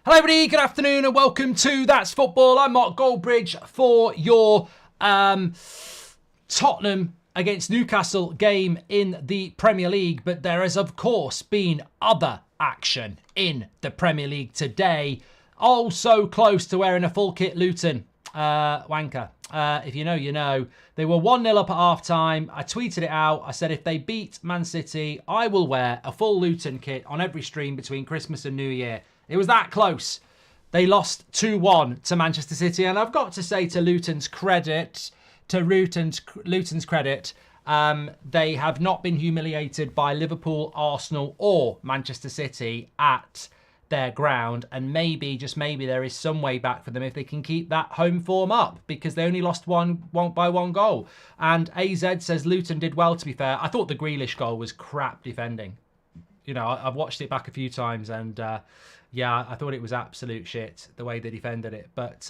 Hello everybody, good afternoon and welcome to That's Football. I'm Mark Goldbridge for your Tottenham against Newcastle game in the Premier League. But there has of course been other action in the Premier League today. Oh, so close to wearing a full kit Luton. Wanker. If you know, you know. They were 1-0 up at half-time. I tweeted it out. I said if they beat Man City, I will wear a full Luton kit on every stream between Christmas and New Year. It was that close. They lost 2-1 to Manchester City. And I've got to say to Luton's credit, they have not been humiliated by Liverpool, Arsenal or Manchester City at their ground. And maybe, just maybe, there is some way back for them if they can keep that home form up, because they only lost one by one goal. And AZ says Luton did well, to be fair. I thought the Grealish goal was crap defending. You know, I've watched it back a few times and yeah, I thought it was absolute shit, the way they defended it. But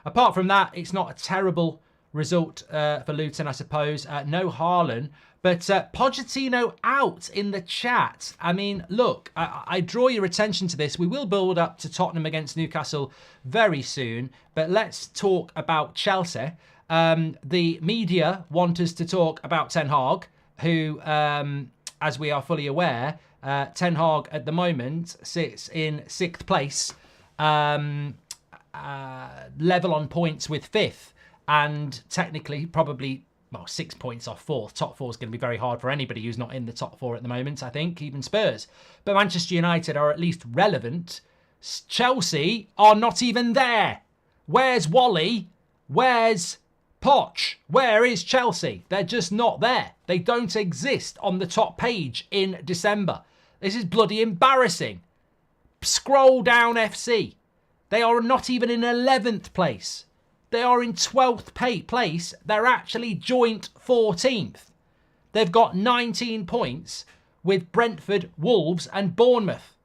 apart from that, it's not a terrible result for Luton, I suppose. No Haaland. But Pochettino out in the chat. I mean, look, I draw your attention to this. We will build up to Tottenham against Newcastle very soon. But let's talk about Chelsea. The media want us to talk about Ten Hag, who, as we are fully aware, Ten Hag at the moment sits in 6th place, level on points with 5th, and technically probably, well, 6 points off 4th. Top 4 is going to be very hard for anybody who's not in the top 4 at the moment, I think, even Spurs. But Manchester United are at least relevant. Chelsea are not even there. Where's Wally? Where's Poch? Where is Chelsea? They're just not there. They don't exist on the top page in December. This is bloody embarrassing. Scroll down FC. They are not even in 11th place. They are in 12th place. They're actually joint 14th. They've got 19 points with Brentford, Wolves and Bournemouth.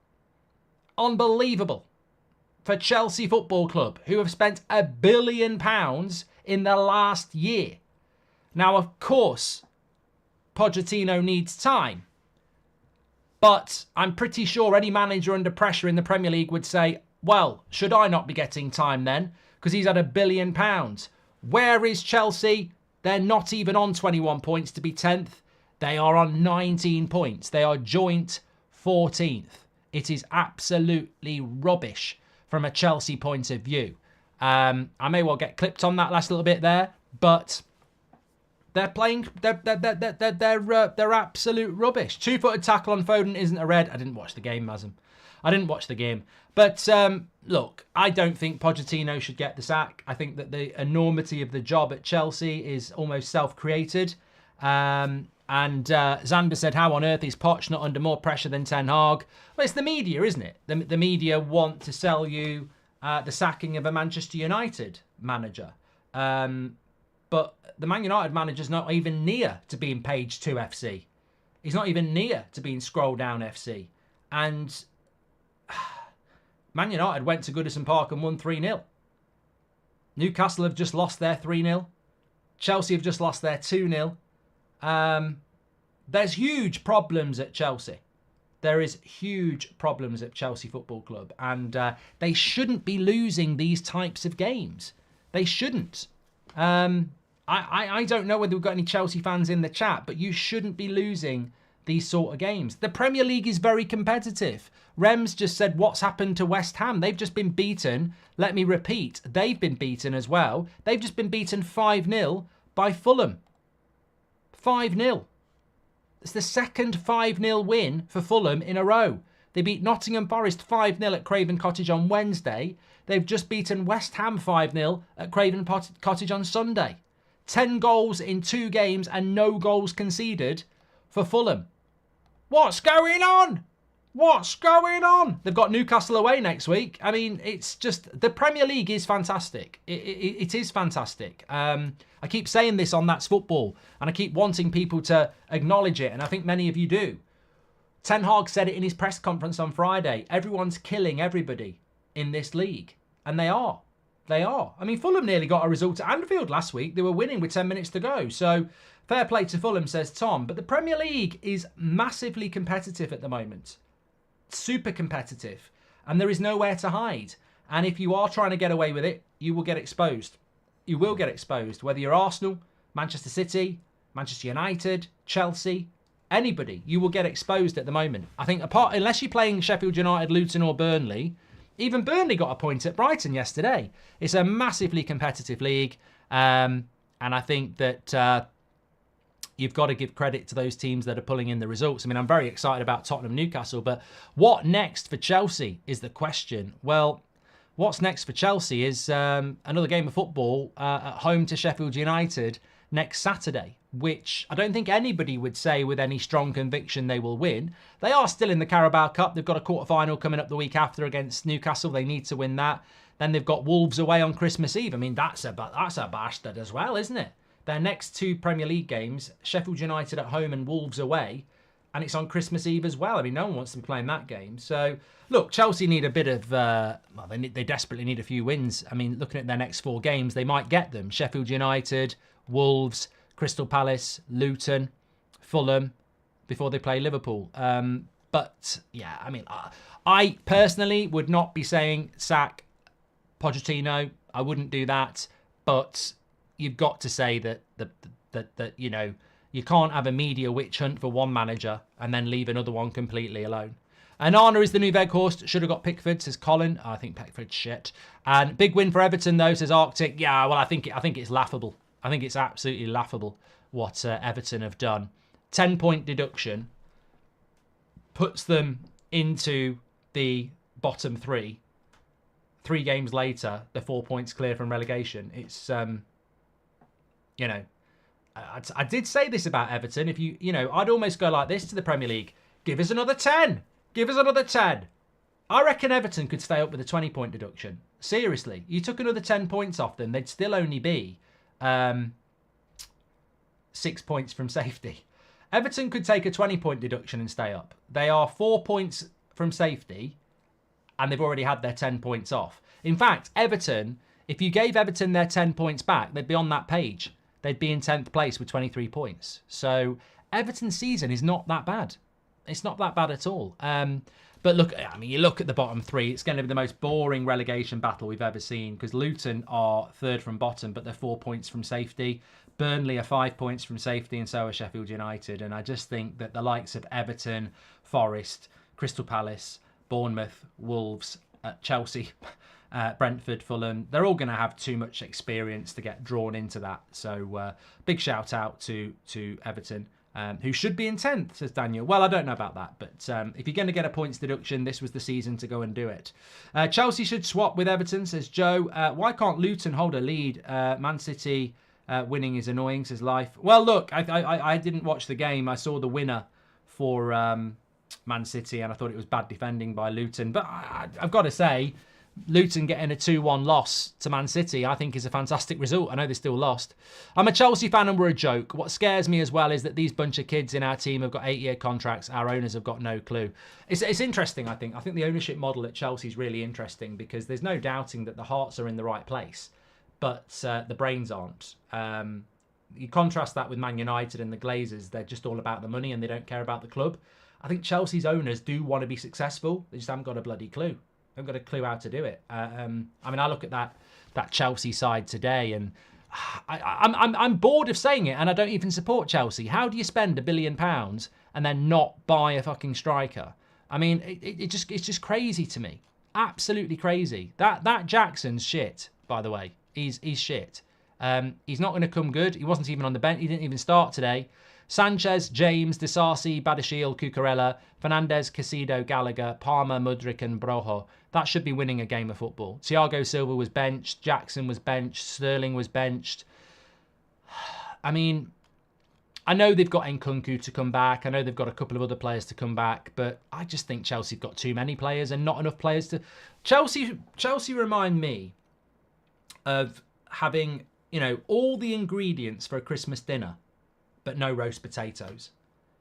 Unbelievable for Chelsea Football Club, who have spent £1 billion in the last year. Now, of course, Pochettino needs time. But I'm pretty sure any manager under pressure in the Premier League would say, well, should I not be getting time then? Because he's had £1 billion. Where is Chelsea? They're not even on 21 points to be 10th. They are on 19 points. They are joint 14th. It is absolutely rubbish from a Chelsea point of view. I may well get clipped on that last little bit there, but they're playing. They're absolute rubbish. 2-footed tackle on Foden isn't a red. I didn't watch the game, Mazem. I didn't watch the game. But look, I don't think Pochettino should get the sack. I think that the enormity of the job at Chelsea is almost self-created. And Xander said, how on earth is Poch not under more pressure than Ten Hag? Well, it's the media, isn't it? The media want to sell you the sacking of a Manchester United manager. But the Man United manager's not even near to being page 2 FC. He's not even near to being scroll down FC. And Man United went to Goodison Park and won 3-0. Newcastle have just lost their 3-0. Chelsea have just lost their 2-0. There's huge problems at Chelsea. There is huge problems at Chelsea Football Club. And they shouldn't be losing these types of games. They shouldn't. I don't know whether we've got any Chelsea fans in the chat, but you shouldn't be losing these sort of games. The Premier League is very competitive. Rems just said, what's happened to West Ham? They've just been beaten. Let me repeat, they've been beaten as well. They've just been beaten 5-0 by Fulham. 5-0. It's the second 5-0 win for Fulham in a row. They beat Nottingham Forest 5-0 at Craven Cottage on Wednesday. They've just beaten West Ham 5-0 at Craven Cottage on Sunday. 10 goals in 2 games and no goals conceded for Fulham. What's going on? What's going on? They've got Newcastle away next week. I mean, it's just, the Premier League is fantastic. It is fantastic. I keep saying this on That's Football, and I keep wanting people to acknowledge it, and I think many of you do. Ten Hag said it in his press conference on Friday. Everyone's killing everybody in this league. And they are. They are. I mean, Fulham nearly got a result at Anfield last week. They were winning with 10 minutes to go. So, fair play to Fulham, says Tom. But the Premier League is massively competitive at the moment. Super competitive. and there is nowhere to hide. And if you are trying to get away with it, you will get exposed. You will get exposed, whether you're Arsenal, Manchester City, Manchester United, Chelsea, anybody, you will get exposed at the moment. I think unless you're playing Sheffield United, Luton or Burnley, even Burnley got a point at Brighton yesterday. It's a massively competitive league, and I think that you've got to give credit to those teams that are pulling in the results. I mean, I'm very excited about Tottenham, Newcastle, but what next for Chelsea is the question. Well, what's next for Chelsea is another game of football at home to Sheffield United next Saturday, which I don't think anybody would say with any strong conviction they will win. They are still in the Carabao Cup. They've got a quarter-final coming up the week after against Newcastle. They need to win that. Then they've got Wolves away on Christmas Eve. I mean, that's a bastard as well, isn't it? Their next two Premier League games, Sheffield United at home and Wolves away, and it's on Christmas Eve as well. I mean, no one wants to be playing that game. So, look, Chelsea need a bit of, they desperately need a few wins. I mean, looking at their next four games, they might get them. Sheffield United, Wolves, Crystal Palace, Luton, Fulham, before they play Liverpool. But, yeah, I mean, I personally would not be saying sack Pochettino. I wouldn't do that. But you've got to say that you know, you can't have a media witch hunt for one manager and then leave another one completely alone. Anana is the new Veghorst. Should have got Pickford, says Colin. I think Pickford's shit. And big win for Everton, though, says Arctic. Yeah, well, I think it's laughable. I think it's absolutely laughable what Everton have done. 10-point deduction puts them into the bottom three. 3 games later, they're 4 points clear from relegation. It's, you know, I did say this about Everton. If you know, I'd almost go like this to the Premier League. Give us another 10. Give us another 10. I reckon Everton could stay up with a 20-point deduction. Seriously. You took another 10 points off them, they'd still only be 6 points from safety. Everton could take a 20-point deduction and stay up. They are 4 points from safety, and they've already had their 10 points off. In fact, Everton, if you gave Everton their 10 points back, they'd be on that page. They'd be in 10th place with 23 points. So Everton's season is not that bad. It's not that bad at all. But look, I mean, you look at the bottom three, it's going to be the most boring relegation battle we've ever seen, because Luton are third from bottom, but they're 4 points from safety. Burnley are 5 points from safety, and so are Sheffield United. And I just think that the likes of Everton, Forest, Crystal Palace, Bournemouth, Wolves, Chelsea, Brentford, Fulham, they're all going to have too much experience to get drawn into that. So big shout out to Everton. Who should be in 10th, says Daniel. Well, I don't know about that, but if you're going to get a points deduction, this was the season to go and do it. Chelsea should swap with Everton, says Joe. Why can't Luton hold a lead? Man City winning is annoying, says Life. Well, look, I didn't watch the game. I saw the winner for Man City, and I thought it was bad defending by Luton. But I've got to say, Luton getting a 2-1 loss to Man City, I think, is a fantastic result. I know they still lost. I'm a Chelsea fan and we're a joke. What scares me as well is that these bunch of kids in our team have got 8-year contracts. Our owners have got no clue. It's interesting, I think. I think the ownership model at Chelsea is really interesting, because there's no doubting that the hearts are in the right place, but the brains aren't. You contrast that with Man United and the Glazers. They're just all about the money and they don't care about the club. I think Chelsea's owners do want to be successful. They just haven't got a bloody clue. I've got a clue how to do it. I mean, I look at that Chelsea side today, and I'm bored of saying it, and I don't even support Chelsea. How do you spend £1 billion and then not buy a fucking striker? I mean, it's just crazy to me. Absolutely crazy. That Jackson's shit, by the way. He's shit. He's not going to come good. He wasn't even on the bench. He didn't even start today. Sanchez, James, Disasi, Badashil, Cucurella, Fernandez, Casido, Gallagher, Palmer, Mudryk and Brojo. That should be winning a game of football. Thiago Silva was benched. Jackson was benched. Sterling was benched. I mean, I know they've got Nkunku to come back. I know they've got a couple of other players to come back. But I just think Chelsea've got too many players and not enough players to... Chelsea remind me of having, you know, all the ingredients for a Christmas dinner, but no roast potatoes.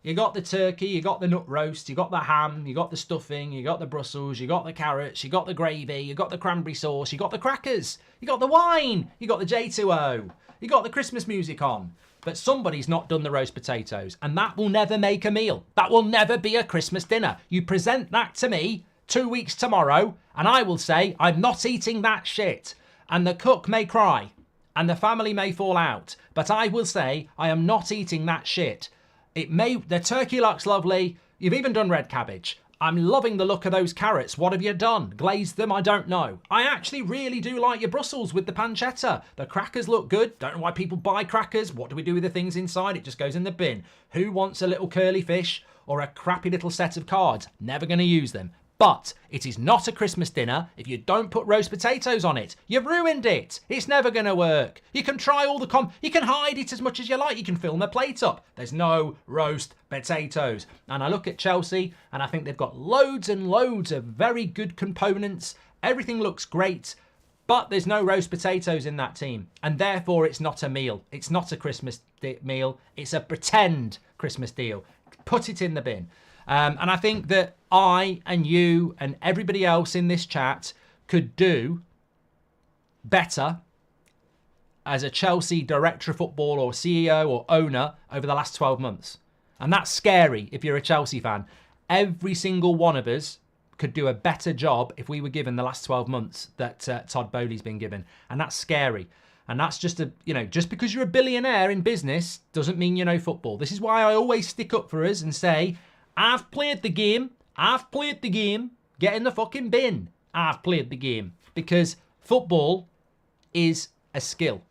You got the turkey, you got the nut roast, you got the ham, you got the stuffing, you got the Brussels, you got the carrots, you got the gravy, you got the cranberry sauce, you got the crackers, you got the wine, you got the J2O, you got the Christmas music on. But somebody's not done the roast potatoes, and that will never make a meal. That will never be a Christmas dinner. You present that to me, 2 weeks tomorrow, and I will say, I'm not eating that shit. And the cook may cry, and the family may fall out, but I will say, I am not eating that shit. The turkey looks lovely. You've even done red cabbage. I'm loving the look of those carrots. What have you done? Glazed them? I don't know. I actually really do like your Brussels with the pancetta. The crackers look good. Don't know why people buy crackers. What do we do with the things inside? It just goes in the bin. Who wants a little curly fish or a crappy little set of cards? Never going to use them. But it is not a Christmas dinner if you don't put roast potatoes on it. You've ruined it. It's never going to work. You can try all you can hide it as much as you like. You can fill the plate up. There's no roast potatoes. And I look at Chelsea and I think they've got loads and loads of very good components. Everything looks great, but there's no roast potatoes in that team. And therefore it's not a meal. It's not a Christmas meal. It's a pretend Christmas deal. Put it in the bin. And I think that I and you and everybody else in this chat could do better as a Chelsea director of football or CEO or owner over the last 12 months. And that's scary if you're a Chelsea fan. Every single one of us could do a better job if we were given the last 12 months that Todd Bowley's been given. And that's scary. And that's just just because you're a billionaire in business doesn't mean you know football. This is why I always stick up for us and say, I've played the game. I've played the game. Get in the fucking bin. I've played the game. Because football is a skill.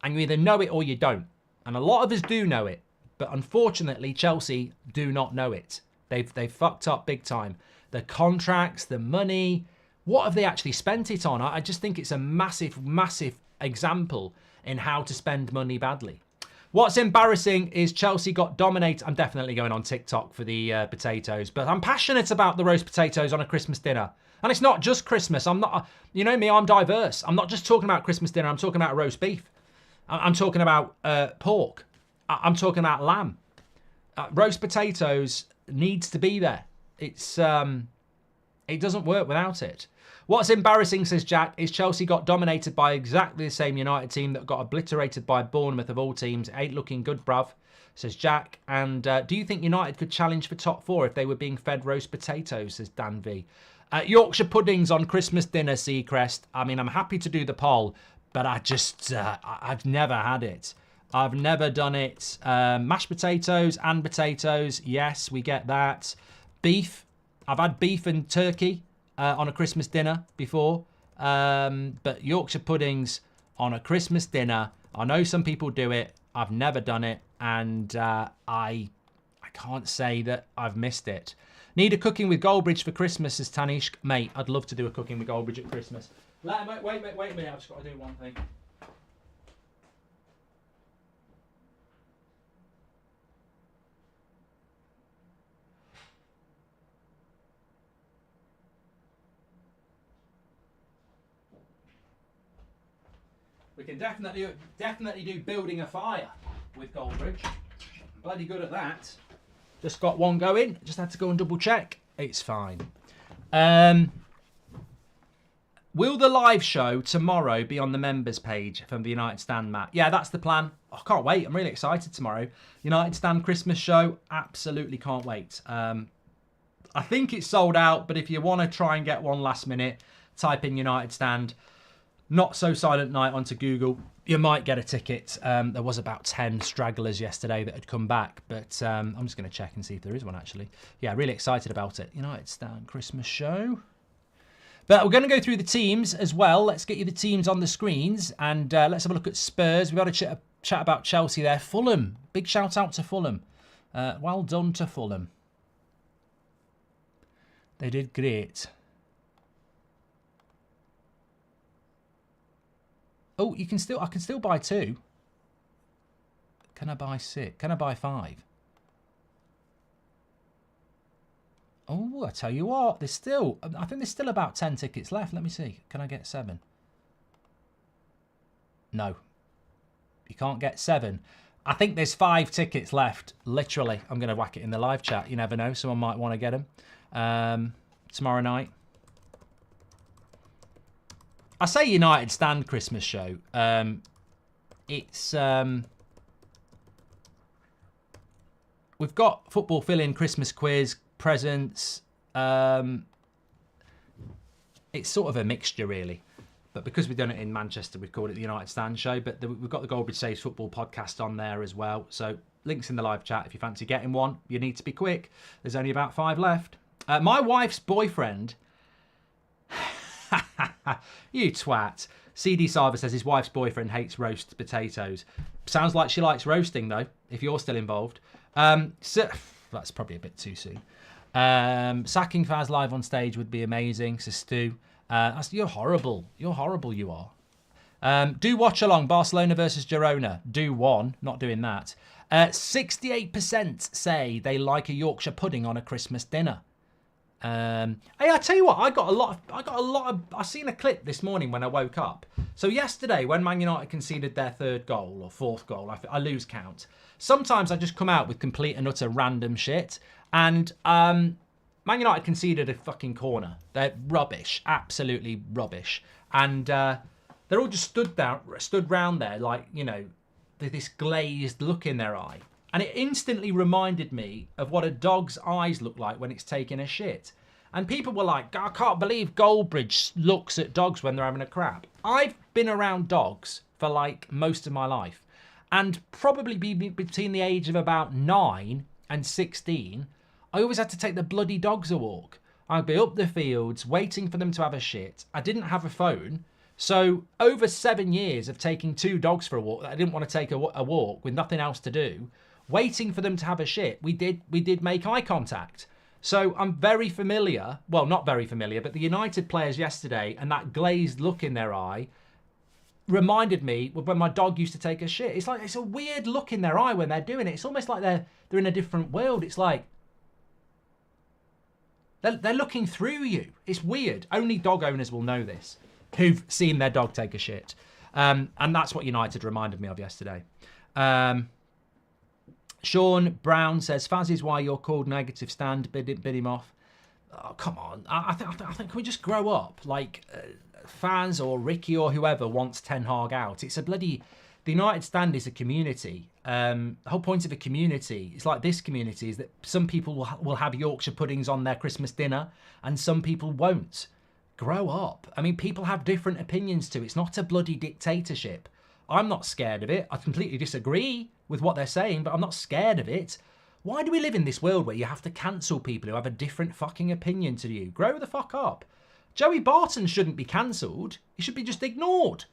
And you either know it or you don't. And a lot of us do know it. But unfortunately, Chelsea do not know it. They've fucked up big time. The contracts, the money, what have they actually spent it on? I just think it's a massive, massive example in how to spend money badly. What's embarrassing is Chelsea got dominated. I'm definitely going on TikTok for the potatoes, but I'm passionate about the roast potatoes on a Christmas dinner. And it's not just Christmas. I'm not, you know me, I'm diverse. I'm not just talking about Christmas dinner. I'm talking about roast beef. I'm talking about pork. I'm talking about lamb. Roast potatoes needs to be there. It doesn't work without it. What's embarrassing, says Jack, is Chelsea got dominated by exactly the same United team that got obliterated by Bournemouth of all teams. It ain't looking good, bruv, says Jack. And do you think United could challenge for top four if they were being fed roast potatoes, says Dan V. Yorkshire puddings on Christmas dinner, Seacrest. I mean, I'm happy to do the poll, but I've never had it. I've never done it. Mashed potatoes and potatoes, yes, we get that. Beef, I've had beef and turkey on a Christmas dinner before, but Yorkshire puddings on a Christmas dinner, I know some people do it. I've never done it, and I can't say that I've missed it. Need a cooking with Goldbridge for Christmas, says Tanishk. Mate, I'd love to do a cooking with Goldbridge at Christmas. Wait a minute, I've just got to do one thing. We can definitely do building a fire with Goldbridge. Bloody good at that. Just got one going. Just had to go and double check. It's fine. Will the live show tomorrow be on the members page from the United Stand, Matt? Yeah, that's the plan. I can't wait. I'm really excited tomorrow. United Stand Christmas show. Absolutely can't wait. I think it's sold out, but if you want to try and get one last minute, type in United Stand. Not So Silent Night onto Google. You might get a ticket. There was about 10 stragglers yesterday that had come back, but I'm just going to check and see if there is one actually. Yeah, really excited about it. United Stand Christmas show. But we're going to go through the teams as well. Let's get you the teams on the screens, and let's have a look at Spurs. We've had a chat about Chelsea there. Fulham. Big shout out to Fulham. Well done to Fulham. They did great. Oh, I can still buy 2. Can I buy 6? Can I buy 5? Oh, I tell you what, I think there's still about 10 tickets left. Let me see. Can I get 7? No. You can't get 7. I think there's 5 tickets left. Literally. I'm going to whack it in the live chat. You never know. Someone might want to get them. Tomorrow night. I say United Stand Christmas show. We've got football fill-in, Christmas quiz, presents. it's sort of a mixture, really. But because we've done it in Manchester, we've called it the United Stand Show. But we've got the Goldbridge Saves Football podcast on there as well. So links in the live chat if you fancy getting one. You need to be quick. There's only about 5 left. My wife's boyfriend... You twat. CD Sarver says his wife's boyfriend hates roast potatoes. Sounds like she likes roasting, though, if you're still involved. So, that's probably a bit too soon. Sacking Faz live on stage would be amazing, says Stu. You're horrible. You're horrible, you are. Do watch along. Barcelona versus Girona. Do one. Not doing that. 68% say they like a Yorkshire pudding on a Christmas dinner. Hey, I tell you what, I seen a clip this morning when I woke up. So yesterday, when Man United conceded their 3rd goal or 4th goal, I lose count. Sometimes I just come out with complete and utter random shit. And Man United conceded a fucking corner. They're rubbish, absolutely rubbish. And they're all just stood round there like, you know, this glazed look in their eye. And it instantly reminded me of what a dog's eyes look like when it's taking a shit. And people were like, I can't believe Goldbridge looks at dogs when they're having a crap. I've been around dogs for like most of my life. And probably between the age of about 9 and 16, I always had to take the bloody dogs a walk. I'd be up the fields waiting for them to have a shit. I didn't have a phone. So over 7 years of taking 2 dogs for a walk that I didn't want to take a walk with nothing else to do, waiting for them to have a shit, we did make eye contact. So I'm very familiar, well, not very familiar, but the United players yesterday and that glazed look in their eye reminded me of when my dog used to take a shit. It's like, it's a weird look in their eye when they're doing it. It's almost like they're in a different world. It's like, they're looking through you. It's weird. Only dog owners will know this, who've seen their dog take a shit. And that's what United reminded me of yesterday. Sean Brown says, Faz is why you're called Negative Stand. Bid him off. Oh, come on. I think can we just grow up? Like, Faz or Ricky or whoever wants Ten Hag out. It's a bloody... The United Stand is a community. The whole point of a community, it's like this community, is that some people will have Yorkshire puddings on their Christmas dinner and some people won't. Grow up. I mean, people have different opinions too. It's not a bloody dictatorship. I'm not scared of it. I completely disagree with what they're saying, but I'm not scared of it. Why do we live in this world where you have to cancel people who have a different fucking opinion to you? Grow the fuck up. Joey Barton shouldn't be cancelled. He should be just ignored.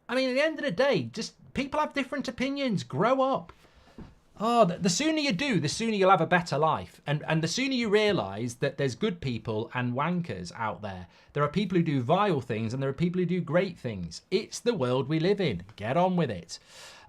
I mean, at the end of the day, just people have different opinions. Grow up. Oh, the sooner you do, the sooner you'll have a better life. And the sooner you realise that there's good people and wankers out there. There are people who do vile things and there are people who do great things. It's the world we live in. Get on with it.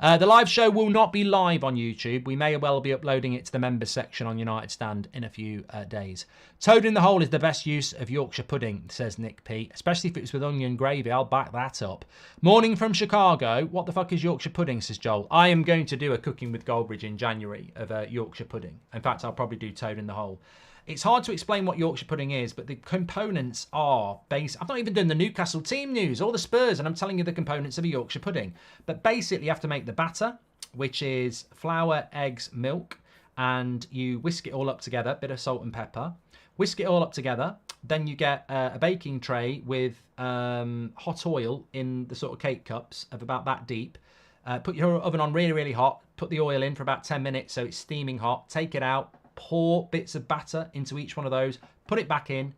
The live show will not be live on YouTube. We may well be uploading it to the members section on United Stand in a few days. Toad in the hole is the best use of Yorkshire pudding, says Nick P. Especially if it's with onion gravy. I'll back that up. Morning from Chicago. What the fuck is Yorkshire pudding, says Joel. I am going to do a Cooking with Goldbridge in January of Yorkshire pudding. In fact, I'll probably do Toad in the hole. It's hard to explain what Yorkshire pudding is, but the components are basic. I've not even done the Newcastle team news or the Spurs, and I'm telling you the components of a Yorkshire pudding. But basically, you have to make the batter, which is flour, eggs, milk, and you whisk it all up together, bit of salt and pepper. Whisk it all up together. Then you get a baking tray with hot oil in the sort of cake cups of about that deep. Put your oven on really, really hot. Put the oil in for about 10 minutes so it's steaming hot. Take it out. Pour bits of batter into each one of those, put it back in,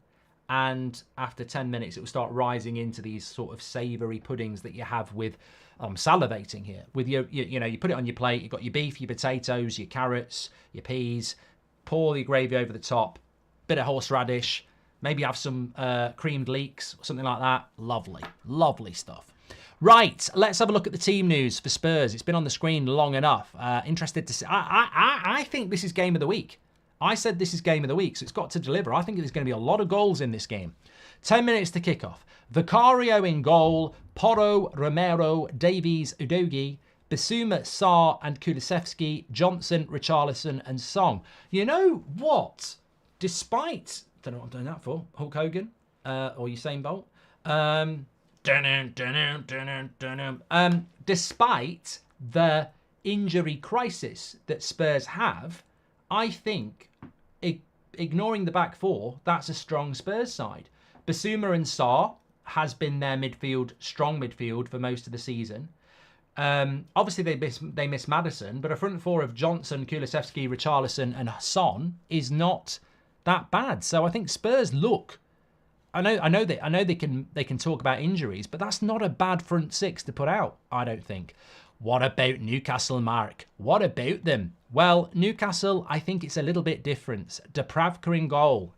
and after 10 minutes it will start rising into these sort of savoury puddings that you have with, I'm salivating here, with your you know, you put it on your plate, you've got your beef, your potatoes, your carrots, your peas, pour your gravy over the top, bit of horseradish, maybe have some creamed leeks, something like that. Lovely, lovely stuff. Right, let's have a look at the team news for Spurs. It's been on the screen long enough. Interested to see. I think this is game of the week. I said this is game of the week, so it's got to deliver. I think there's going to be a lot of goals in this game. 10 minutes to kick off. Vicario in goal. Porro, Romero, Davies, Udogie, Bissouma, Sarr and Kulusevski, Johnson, Richarlison and Song. You know what? Despite, don't know what I'm doing that for, Hulk Hogan or Usain Bolt. Despite the injury crisis that Spurs have, I think ignoring the back four, that's a strong Spurs side. Basuma and Sarr has been their strong midfield for most of the season. Obviously, they miss Maddison, but a front four of Johnson, Kulusevski, Richarlison, and Son is not that bad. So I think Spurs look. I know they can talk about injuries, but that's not a bad front six to put out, I don't think. What about Newcastle, Mark? What about them? Well, Newcastle, I think it's a little bit different. Dubravka in goal.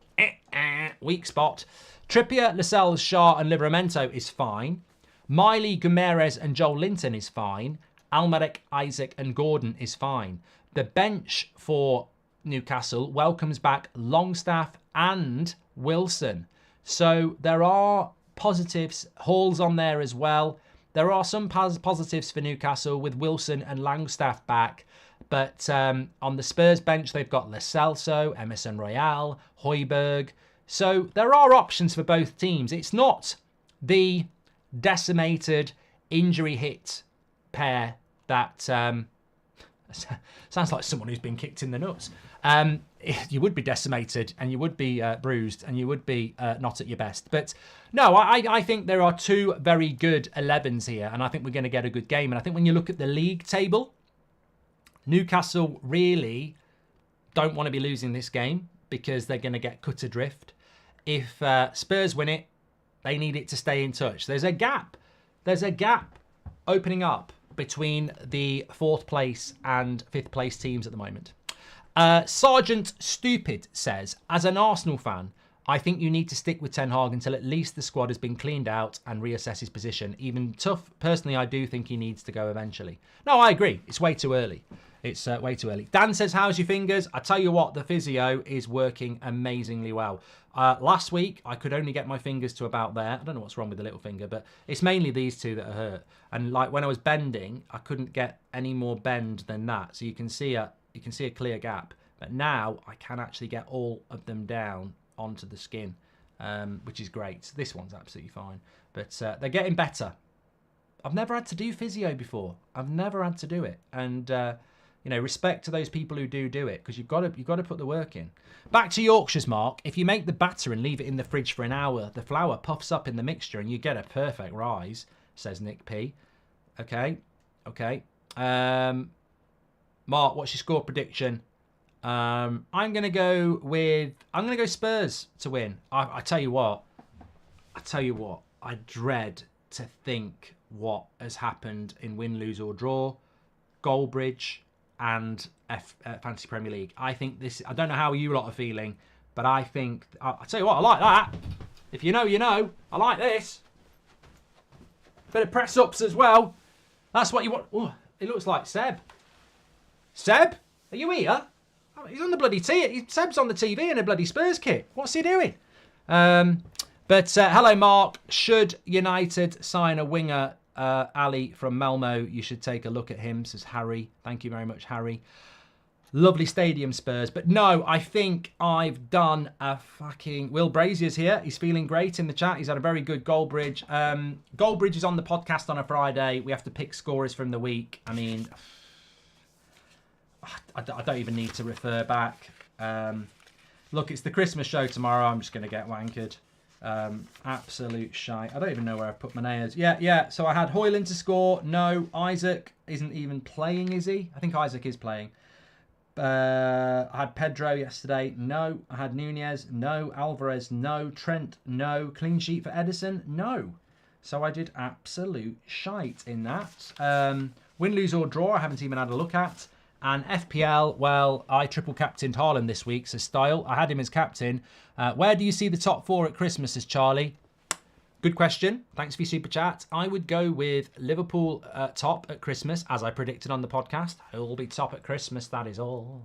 Weak spot. Trippier, Lascelles, Shaw and Livramento is fine. Miley, Guimaraes and Joel Linton is fine. Almeric, Isaac and Gordon is fine. The bench for Newcastle welcomes back Longstaff and Wilson. So there are positives. Hall's on there as well. There are some positives for Newcastle with Wilson and Longstaff back. But on the Spurs bench, they've got Lo Celso, Emerson Royal, Højbjerg. So there are options for both teams. It's not the decimated, injury-hit pair that sounds like someone who's been kicked in the nuts. You would be decimated and you would be bruised and you would be not at your best. But no, I think there are two very good 11s here and I think we're going to get a good game. And I think when you look at the league table, Newcastle really don't want to be losing this game because they're going to get cut adrift. If Spurs win it, they need it to stay in touch. There's a gap. There's a gap opening up between the 4th place and 5th place teams at the moment. Sergeant Stupid says, as an Arsenal fan, I think you need to stick with Ten Hag until at least the squad has been cleaned out and reassess his position. Even tough, personally, I do think he needs to go eventually. No, I agree. It's way too early. It's way too early. Dan says, how's your fingers? I tell you what, the physio is working amazingly well. Last week, I could only get my fingers to about there. I don't know what's wrong with the little finger, but it's mainly these two that are hurt. And like when I was bending, I couldn't get any more bend than that. So you can see a clear gap. But now I can actually get all of them down onto the skin, which is great. This one's absolutely fine. But they're getting better. I've never had to do physio before. I've never had to do it. And respect to those people who do it because you've got to put the work in. Back to Yorkshire's, Mark. If you make the batter and leave it in the fridge for an hour, the flour puffs up in the mixture and you get a perfect rise, says Nick P. Okay. Mark, what's your score prediction? I'm gonna go Spurs to win. I tell you what. I dread to think what has happened in win, lose or draw, Goldbridge and Fantasy Premier League. I think this. I don't know how you lot are feeling, but I think I tell you what. I like that. If you know, you know. I like this. Bit of press ups as well. That's what you want. Ooh, it looks like Seb. Seb, are you here? He's on the bloody tee. Seb's on the TV in a bloody Spurs kit. What's he doing? But hello, Mark. Should United sign a winger, Ali from Malmo, you should take a look at him, says Harry. Thank you very much, Harry. Lovely stadium, Spurs. But no, I think I've done a fucking... Will Brazier's here. He's feeling great in the chat. He's had a very good Goldbridge. Goldbridge is on the podcast on a Friday. We have to pick scorers from the week. I mean... I don't even need to refer back. Look, it's the Christmas show tomorrow. I'm just going to get wankered. Absolute shite. I don't even know where I've put my nails. Yeah. So I had Højlund to score. No. Isaac isn't even playing, is he? I think Isaac is playing. I had Pedro yesterday. No. I had Nunez. No. Alvarez. No. Trent. No. Clean sheet for Edison. No. So I did absolute shite in that. Win, lose or draw, I haven't even had a look at. And FPL, well, I triple captained Haaland this week, says Style. I had him as captain. Where do you see the top 4 at Christmas, says Charlie? Good question. Thanks for your super chat. I would go with Liverpool top at Christmas, as I predicted on the podcast. Who'll be top at Christmas, that is all.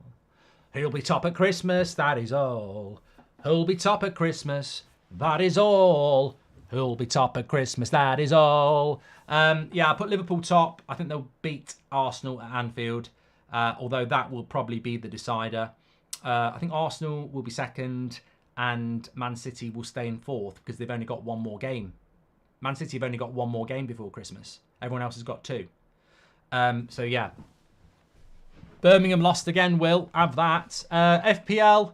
Who'll be top at Christmas, that is all. Who'll be top at Christmas, that is all. Who'll be top at Christmas, that is all. I put Liverpool top. I think they'll beat Arsenal at Anfield. Although that will probably be the decider. I think Arsenal will be second and Man City will stay in 4th because they've only got one more game. Man City have only got one more game before Christmas. Everyone else has got 2. Birmingham lost again, Will. Have that. FPL.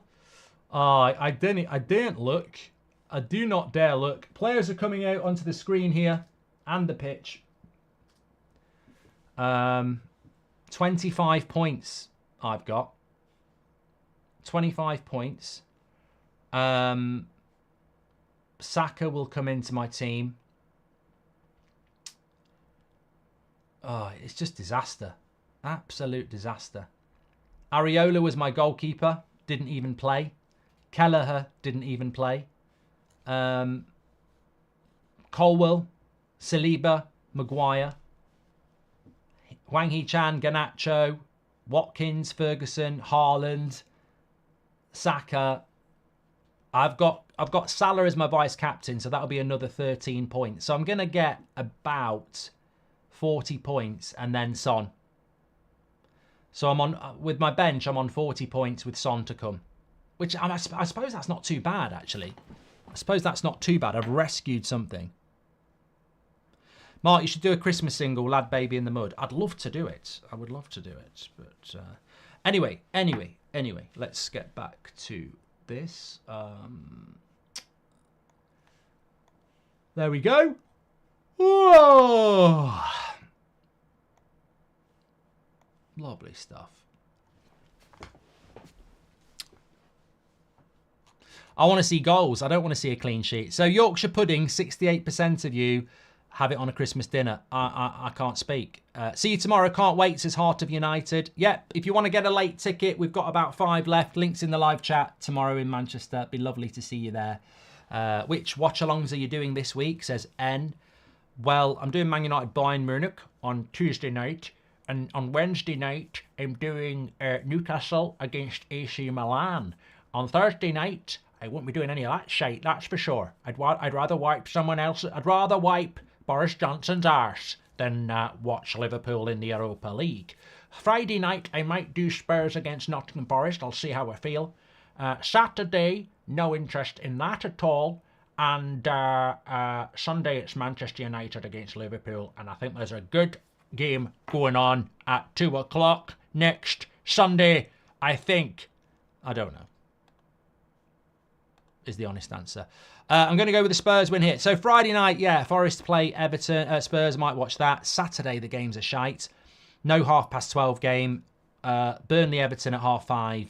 I didn't look I do not dare look. Players are coming out onto the screen here and the pitch. 25 points I've got. 25 points. Saka will come into my team. Oh, it's just disaster. Absolute disaster. Areola was my goalkeeper. Didn't even play. Kelleher didn't even play. Colwell, Saliba, Maguire, Hwang Hee-chan, Garnacho, Watkins, Ferguson, Haaland, Saka. I've got Salah as my vice captain, so that'll be another 13 points. So I'm going to get about 40 points and then Son. So I'm on with my bench. I'm on 40 points with Son to come, which I suppose that's not too bad actually. I suppose that's not too bad. I've rescued something. Mark, you should do a Christmas single, Lad Baby in the Mud. I'd love to do it. I would love to do it. But anyway, let's get back to this. There we go. Whoa! Lovely stuff. I want to see goals. I don't want to see a clean sheet. So Yorkshire pudding, 68% of you have it on a Christmas dinner. I can't speak. See you tomorrow. Can't wait, says Heart of United. Yep, if you want to get a late ticket, we've got about 5 left. Links in the live chat tomorrow in Manchester. It'd be lovely to see you there. Which watch-alongs are you doing this week, says N. Well, I'm doing Man United Bayern Munich on Tuesday night. And on Wednesday night, I'm doing Newcastle against AC Milan. On Thursday night, I won't be doing any of that shite, that's for sure. I'd rather wipe someone else. I'd rather wipe Boris Johnson's arse than watch Liverpool in the Europa League. Friday night, I might do Spurs against Nottingham Forest. I'll see how I feel. Saturday, no interest in that at all. And Sunday, it's Manchester United against Liverpool. And I think there's a good game going on at 2 o'clock next Sunday, I think. I don't know, is the honest answer. I'm going to go with the Spurs win here. So Friday night, yeah, Forest play Everton. Spurs, might watch that. Saturday, the games are shite. No 12:30 game. Burnley Everton at 5:30.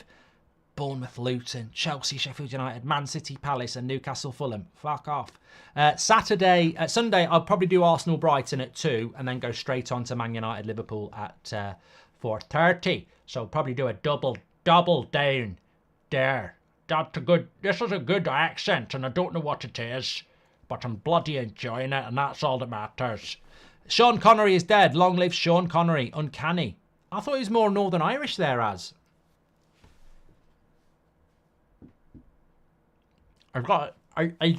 Bournemouth Luton. Chelsea Sheffield United. Man City Palace and Newcastle Fulham. Fuck off. Sunday, I'll probably do Arsenal Brighton at 2 and then go straight on to Man United Liverpool at 4:30. So I'll probably do a double down there. This is a good accent, and I don't know what it is, but I'm bloody enjoying it, and that's all that matters. Sean Connery is dead. Long live Sean Connery. Uncanny. I thought he was more Northern Irish there, as. I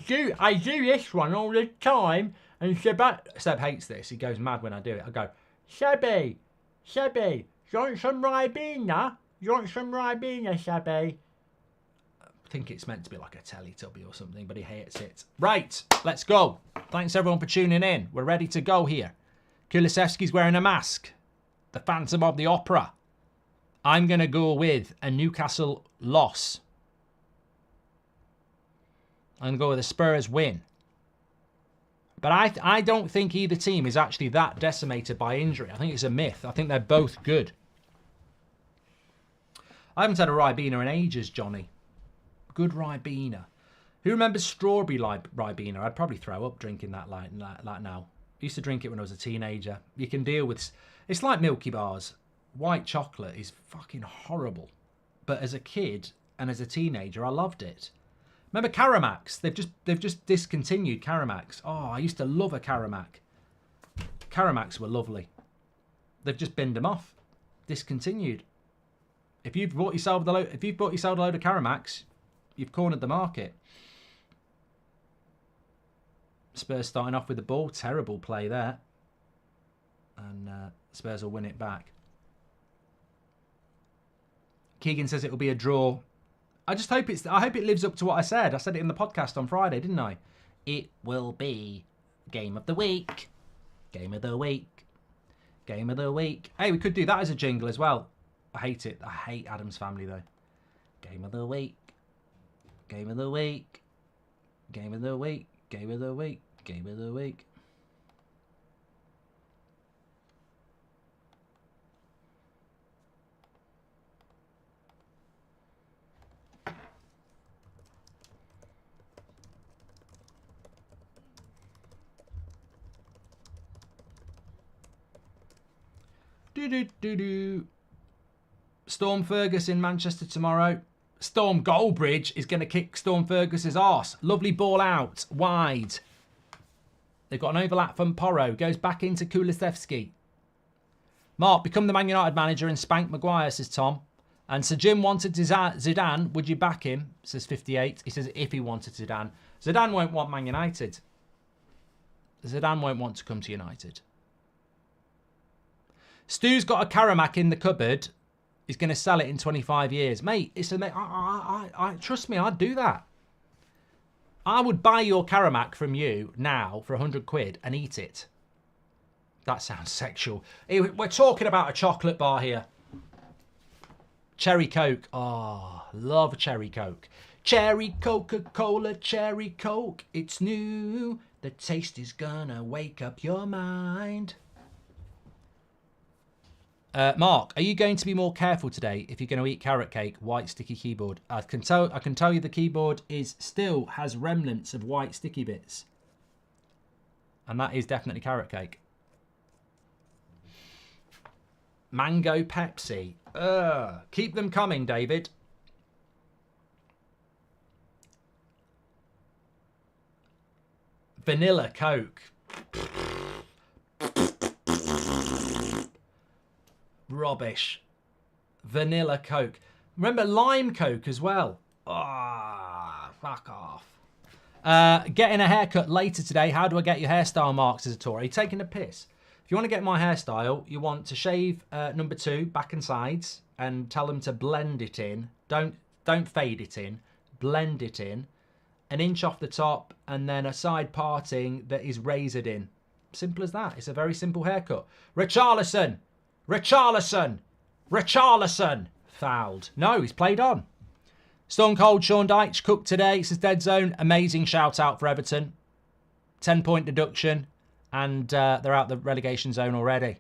do this one all the time, and Seb hates this. He goes mad when I do it. I go, Sebby, you want some Ribena? Sebby? I think it's meant to be like a Teletubby or something, but he hates it. Right, let's go. Thanks everyone for tuning in. We're ready to go here. Kulusevski's wearing a mask. The Phantom of the Opera. I'm going to go with a Newcastle loss. I'm going to go with a Spurs win. But I don't think either team is actually that decimated by injury. I think it's a myth. I think they're both good. I haven't had a Ribena in ages, Johnny. Good Ribena. Who remembers strawberry Ribena? I'd probably throw up drinking that like now. I used to drink it when I was a teenager. You can deal with... It's like Milky Bars. White chocolate is fucking horrible. But as a kid and as a teenager, I loved it. Remember Caramacs? They've just discontinued Caramacs. Oh, I used to love a Caramac. Caramacs were lovely. They've just binned them off. Discontinued. If you've bought yourself a load of Caramacs, you've cornered the market. Spurs starting off with the ball. Terrible play there. And Spurs will win it back. Keegan says it will be a draw. I hope it lives up to what I said. I said it in the podcast on Friday, didn't I? It will be game of the week. Game of the week. Game of the week. Hey, we could do that as a jingle as well. I hate it. I hate Adam's Family though. Game of the week. Game of the week. Game of the week. Game of the week. Game of the week. Storm Fergus in Manchester tomorrow. Storm Goldbridge is going to kick Storm Fergus's arse. Lovely ball out, wide. They've got an overlap from Porro. Goes back into Kulusevski. Mark, become the Man United manager and spank Maguire, says Tom. And Sir Jim wanted Zidane. Would you back him? Says 58. He says if he wanted Zidane. Zidane won't want Man United. Zidane won't want to come to United. Stu's got a Karamak in the cupboard. He's going to sell it in 25 years. Mate, trust me, I'd do that. I would buy your Karamak from you now for 100 quid and eat it. That sounds sexual. We're talking about a chocolate bar here. Cherry Coke. Oh, love Cherry Coke. Cherry Coca-Cola, Cherry Coke. It's new. The taste is gonna wake up your mind. Mark, are you going to be more careful today if you're going to eat carrot cake, white sticky keyboard? I can tell you the keyboard still has remnants of white sticky bits. And that is definitely carrot cake. Mango Pepsi. Keep them coming, David. Vanilla Coke. Rubbish. Vanilla Coke. Remember lime Coke as well. Ah, fuck off. Getting a haircut later today. How do I get your hairstyle, Mark, says a Tory? Are you taking a piss? If you want to get my hairstyle, you want to shave number 2, back and sides, and tell them to blend it in. Don't fade it in. Blend it in. An inch off the top, and then a side parting that is razored in. Simple as that. It's a very simple haircut. Richarlison! Fouled. No, he's played on. Stone Cold Sean Dyche cooked today. Says Dead Zone. Amazing shout out for Everton. 10-point deduction. And they're out the relegation zone already.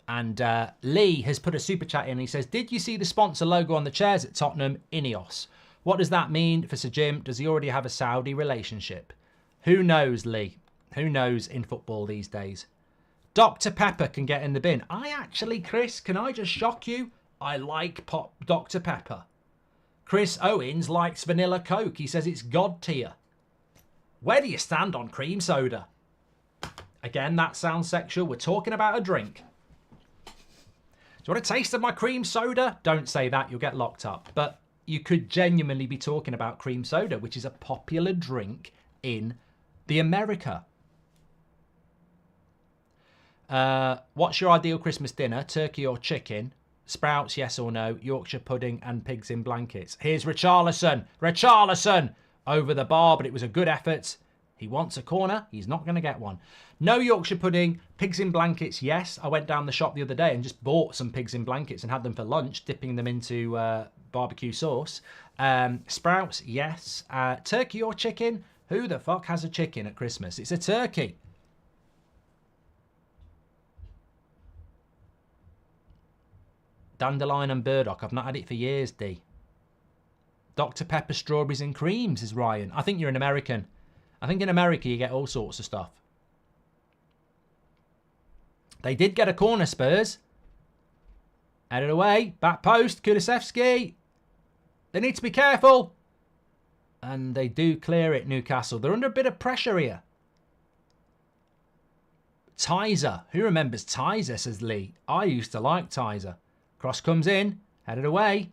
And Lee has put a super chat in. He says, did you see the sponsor logo on the chairs at Tottenham? Ineos. What does that mean for Sir Jim? Does he already have a Saudi relationship? Who knows, Lee? Who knows in football these days? Dr. Pepper can get in the bin. Chris, can I just shock you? I like Dr. Pepper. Chris Owens likes vanilla Coke. He says it's God tier. Where do you stand on cream soda? Again, that sounds sexual. We're talking about a drink. Do you want a taste of my cream soda? Don't say that. You'll get locked up. But you could genuinely be talking about cream soda, which is a popular drink in the America. What's your ideal Christmas dinner? Turkey or chicken? Sprouts, yes or no? Yorkshire pudding and pigs in blankets. Here's Richarlison over the bar, but it was a good effort. He wants a corner. He's not going to get one. No Yorkshire pudding. Pigs in blankets, yes. I went down the shop the other day and just bought some pigs in blankets and had them for lunch, dipping them into barbecue sauce. Sprouts, yes. Turkey or chicken? Who the fuck has a chicken at Christmas? It's a turkey. Dandelion and burdock. I've not had it for years, D. Dr. Pepper, strawberries and creams, is Ryan. I think you're an American. I think in America you get all sorts of stuff. They did get a corner, Spurs. Headed away. Back post. Kulusevski. They need to be careful. And they do clear it, Newcastle. They're under a bit of pressure here. Tizer. Who remembers Tizer, says Lee. I used to like Tizer. Cross comes in. Headed away.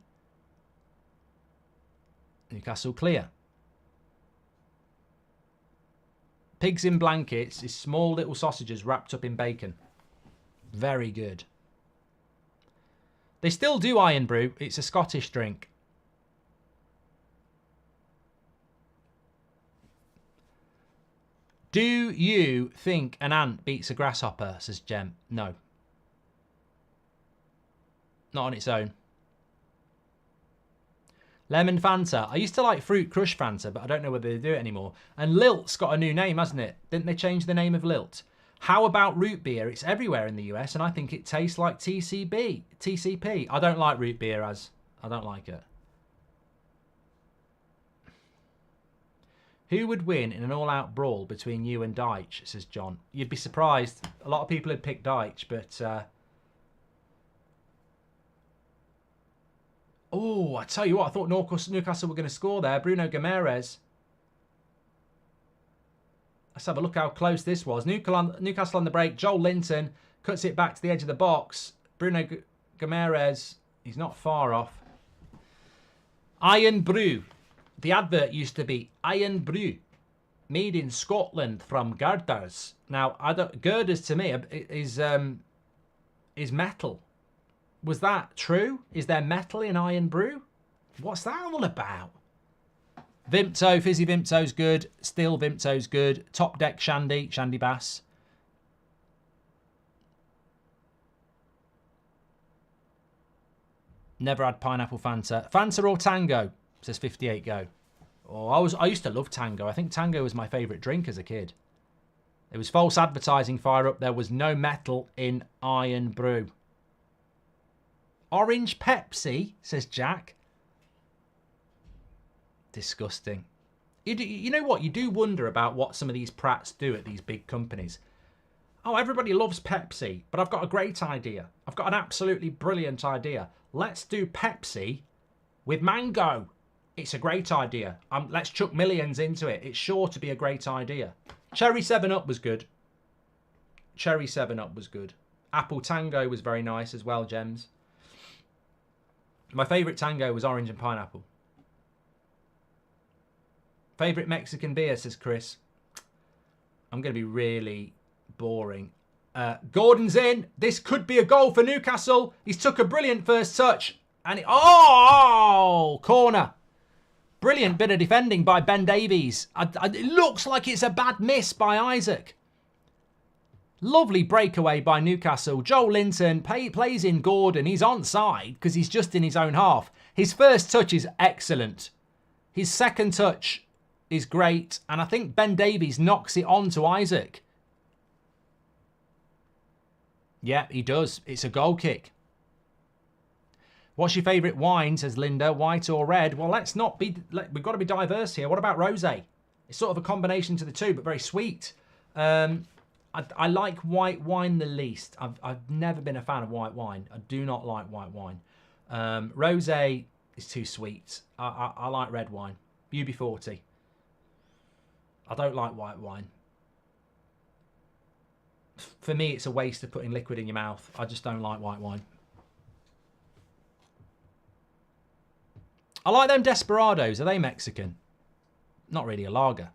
Newcastle clear. Pigs in blankets is small little sausages wrapped up in bacon. Very good. They still do iron brew. It's a Scottish drink. Do you think an ant beats a grasshopper, says Jem? No. Not on its own. Lemon Fanta. I used to like Fruit Crush Fanta, but I don't know whether they do it anymore. And Lilt's got a new name, hasn't it? Didn't they change the name of Lilt? How about root beer? It's everywhere in the US, and I think it tastes like TCP. I don't like root beer, I don't like it. Who would win in an all-out brawl between you and Deitch, says John. You'd be surprised. A lot of people had picked Deitch, but... Oh, I tell you what, I thought Newcastle were going to score there. Bruno Guimaraes. Let's have a look how close this was. Newcastle on the break. Joel Linton cuts it back to the edge of the box. Bruno Guimaraes, he's not far off. Iron Brew. The advert used to be Iron Brew, made in Scotland from girders. Now, girders to me is metal. Was that true? Is there metal in Iron Brew? What's that all about? Vimto, Fizzy Vimto's good. Still Vimto's good. Top Deck Shandy Bass. Never had pineapple Fanta. Fanta or Tango, says 58 Go. Oh, I used to love Tango. I think Tango was my favourite drink as a kid. It was false advertising, fire up. There was no metal in Iron Brew. Orange Pepsi, says Jack. Disgusting. You know what? You do wonder about what some of these prats do at these big companies. Oh, everybody loves Pepsi, but I've got a great idea. I've got an absolutely brilliant idea. Let's do Pepsi with mango. It's a great idea. Let's chuck millions into it. It's sure to be a great idea. Cherry 7-Up was good. Cherry 7-Up was good. Apple Tango was very nice as well, Gems. My favourite Tango was orange and pineapple. Favourite Mexican beer, says Chris. I'm going to be really boring. Gordon's in. This could be a goal for Newcastle. He's took a brilliant first touch. And corner. Brilliant bit of defending by Ben Davies. It looks like it's a bad miss by Isaac. Lovely breakaway by Newcastle. Joel Linton plays in Gordon. He's onside because he's just in his own half. His first touch is excellent. His second touch is great. And I think Ben Davies knocks it on to Isaac. Yeah, he does. It's a goal kick. What's your favourite wine, says Linda. White or red? Well, we've got to be diverse here. What about rosé? It's sort of a combination to the two, but very sweet. I like white wine the least. I've never been a fan of white wine. I do not like white wine. Rosé is too sweet. I like red wine. UB40. I don't like white wine. For me, it's a waste of putting liquid in your mouth. I just don't like white wine. I like them Desperados. Are they Mexican? Not really a lager.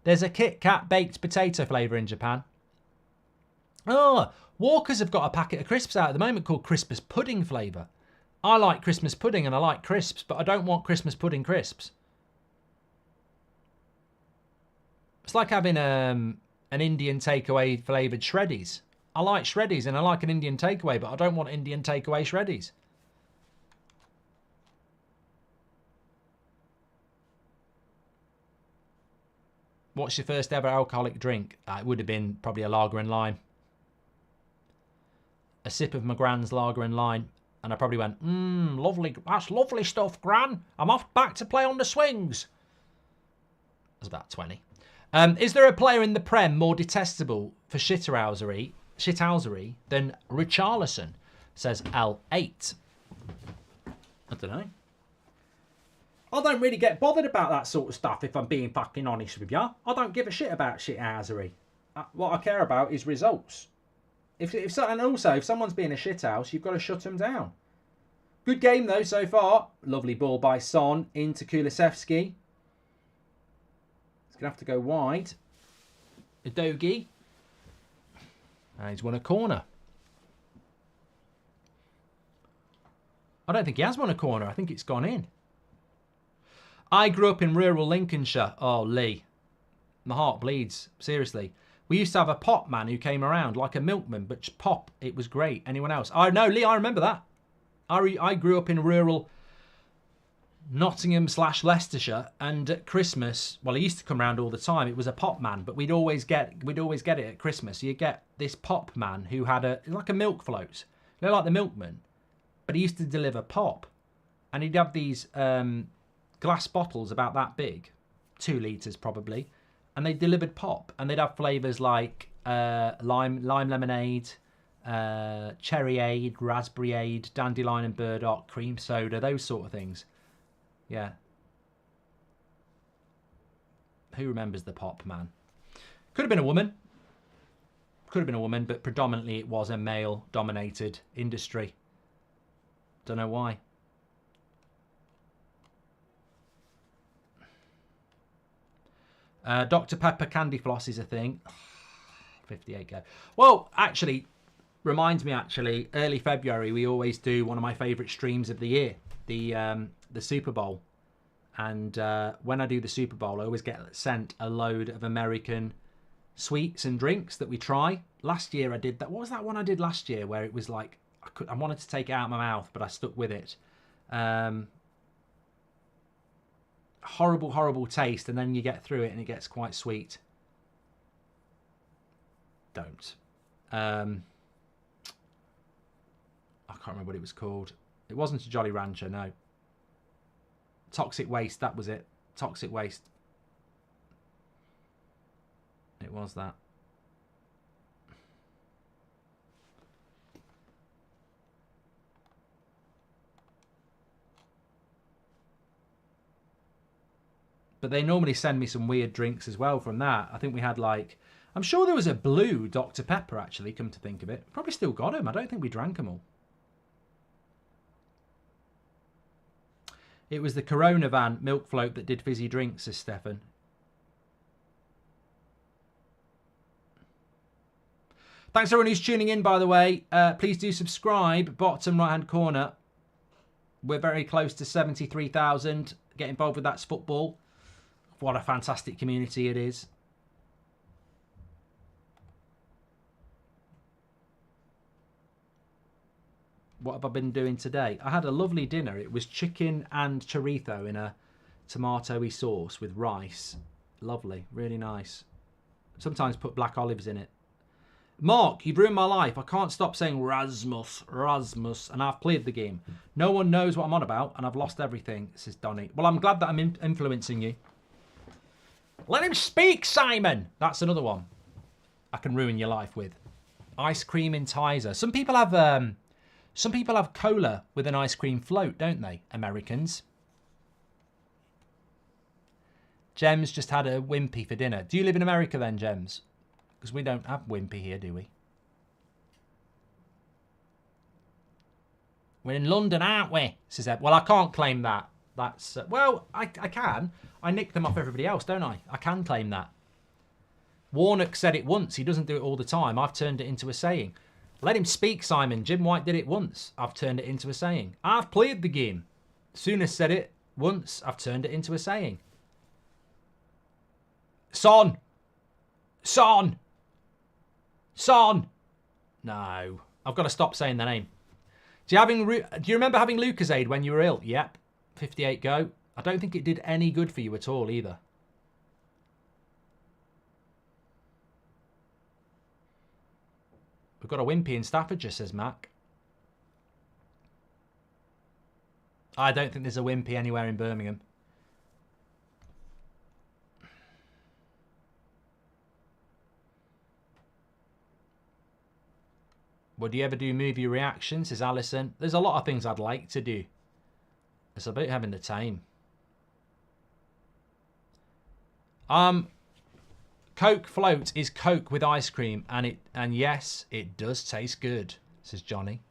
There's a Kit Kat baked potato flavour in Japan. Oh, Walkers have got a packet of crisps out at the moment called Christmas pudding flavour. I like Christmas pudding and I like crisps, but I don't want Christmas pudding crisps. It's like having an Indian takeaway flavoured Shreddies. I like Shreddies and I like an Indian takeaway, but I don't want Indian takeaway Shreddies. What's your first ever alcoholic drink? It would have been probably a lager and lime. A sip of my Gran's lager and lime. And I probably went, lovely. That's lovely stuff, Gran. I'm off back to play on the swings. I was about 20. Is there a player in the Prem more detestable for shithousery than Richarlison? Says L8. I don't know. I don't really get bothered about that sort of stuff, if I'm being fucking honest with you. I don't give a shit about shithousery. What I care about is results. And also, if someone's being a shithouse, you've got to shut them down. Good game, though, so far. Lovely ball by Son into Kulusevski. He's going to have to go wide. Udogie. And he's won a corner. I don't think he has won a corner. I think it's gone in. I grew up in rural Lincolnshire. Oh, Lee. My heart bleeds. Seriously. We used to have a pop man who came around like a milkman, but pop, it was great. Anyone else? Oh, no, Lee, I remember that. I grew up in rural Nottingham/Leicestershire, and at Christmas, well, he used to come around all the time. It was a pop man, but we'd always get it at Christmas. You get this pop man who had like a milk float, like the milkman, but he used to deliver pop, and he'd have these glass bottles about that big, 2 litres probably, and they delivered pop, and they'd have flavours like lime lemonade, cherryade, raspberryade, dandelion and burdock, cream soda, those sort of things. Yeah. Who remembers the pop man? Could have been a woman. Could have been a woman, but predominantly it was a male-dominated industry. Don't know why. Dr. Pepper candy floss is a thing. 58 go. Well, actually, reminds me, early February, we always do one of my favourite streams of the year, the Super Bowl. And when I do the Super Bowl, I always get sent a load of American sweets and drinks that we try. Last year I did that. What was that one I did last year where it was like, I wanted to take it out of my mouth, but I stuck with it. Horrible taste, and then you get through it and it gets quite sweet. Don't. I can't remember what it was called. It wasn't a Jolly Rancher, no. Toxic Waste, that was it. Toxic Waste. It was that. But they normally send me some weird drinks as well from that. I think we had like, I'm sure there was a blue Dr. Pepper actually, come to think of it. Probably still got them. I don't think we drank them all. It was the Corona van milk float that did fizzy drinks, says Stefan. Thanks everyone who's tuning in, by the way. Please do subscribe, bottom right-hand corner. We're very close to 73,000. Get involved with That's Football. What a fantastic community it is. What have I been doing today? I had a lovely dinner. It was chicken and chorizo in a tomatoey sauce with rice. Lovely, really nice. Sometimes put black olives in it. Mark, you've ruined my life. I can't stop saying Rasmus, and I've played the game. No one knows what I'm on about, and I've lost everything, says Donny. Well, I'm glad that I'm influencing you. Let him speak, Simon. That's another one I can ruin your life with. Ice cream in Tizer. Some people have cola with an ice cream float, don't they? Americans. Gems just had a Wimpy for dinner. Do you live in America then, Gems? Because we don't have Wimpy here, do we? We're in London, aren't we? Says Ed. Well, I can't claim that. That's well, I can. I nick them off everybody else, don't I? I can claim that. Warnock said it once. He doesn't do it all the time. I've turned it into a saying. Let him speak, Simon. Jim White did it once. I've turned it into a saying. I've played the game. Sooners said it once. I've turned it into a saying. Son. Son. Son. No. I've got to stop saying the name. Do you remember having Lucozade when you were ill? Yep. 58 go. I don't think it did any good for you at all either. We've got a Wimpy in Staffordshire, says Mac. I don't think there's a Wimpy anywhere in Birmingham. Would you ever do movie reactions, says Alison. There's a lot of things I'd like to do. It's about having the time. Coke float is Coke with ice cream, and yes, it does taste good, says Johnny.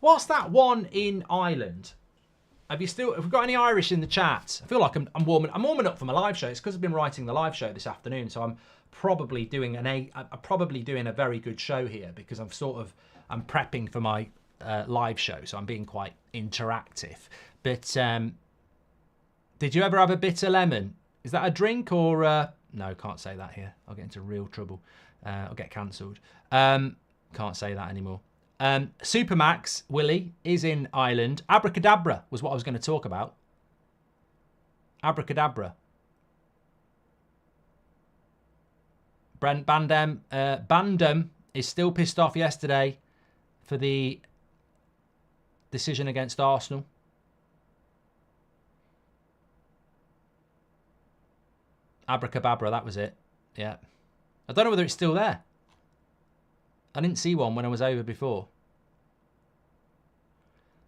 What's that one in Ireland? Have we got any Irish in the chat? I feel like I'm warming up for my live show. It's because I've been writing the live show this afternoon, so I'm probably doing a very good show here because I'm prepping for my live show, so I'm being quite interactive. But did you ever have a bitter lemon? Is that a drink or no? Can't say that here. I'll get into real trouble. I'll get cancelled. Can't say that anymore. Supermax, Willie, is in Ireland. Abracadabra was what I was going to talk about. Abracadabra. Brent Bandem is still pissed off yesterday for the decision against Arsenal. Abracadabra, that was it. Yeah. I don't know whether it's still there. I didn't see one when I was over before.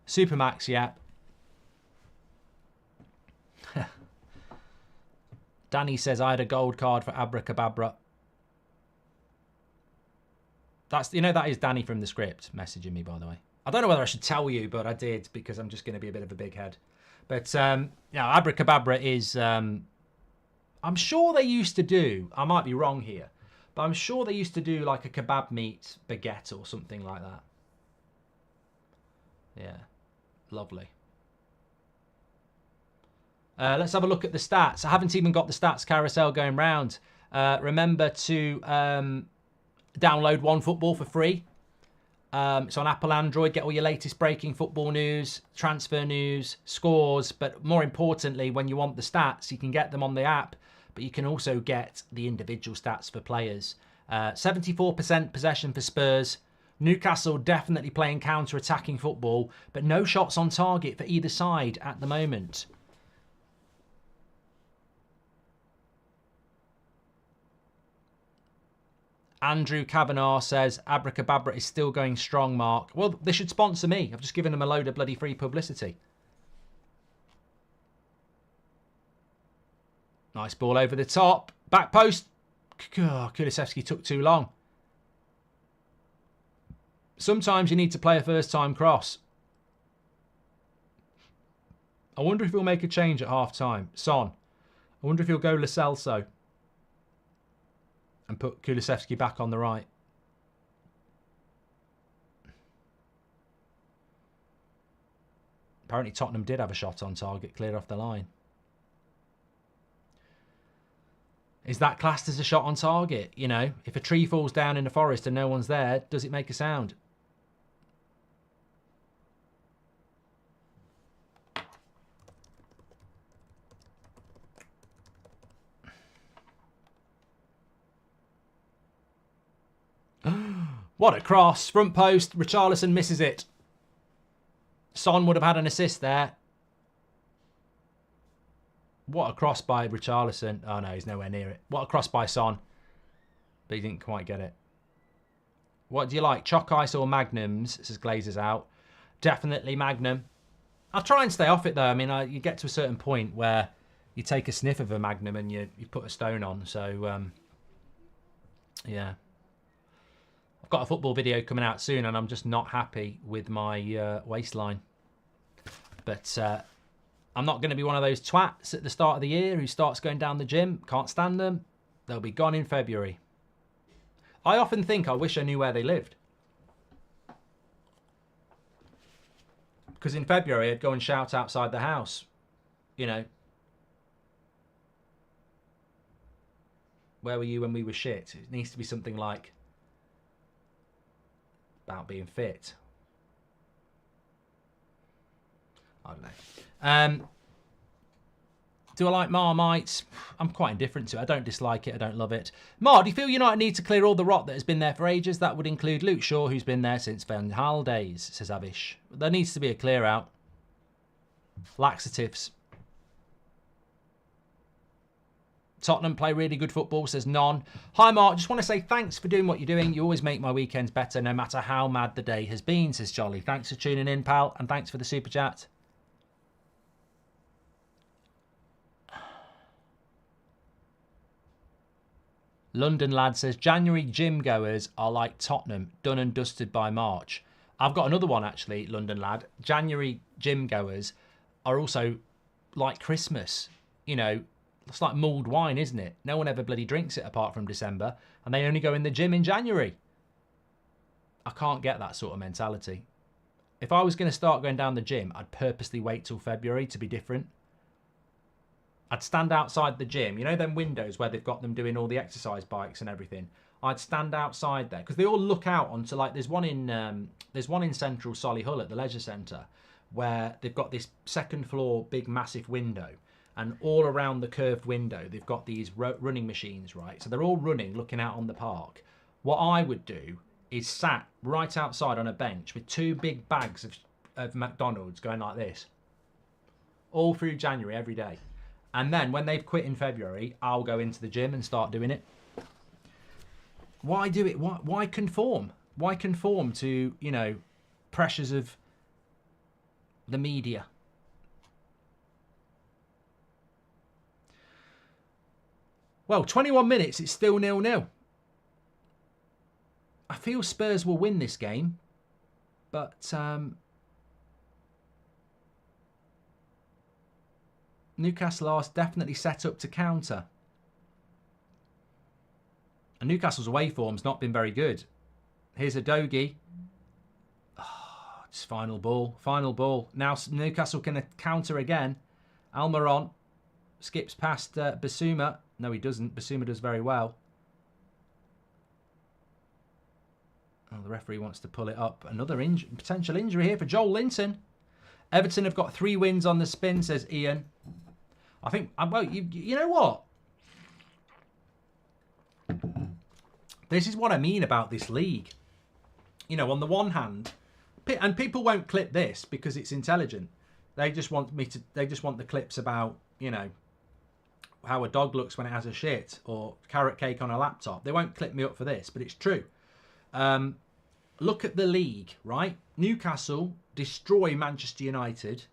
Supermax, yeah. Danny says I had a gold card for Abracadabra. That is Danny from the script messaging me, by the way. I don't know whether I should tell you, but I did because I'm just going to be a bit of a big head. But Abracadabra is. I'm sure they used to do. I might be wrong here, but I'm sure they used to do like a kebab meat baguette or something like that. Yeah, lovely. Let's have a look at the stats. I haven't even got the stats carousel going round. Remember to download OneFootball for free. It's on Apple, Android. Get all your latest breaking football news, transfer news, scores. But more importantly, when you want the stats, you can get them on the app. But you can also get the individual stats for players. 74% possession for Spurs. Newcastle definitely playing counter-attacking football, but no shots on target for either side at the moment. Andrew Kavanagh says, Abracadabra is still going strong, Mark. Well, they should sponsor me. I've just given them a load of bloody free publicity. Nice ball over the top. Back post. Kulusevski took too long. Sometimes you need to play a first-time cross. I wonder if he'll make a change at half-time. Son. I wonder if he'll go Lo Celso and put Kulusevski back on the right. Apparently Tottenham did have a shot on target, cleared off the line. Is that classed as a shot on target? You know, if a tree falls down in the forest and no one's there, does it make a sound? What a cross. Front post. Richarlison misses it. Son would have had an assist there. What a cross by Richarlison. Oh, no, he's nowhere near it. What a cross by Son. But he didn't quite get it. What do you like? Chalk Ice or Magnums? Says Glazers out. Definitely Magnum. I'll try and stay off it, though. I mean, you get to a certain point where you take a sniff of a Magnum and you put a stone on. So, yeah. I've got a football video coming out soon and I'm just not happy with my waistline. But I'm not going to be one of those twats at the start of the year who starts going down the gym. Can't stand them. They'll be gone in February. I often think I wish I knew where they lived. Because in February I'd go and shout outside the house. You know. Where were you when we were shit? It needs to be something like about being fit. I don't know. Do I like Marmite? I'm quite indifferent to it. I don't dislike it. I don't love it. Mark, do you feel United need to clear all the rot that has been there for ages? That would include Luke Shaw, who's been there since Van Gaal days, says Avish. There needs to be a clear out. Laxatives. Tottenham play really good football, says Non. Hi, Mark. Just want to say thanks for doing what you're doing. You always make my weekends better, no matter how mad the day has been, says Jolly. Thanks for tuning in, pal, and thanks for the super chat. London Lad says, January gym goers are like Tottenham, done and dusted by March. I've got another one, actually, London Lad. January gym goers are also like Christmas. You know, it's like mulled wine, isn't it? No one ever bloody drinks it apart from December, and they only go in the gym in January. I can't get that sort of mentality. If I was going to start going down the gym, I'd purposely wait till February to be different. I'd stand outside the gym, you know them windows where they've got them doing all the exercise bikes and everything. I'd stand outside there because they all look out onto, like, there's one in central Solihull at the leisure centre where they've got this second floor big massive window, and all around the curved window they've got these running machines, right? So they're all running, looking out on the park. What I would do is sat right outside on a bench with 2 big bags of McDonald's going like this all through January every day. And then when they've quit in February, I'll go into the gym and start doing it. Why do it? Why conform? Why conform to, you know, pressures of the media? Well, 21 minutes, it's still 0-0. I feel Spurs will win this game, but Newcastle are definitely set up to counter. And Newcastle's away form's not been very good. Here's a Dogie. Oh, it's final ball. Final ball. Now Newcastle can counter again. Almiron skips past Basuma. No, he doesn't. Basuma does very well. Oh, the referee wants to pull it up. Another potential injury here for Joel Linton. Everton have got 3 wins on the spin, says Ian. I think, well, you know what? This is what I mean about this league. You know, on the one hand, and people won't clip this because it's intelligent. They just want the clips about, you know, how a dog looks when it has a shit or carrot cake on a laptop. They won't clip me up for this, but it's true. Look at the league, right? Newcastle destroy Manchester United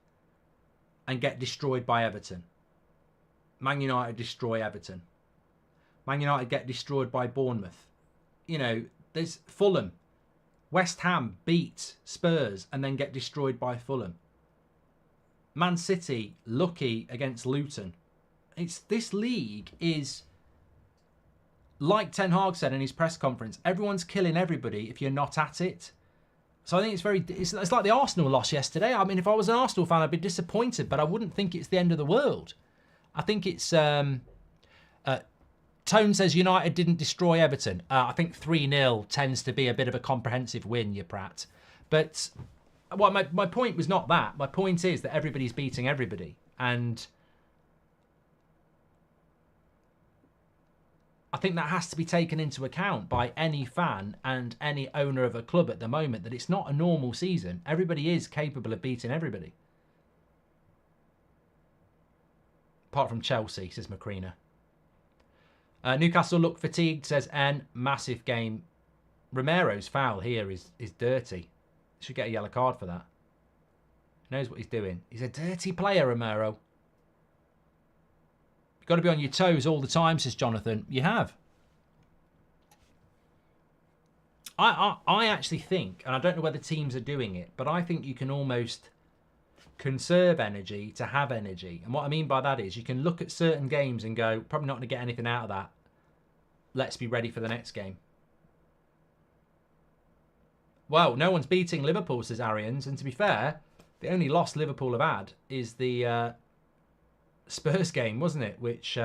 and get destroyed by Everton. Man United destroy Everton. Man United get destroyed by Bournemouth. You know, there's Fulham. West Ham beat Spurs and then get destroyed by Fulham. Man City lucky against Luton. This league is, like Ten Hag said in his press conference, everyone's killing everybody if you're not at it. So I think it's like the Arsenal loss yesterday. I mean, if I was an Arsenal fan, I'd be disappointed, but I wouldn't think it's the end of the world. I think it's... Tone says United didn't destroy Everton. I think 3-0 tends to be a bit of a comprehensive win, you prat. But well, my point was not that. My point is that everybody's beating everybody. And I think that has to be taken into account by any fan and any owner of a club at the moment, that it's not a normal season. Everybody is capable of beating everybody. Apart from Chelsea, says Macrina. Newcastle look fatigued, says N. Massive game. Romero's foul here is dirty. Should get a yellow card for that. He knows what he's doing. He's a dirty player, Romero. You've got to be on your toes all the time, says Jonathan. You have. I actually think, and I don't know whether teams are doing it, but I think you can almost conserve energy to have energy. And what I mean by that is you can look at certain games and go, probably not going to get anything out of that. Let's be ready for the next game. Well, no one's beating Liverpool, says Arians. And to be fair, the only loss Liverpool have had is the Spurs game, wasn't it? Which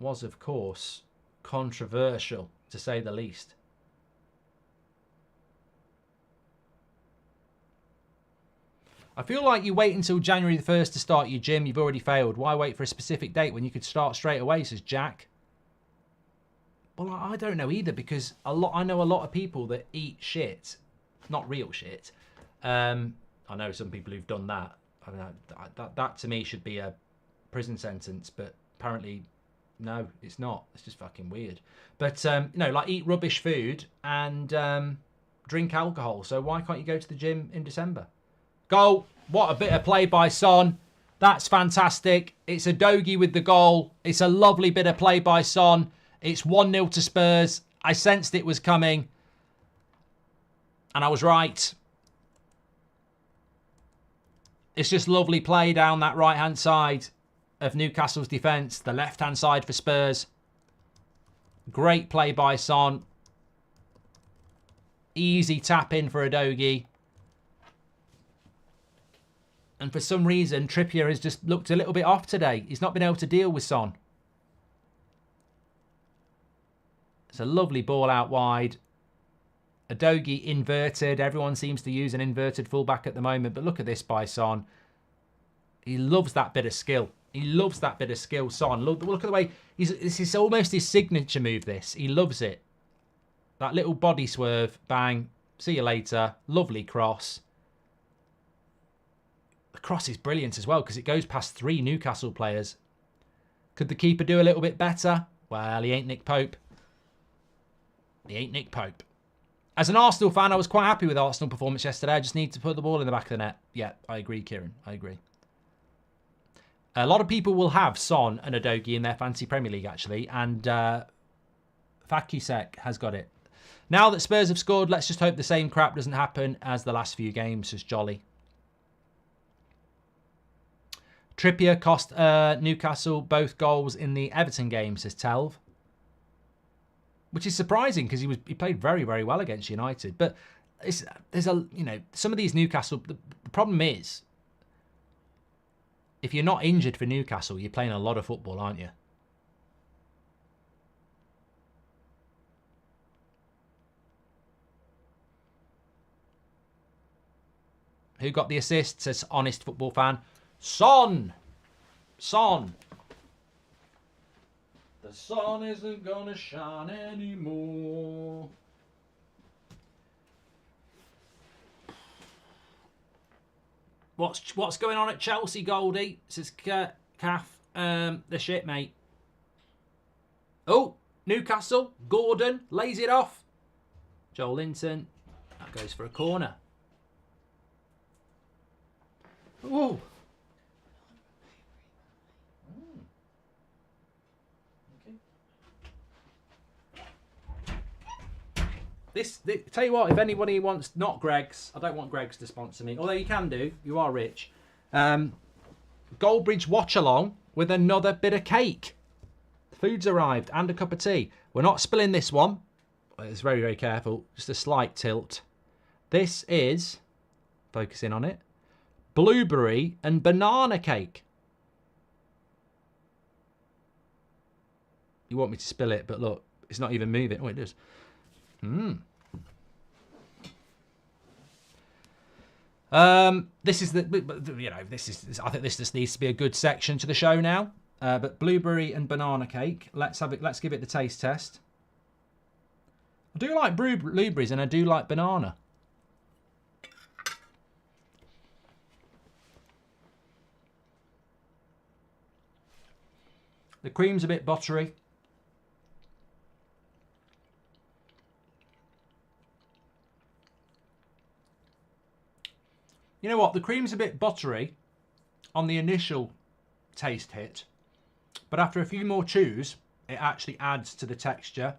was, of course, controversial, to say the least. I feel like you wait until January the 1st to start your gym. You've already failed. Why wait for a specific date when you could start straight away, says Jack. Well, I don't know either, because I know a lot of people that eat shit. Not real shit. I know some people who've done that. I mean, that to me should be a prison sentence, but apparently, no, it's not. It's just fucking weird. But, like eat rubbish food and drink alcohol. So why can't you go to the gym in December? Goal. What a bit of play by Son. That's fantastic. It's a Dogie with the goal. It's a lovely bit of play by Son. It's 1-0 to Spurs. I sensed it was coming. And I was right. It's just lovely play down that right-hand side of Newcastle's defence. The left-hand side for Spurs. Great play by Son. Easy tap in for a Dogie. And for some reason, Trippier has just looked a little bit off today. He's not been able to deal with Son. It's a lovely ball out wide. Udogie inverted. Everyone seems to use an inverted fullback at the moment. But look at this by Son. He loves that bit of skill. He loves that bit of skill, Son. Look at the way this is almost his signature move, this. He loves it. That little body swerve. Bang. See you later. Lovely cross. The cross is brilliant as well because it goes past 3 Newcastle players. Could the keeper do a little bit better? Well, he ain't Nick Pope. He ain't Nick Pope. As an Arsenal fan, I was quite happy with Arsenal performance yesterday. I just need to put the ball in the back of the net. Yeah, I agree, Kieran. I agree. A lot of people will have Son and Udogie in their fantasy Premier League, actually. And Fakusek has got it. Now that Spurs have scored, let's just hope the same crap doesn't happen as the last few games, says Jolly. Trippier cost Newcastle both goals in the Everton game, says Telv. Which is surprising because he played very, very well against United. But there's some of these Newcastle. The problem is, if you're not injured for Newcastle, you're playing a lot of football, aren't you? Who got the assist? Says honest football fan. Son. The sun isn't gonna shine anymore. What's going on at Chelsea, Goldie? Says Calf. The shit, mate. Oh, Newcastle. Gordon lays it off. Joel Linton. That goes for a corner. Ooh. Tell you what, if anybody wants, not Greg's, I don't want Greg's to sponsor me, although you can do, you are rich. Goldbridge Watchalong with another bit of cake. The food's arrived and a cup of tea. We're not spilling this one. It's very, very careful. Just a slight tilt. This is, focusing on it, blueberry and banana cake. You want me to spill it, but look, it's not even moving. Oh, it does. This is I think this just needs to be a good section to the show now. But blueberry and banana cake. Let's have it. Let's give it the taste test. I do like blueberries and I do like banana. The cream's a bit buttery. You know what? The cream's a bit buttery on the initial taste hit. But after a few more chews, it actually adds to the texture.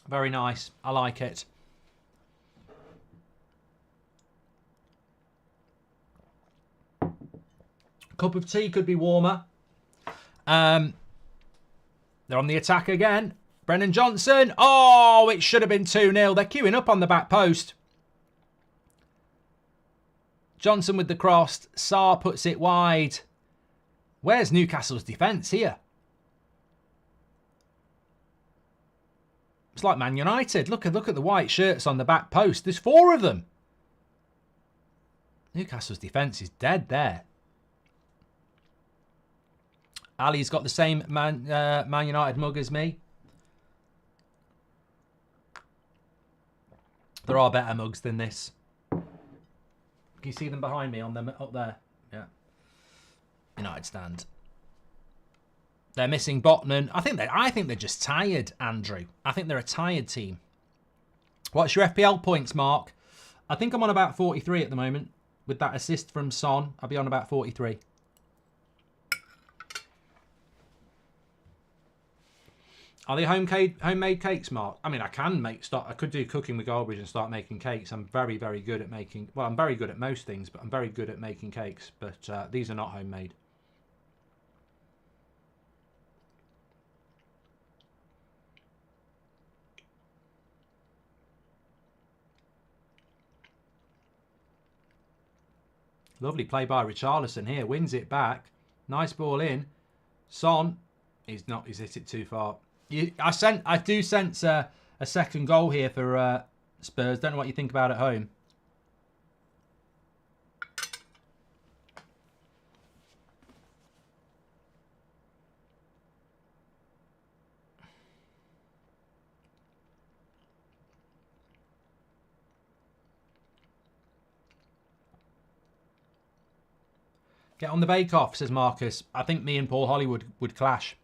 Very nice. I like it. Cup of tea could be warmer. They're on the attack again. Brennan Johnson. Oh, it should have been 2-0. They're queuing up on the back post. Johnson with the cross. Sarr puts it wide. Where's Newcastle's defence here? It's like Man United. Look at the white shirts on the back post. There's 4 of them. Newcastle's defence is dead there. Ali's got the same Man United mug as me. There are better mugs than this. Can you see them behind me on them up there? Yeah. United stand. They're missing Botman. I think they're just tired, Andrew. I think they're a tired team. What's your FPL points, Mark? I think I'm on about 43 at the moment. With that assist from Son, I'll be on about 43. Are they homemade cakes, Mark? I mean, I could do cooking with Goldbridge and start making cakes. I'm very, very good at making... Well, I'm very good at most things, but I'm very good at making cakes. But these are not homemade. Lovely play by Richarlison here. Wins it back. Nice ball in. Son, he's hit it too far. I do sense a second goal here for Spurs. Don't know what you think about at home. Get on the bake-off, says Marcus. I think me and Paul Hollywood would clash.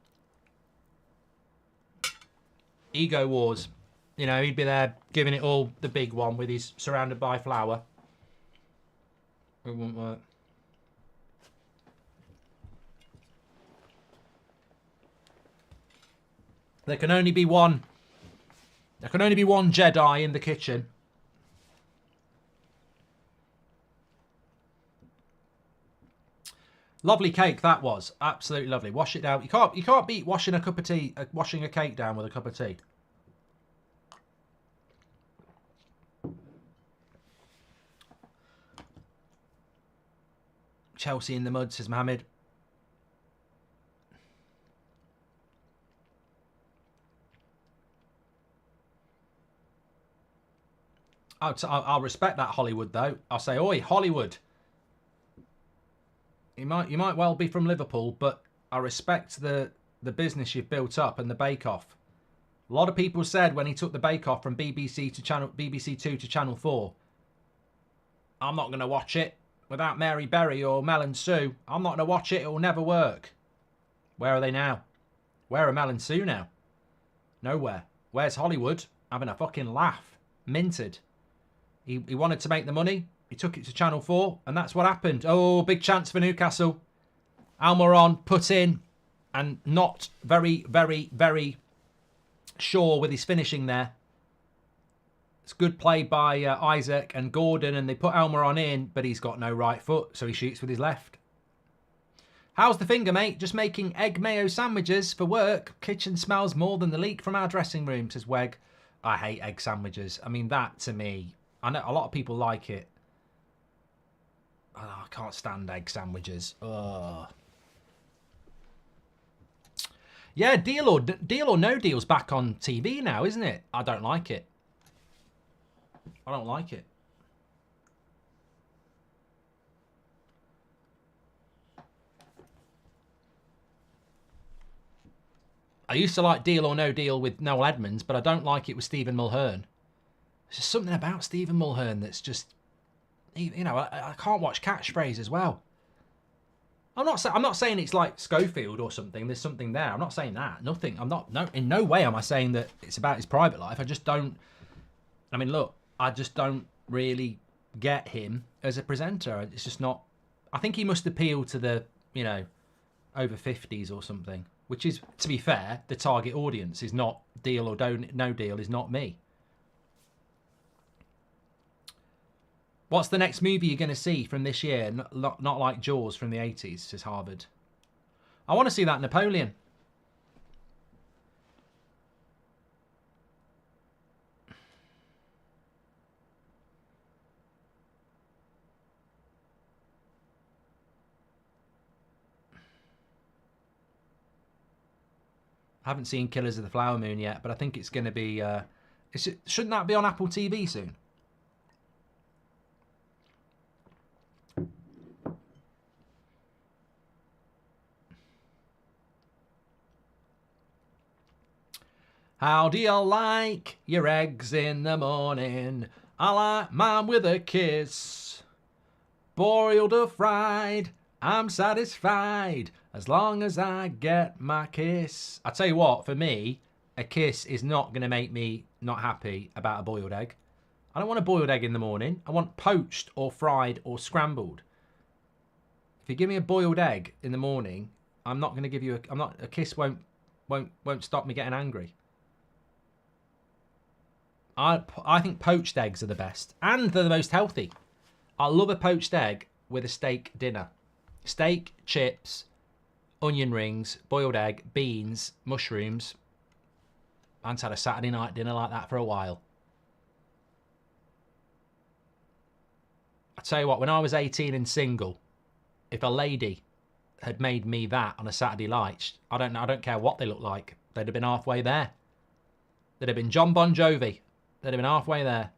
Ego wars. You know, he'd be there giving it all the big one with his surrounded by flour. It wouldn't work. There can only be one. There can only be one Jedi in the kitchen. Lovely cake that was. Absolutely lovely. Wash it down. You can't beat washing a cup of tea, washing a cake down with a cup of tea. Chelsea in the mud, says Mohammed. I'll respect that, Hollywood, though. I'll say, oi, Hollywood. You might well be from Liverpool, but I respect the business you've built up and the bake-off. A lot of people said when he took the bake-off from BBC 2 to Channel 4, I'm not going to watch it without Mary Berry or Mel and Sue. I'm not going to watch it. It will never work. Where are they now? Where are Mel and Sue now? Nowhere. Where's Hollywood? Having a fucking laugh. Minted. He wanted to make the money. He took it to Channel 4, and that's what happened. Oh, big chance for Newcastle. Almiron put in, and not very, very, very sure with his finishing there. It's good play by Isaac and Gordon, and they put Almiron in, but he's got no right foot, so he shoots with his left. How's the finger, mate? Just making egg mayo sandwiches for work. Kitchen smells more than the leak from our dressing room, says Weg. I hate egg sandwiches. I mean, that to me, I know a lot of people like it. Oh, I can't stand egg sandwiches. Ugh. Yeah, Deal or No Deal's back on TV now, isn't it? I don't like it. I don't like it. I used to like Deal or No Deal with Noel Edmonds, but I don't like it with Stephen Mulhern. There's just something about Stephen Mulhern that's just... You know, I can't watch Catchphrase as well. I'm not saying it's like Schofield or something. There's something there. I'm not saying that. Nothing. In no way am I saying that it's about his private life. I just don't. I mean, look, I just don't really get him as a presenter. It's just not. I think he must appeal to the, you know, over 50s or something. Which is, to be fair, the target audience is not Deal or No Deal. Is not me. What's the next movie you're going to see from this year? Not like Jaws from the 80s, says Harvard. I want to see that Napoleon. I haven't seen Killers of the Flower Moon yet, but I think it's going to be... shouldn't that be on Apple TV soon? How do you like your eggs in the morning? I like mine with a kiss. Boiled or fried, I'm satisfied as long as I get my kiss. I tell you what, for me, a kiss is not going to make me not happy about a boiled egg. I don't want a boiled egg in the morning. I want poached or fried or scrambled. If you give me a boiled egg in the morning, I'm not going to give you a kiss won't stop me getting angry. I think poached eggs are the best. And they're the most healthy. I love a poached egg with a steak dinner. Steak, chips, onion rings, boiled egg, beans, mushrooms. I haven't had a Saturday night dinner like that for a while. I tell you what, when I was 18 and single, if a lady had made me that on a Saturday night, I don't care what they look like. they'd have been halfway there. They'd have been John Bon Jovi. They'd have been halfway there.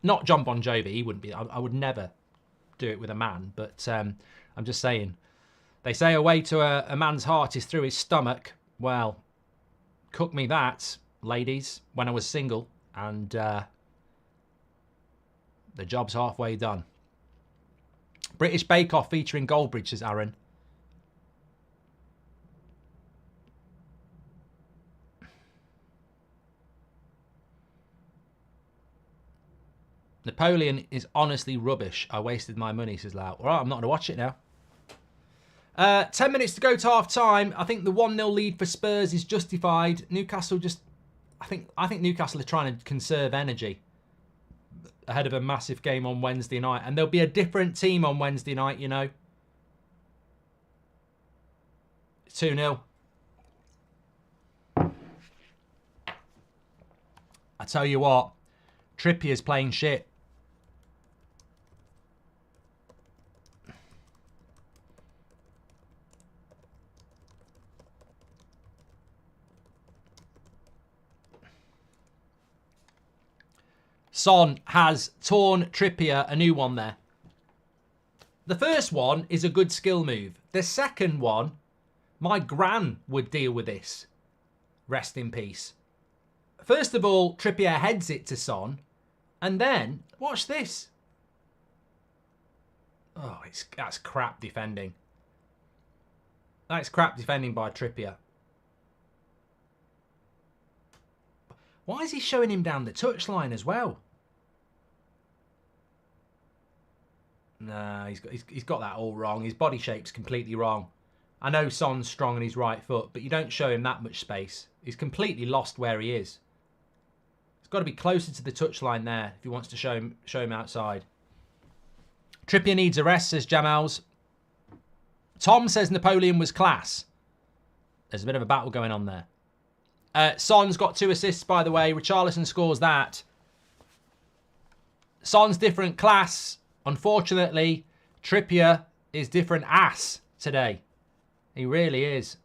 Not John Bon Jovi. He wouldn't be. I would never do it with a man. But I'm just saying. They say a way to a man's heart is through his stomach. Well, cook me that, ladies, when I was single. And the job's halfway done. British Bake Off featuring Goldbridge, says Aaron. Napoleon is honestly rubbish. I wasted my money, says Lau. All right, I'm not going to watch it now. 10 minutes to go to half time. I think the 1-0 lead for Spurs is justified. Newcastle just... I think Newcastle are trying to conserve energy ahead of a massive game on Wednesday night. And there'll be a different team on Wednesday night, you know. 2-0. I tell you what, Trippier's playing shit. Son has torn Trippier a new one there. The first one is a good skill move. The second one, my gran would deal with this. Rest in peace. First of all, Trippier heads it to Son. And then, watch this. Oh, that's crap defending. That's crap defending by Trippier. Why is he showing him down the touchline as well? Nah, he's got that all wrong. His body shape's completely wrong. I know Son's strong on his right foot, but you don't show him that much space. He's completely lost where he is. He's got to be closer to the touchline there if he wants to show him outside. Trippier needs a rest, says Jamals. Tom says Napoleon was class. There's a bit of a battle going on there. Son's got 2 assists, by the way. Richarlison scores that. Son's different class. Unfortunately, Trippier is different ass today. He really is.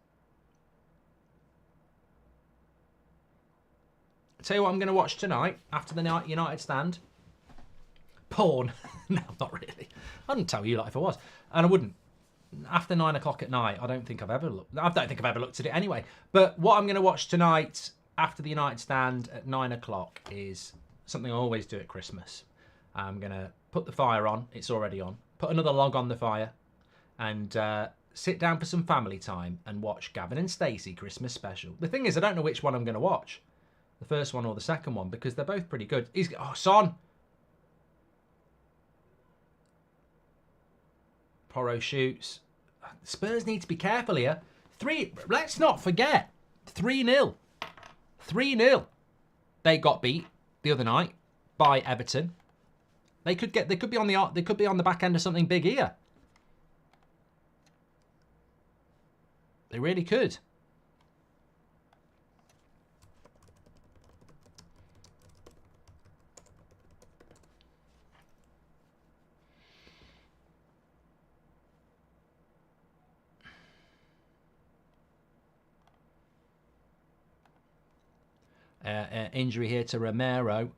I'll tell you what I'm going to watch tonight after the United stand. Porn. No, not really. I wouldn't tell you like if I was. And I wouldn't. After 9 o'clock at night, I don't think I've ever looked. I don't think I've ever looked at it anyway. But what I'm going to watch tonight after the United stand at 9 o'clock is something I always do at Christmas. I'm going to put the fire on. It's already on. Put another log on the fire. And sit down for some family time and watch Gavin and Stacey Christmas special. The thing is, I don't know which one I'm going to watch. The first one or the second one, because they're both pretty good. Oh, Son. Porro shoots. Spurs need to be careful here. Let's not forget. 3-0. 3-0. They got beat the other night by Everton. They could be on the back end of something big here. They really could. Injury here to Romero.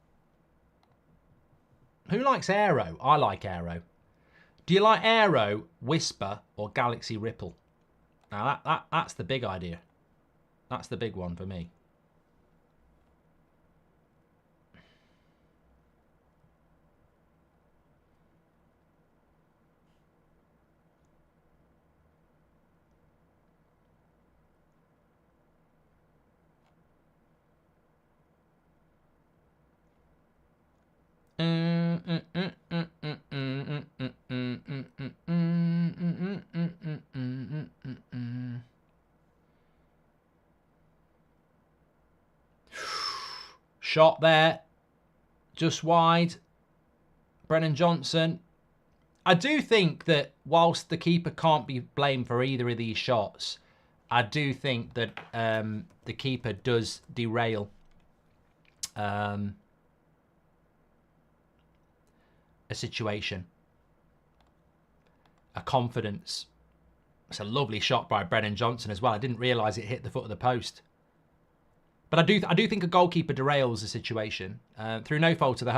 Who likes Aero? I like Aero. Do you like Aero, Whisper, or Galaxy Ripple? Now that's the big idea. That's the big one for me. Shot there, just wide. Brennan Johnson. I do think that whilst the keeper can't be blamed for either of these shots, I do think that the keeper does derail a situation, a confidence. It's a lovely shot by Brennan Johnson as well. I didn't realise it hit the foot of the post. But I do think a goalkeeper derails the situation through no fault of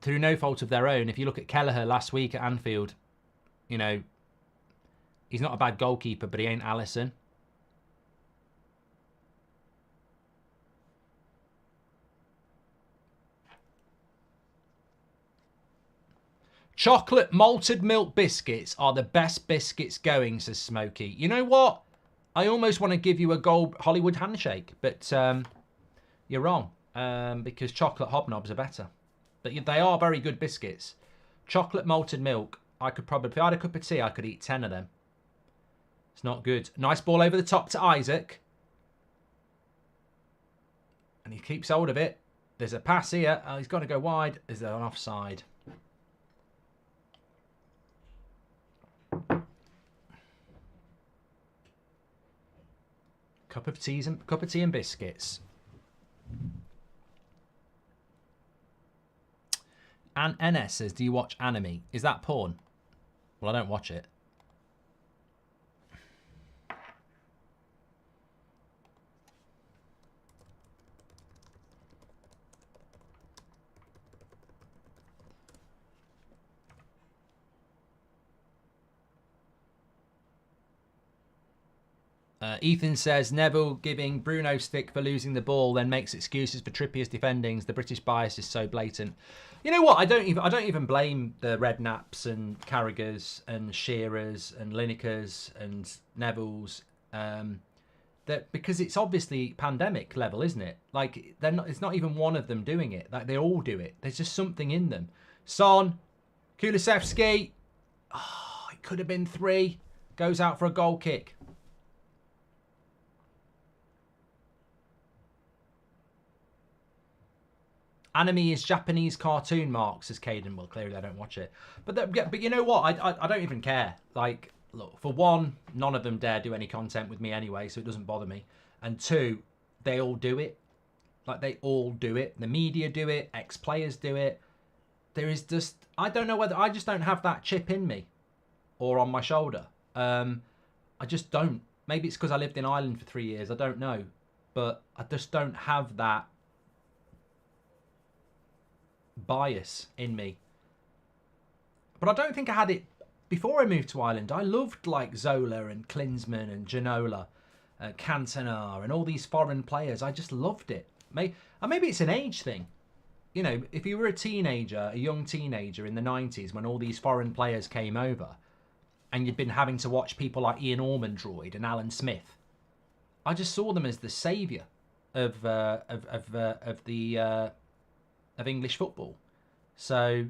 through no fault of their own. If you look at Kelleher last week at Anfield, you know, he's not a bad goalkeeper, but he ain't Alisson. Chocolate malted milk biscuits are the best biscuits going, says Smokey. You know what? I almost want to give you a gold Hollywood handshake, but you're wrong, because chocolate hobnobs are better. But they are very good biscuits. Chocolate malted milk, I could probably, if I had a cup of tea, I could eat 10 of them. It's not good. Nice ball over the top to Isaac. And he keeps hold of it. There's a pass here. He's got to go wide. Is there an offside? Cup of tea and biscuits. And NS says, do you watch anime? Is that porn? Well, I don't watch it. Ethan says, Neville giving Bruno stick for losing the ball, then makes excuses for Trippier's defendings. The British bias is so blatant. You know what? I don't even blame the Redknaps and Carragers and Shearers and Linekers and Nevilles. Because it's obviously pandemic level, isn't it? Like it's not even one of them doing it. Like they all do it. There's just something in them. Son, Kulusevski. Oh, it could have been 3. Goes out for a goal kick. Anime is Japanese cartoon, Mark, says Caden. Well, clearly I don't watch it. But you know what? I don't even care. Like, look, for one, none of them dare do any content with me anyway, so it doesn't bother me. And 2, they all do it. Like, they all do it. The media do it. Ex-players do it. There is just... I don't know whether... I just don't have that chip in me. Or on my shoulder. I just don't. Maybe it's because I lived in Ireland for 3 years. I don't know. But I just don't have that bias in me. But I don't think I had it before I moved to Ireland. I loved like Zola and Klinsmann and Ginola, Cantona and all these foreign players. I just loved it. Maybe it's an age thing. You know, if you were a young teenager in the 90s when all these foreign players came over and you'd been having to watch people like Ian Ormondroyd and Alan Smith, I just saw them as the saviour of English football. So,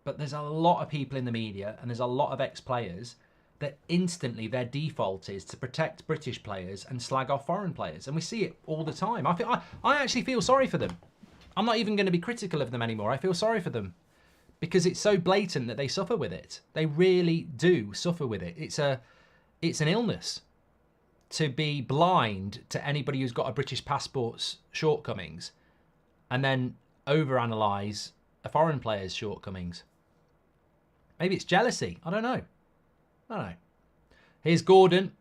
but there's a lot of people in the media and there's a lot of ex-players that instantly their default is to protect British players and slag off foreign players, and we see it all the time. I actually feel sorry for them. I'm not even going to be critical of them anymore. I feel sorry for them because it's so blatant that they suffer with it. They really do suffer with it. It's an illness to be blind to anybody who's got a British passport's shortcomings and then overanalyze a foreign player's shortcomings. Maybe it's jealousy. I don't know. Here's Gordon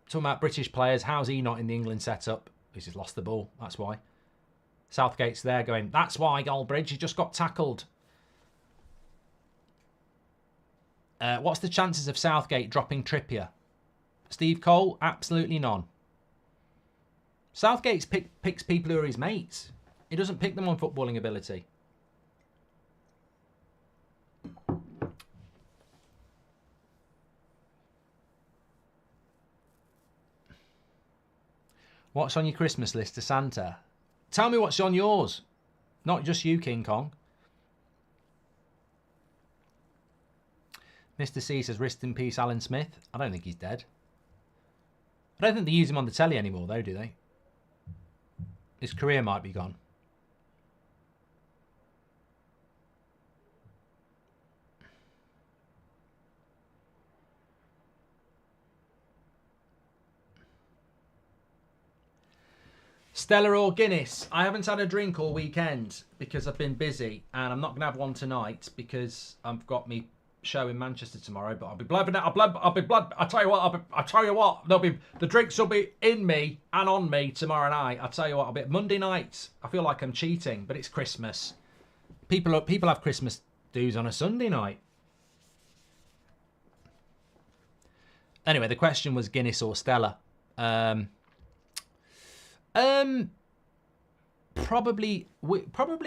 talking about British players. How's he not in the England setup? He's just lost the ball. That's why. Southgate's there going, that's why, Goldbridge. He just got tackled. What's the chances of Southgate dropping Trippier? Steve Cole? Absolutely none. Southgate picks people who are his mates. He doesn't pick them on footballing ability. What's on your Christmas list to Santa? Tell me what's on yours. Not just you, King Kong. Mr. C says, rest in peace, Alan Smith. I don't think he's dead. I don't think they use him on the telly anymore, though, do they? His career might be gone. Stella or Guinness? I haven't had a drink all weekend because I've been busy, and I'm not going to have one tonight because I've got me show in Manchester tomorrow, but I'll be blabbing it. I'll be blab. I tell you what. There'll be the drinks will be in me and on me tomorrow night. I tell you what. I'll be Monday night. I feel like I'm cheating, but it's Christmas. People have Christmas dues on a Sunday night. Anyway, the question was Guinness or Stella. Probably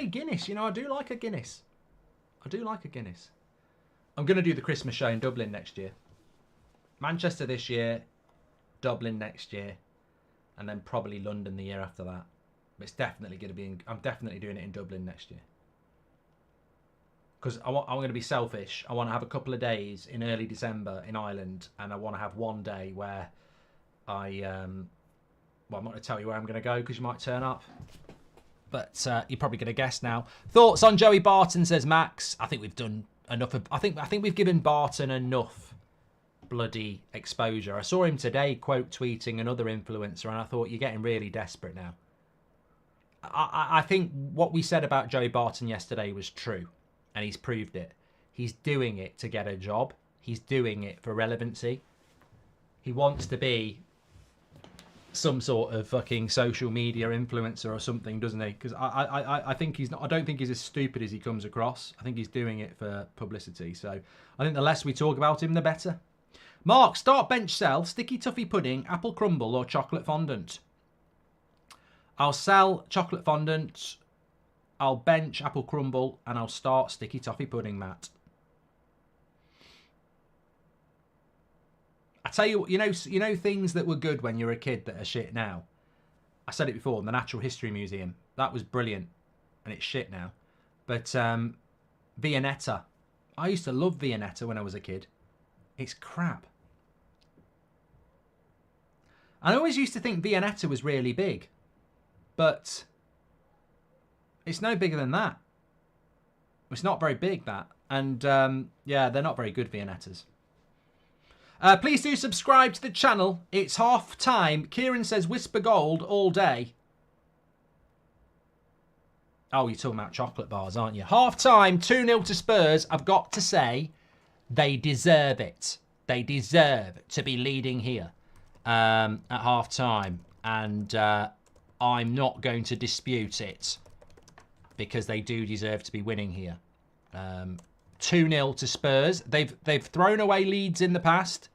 Guinness. You know, I do like a Guinness. I'm going to do the Christmas show in Dublin next year. Manchester this year, Dublin next year, and then probably London the year after that. But it's definitely going to be I'm definitely doing it in Dublin next year. Because I'm going to be selfish. I want to have a couple of days in early December in Ireland, and I want to have one day where I'm not going to tell you where I'm going to go because you might turn up. But you're probably going to guess now. Thoughts on Joey Barton, says Max. I think we've done enough. I think we've given Barton enough bloody exposure. I saw him today quote tweeting another influencer, and I thought, you're getting really desperate now. I think what we said about Joey Barton yesterday was true, and he's proved it. He's doing it to get a job. He's doing it for relevancy. He wants to be some sort of fucking social media influencer or something, doesn't he? Because I think he's not. I don't think he's as stupid as he comes across. I think he's doing it for publicity. So I think the less we talk about him, the better. Mark, start, bench, sell, sticky toffee pudding, apple crumble, or chocolate fondant. I'll sell chocolate fondant. I'll bench apple crumble, and I'll start sticky toffee pudding, Matt. I tell you, you know things that were good when you were a kid that are shit now. I said it before, the Natural History Museum. That was brilliant, and it's shit now. But Viennetta. I used to love Viennetta when I was a kid. It's crap. I always used to think Viennetta was really big, but it's no bigger than that. It's not very big, that. And yeah, they're not very good Viennettas. Please do subscribe to the channel. It's half time. Kieran says Whisper Gold all day. Oh, you're talking about chocolate bars, aren't you? Half time, 2-0 to Spurs. I've got to say, they deserve it. They deserve to be leading here at half time. And I'm not going to dispute it, because they do deserve to be winning here. 2-0 to Spurs. They've thrown away leads in the past.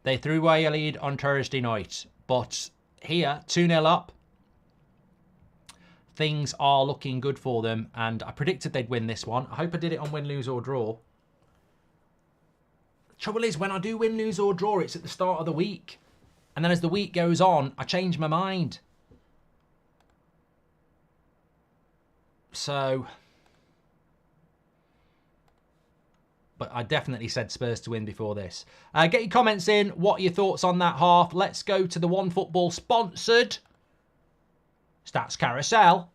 They threw away a lead on Thursday night. But here, 2-0 up. Things are looking good for them. And I predicted they'd win this one. I hope I did it on win, lose or draw. The trouble is, when I do win, lose or draw, it's at the start of the week. And then as the week goes on, I change my mind. So... but I definitely said Spurs to win before this. Get your comments in. What are your thoughts on that half? Let's go to the One Football sponsored Stats Carousel.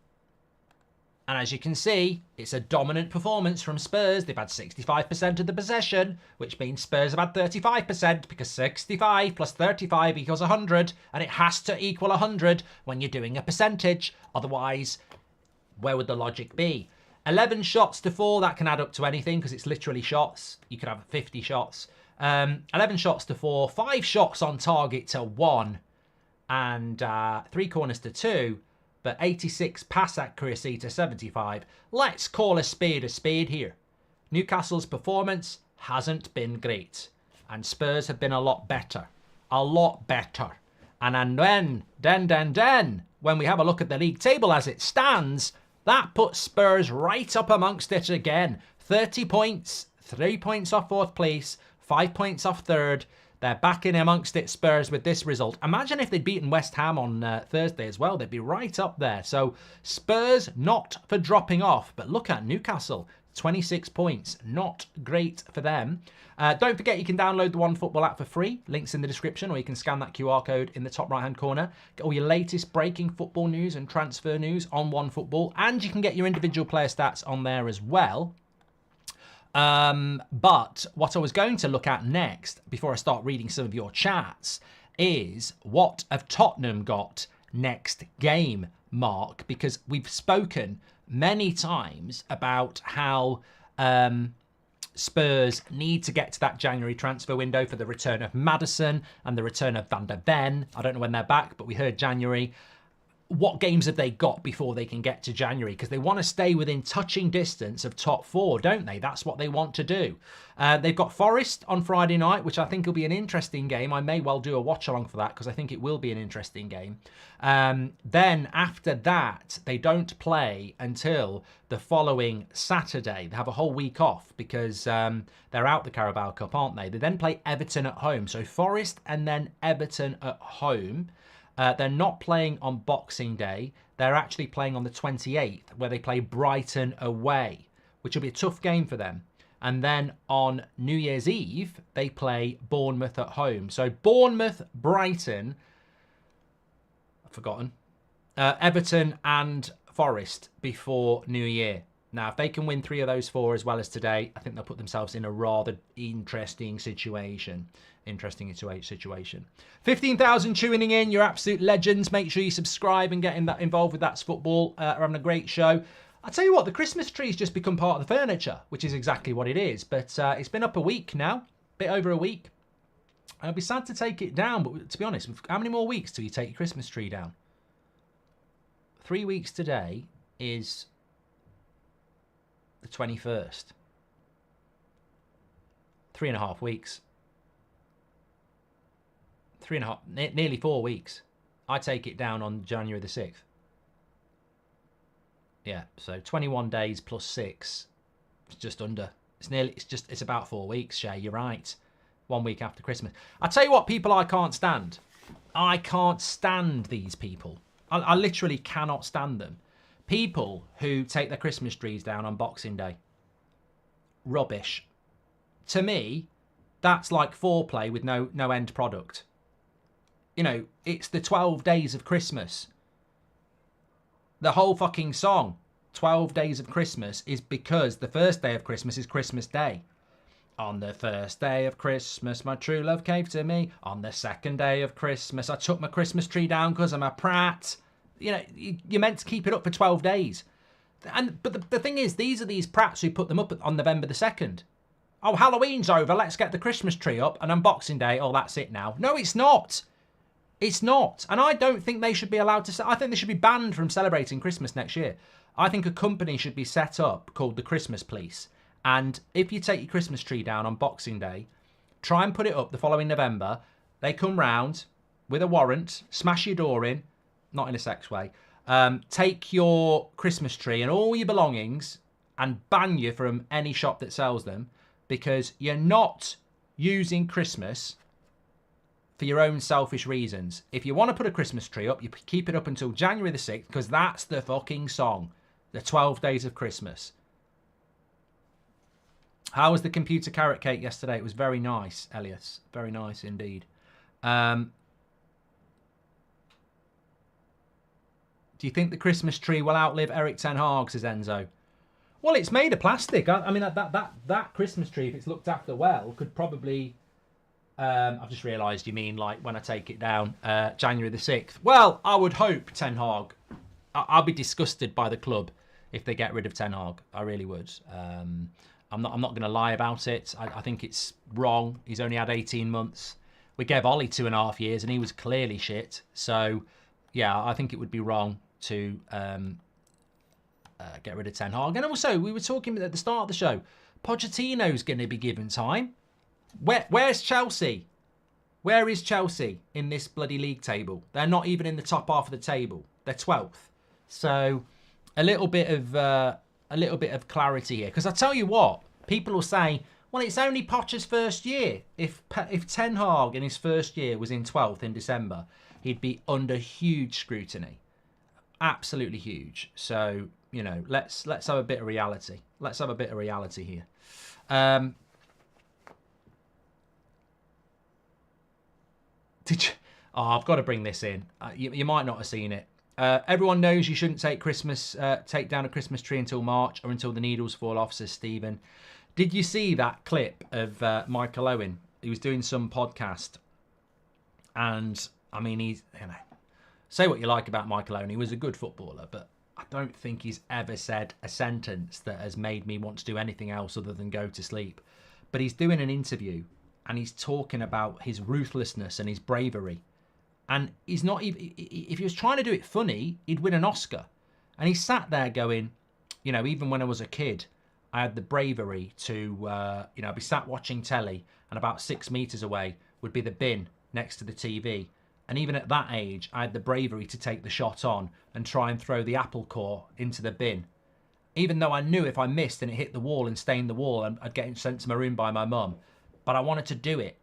And as you can see, it's a dominant performance from Spurs. They've had 65% of the possession, which means Spurs have had 35%, because 65 plus 35 equals 100, and it has to equal 100 when you're doing a percentage. Otherwise, where would the logic be? 11 shots to 4, that can add up to anything because it's literally shots. You could have 50 shots. 11 shots to 4, 5 shots on target to 1, and 3 corners to 2, but 86 pass accuracy to 75. Let's call a spade here. Newcastle's performance hasn't been great, and Spurs have been a lot better. A lot better. And then, when we have a look at the league table as it stands, that puts Spurs right up amongst it again. 30 points, 3 points off 4th place, 5 points off 3rd. They're back in amongst it, Spurs, with this result. Imagine if they'd beaten West Ham on Thursday as well. They'd be right up there. So Spurs not for dropping off. But look at Newcastle, 26 points. Not great for them. Don't forget you can download the One Football app for free. Links in the description, or you can scan that QR code in the top right-hand corner. Get all your latest breaking football news and transfer news on One Football. And you can get your individual player stats on there as well. But what I was going to look at next, before I start reading some of your chats, is what have Tottenham got next game, Mark? Because we've spoken many times about how Spurs need to get to that January transfer window for the return of Maddison and the return of Van der Ven. I don't know when they're back, but we heard January. What games have they got before they can get to January? Because they want to stay within touching distance of top four, don't they? That's what they want to do. They've got Forest on Friday night, which I think will be an interesting game. I may well do a watch along for that because I think it will be an interesting game. Then after that, they don't play until the following Saturday. They have a whole week off because they're out the Carabao Cup, aren't they? They then play Everton at home. So Forest and then Everton at home. They're not playing on Boxing Day. They're actually playing on the 28th, where they play Brighton away, which will be a tough game for them. And then on New Year's Eve, they play Bournemouth at home. So Bournemouth, Brighton, I've forgotten, Everton and Forest before New Year. Now, if they can win 3 of those 4 as well as today, I think they'll put themselves in a rather interesting situation. 15,000 tuning in. You're absolute legends. Make sure you subscribe and get involved with That's Football. We're having a great show. I'll tell you what, the Christmas tree's just become part of the furniture, which is exactly what it is. But it's been up a week now, a bit over a week. I'd be sad to take it down, but to be honest, how many more weeks till you take your Christmas tree down? 3 weeks today is the 21st. 3.5 weeks. 3.5, nearly 4 weeks. I take it down on January the 6th. Yeah, so 21 days plus 6. It's just under. It's about 4 weeks, Shay. You're right. 1 week after Christmas. I tell you what, people I can't stand. I can't stand these people. I literally cannot stand them. People who take their Christmas trees down on Boxing Day. Rubbish. To me, that's like foreplay with no end product. You know, it's the 12 days of Christmas. The whole fucking song, 12 Days of Christmas, is because the first day of Christmas is Christmas Day. On the first day of Christmas, my true love gave to me. On the second day of Christmas, I took my Christmas tree down because I'm a prat. You know, you're meant to keep it up for 12 days. But the thing is, these are these prats who put them up on November the 2nd. Oh, Halloween's over, let's get the Christmas tree up. And on Boxing Day, oh, that's it now. No, it's not. It's not. And I don't think they should be allowed to... I think they should be banned from celebrating Christmas next year. I think a company should be set up called the Christmas Police. And if you take your Christmas tree down on Boxing Day, try and put it up the following November. They come round with a warrant, smash your door in, not in a sex way, take your Christmas tree and all your belongings and ban you from any shop that sells them because you're not using Christmas for your own selfish reasons. If you want to put a Christmas tree up, you keep it up until January the 6th because that's the fucking song. The 12 Days of Christmas. How was the computer carrot cake yesterday? It was very nice, Elias. Very nice indeed. Do you think the Christmas tree will outlive Eric Ten Hag, says Enzo? Well, it's made of plastic. I mean, that Christmas tree, if it's looked after well, could probably... I've just realised you mean like when I take it down, January the 6th. Well, I would hope Ten Hag. I'll be disgusted by the club if they get rid of Ten Hag. I really would. I'm not going to lie about it. I think it's wrong. He's only had 18 months. We gave Ollie 2.5 years and he was clearly shit. So, yeah, I think it would be wrong to get rid of Ten Hag. And also, we were talking at the start of the show, Pochettino's going to be given time. Where's Chelsea? Where is Chelsea in this bloody league table? They're not even in the top half of the table. They're 12th. So a little bit of clarity here. Because I tell you what, people will say, well, it's only Potter's first year. If Ten Hag in his first year was in 12th in December, he'd be under huge scrutiny. Absolutely huge. So, you know, let's have a bit of reality. Let's have a bit of reality here. I've got to bring this in. You might not have seen it. Everyone knows you shouldn't take down a Christmas tree until March or until the needles fall off, says Stephen. Did you see that clip of Michael Owen? He was doing some podcast. And, I mean, he's, you know, say what you like about Michael Owen. He was a good footballer, but I don't think he's ever said a sentence that has made me want to do anything else other than go to sleep. But he's doing an interview and he's talking about his ruthlessness and his bravery. And he's not even, if he was trying to do it funny, he'd win an Oscar. And he sat there going, you know, even when I was a kid, I had the bravery to, you know, I'd be sat watching telly and about 6 meters away would be the bin next to the TV. And even at that age, I had the bravery to take the shot on and try and throw the apple core into the bin. Even though I knew if I missed and it hit the wall and stained the wall, I'd get sent to my room by my mum. But I wanted to do it.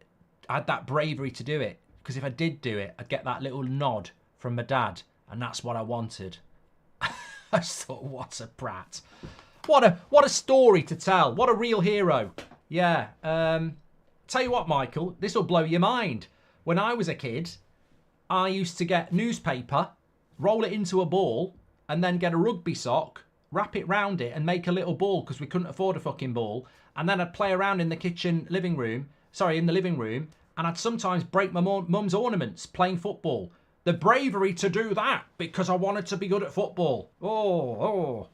I had that bravery to do it. Because if I did do it, I'd get that little nod from my dad. And that's what I wanted. I just thought, what a brat. What a story to tell. What a real hero. Yeah. Tell you what, Michael, this will blow your mind. When I was a kid, I used to get newspaper, roll it into a ball, and then get a rugby sock, wrap it round it, and make a little ball because we couldn't afford a fucking ball. And then I'd play around in the in the living room, and I'd sometimes break my mum's ornaments playing football. The bravery to do that because I wanted to be good at football. Oh.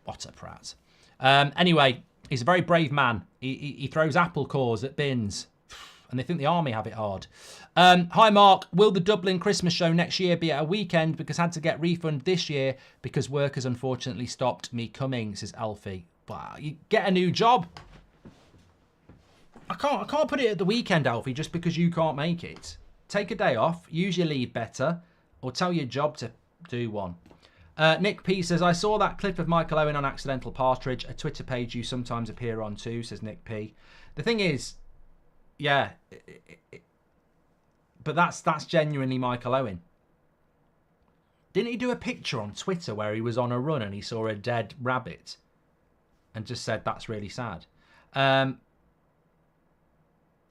What a prat. Anyway, he's a very brave man. He throws apple cores at bins. And they think the army have it hard. Hi, Mark. Will the Dublin Christmas show next year be at a weekend because I had to get refund this year because work has unfortunately stopped me coming, says Alfie. Wow, you get a new job. I can't put it at the weekend, Alfie, just because you can't make it. Take a day off, use your leave better, or tell your job to do one. Nick P says, I saw that clip of Michael Owen on Accidental Partridge, a Twitter page you sometimes appear on too, says Nick P. The thing is, yeah, but that's genuinely Michael Owen. Didn't he do a picture on Twitter where he was on a run and he saw a dead rabbit and just said, that's really sad?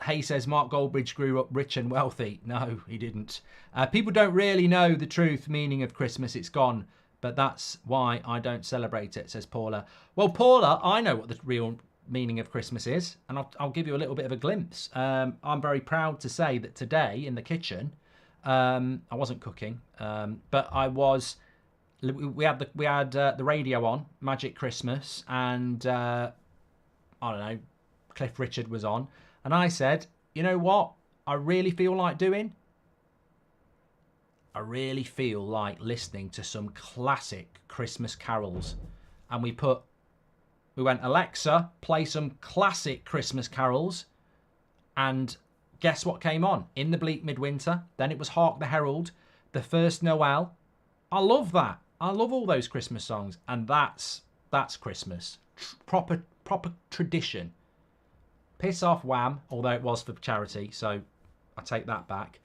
Hay says, Mark Goldbridge grew up rich and wealthy. No, he didn't. People don't really know the truth meaning of Christmas. It's gone. But that's why I don't celebrate it, says Paula. Well, Paula, I know what the real meaning of Christmas is, and I'll give you a little bit of a glimpse. I'm very proud to say that today in the kitchen, I wasn't cooking, but I was. We had the radio on, Magic Christmas, and I don't know, Cliff Richard was on, and I said, you know what, I really feel like doing. I really feel like listening to some classic Christmas carols, and we went, Alexa, play some classic Christmas carols. And guess what came on? In the Bleak Midwinter. Then it was Hark the Herald, The First Noel. I love that. I love all those Christmas songs. And that's Christmas. Proper tradition. Piss Off Wham, although it was for charity, so I take that back.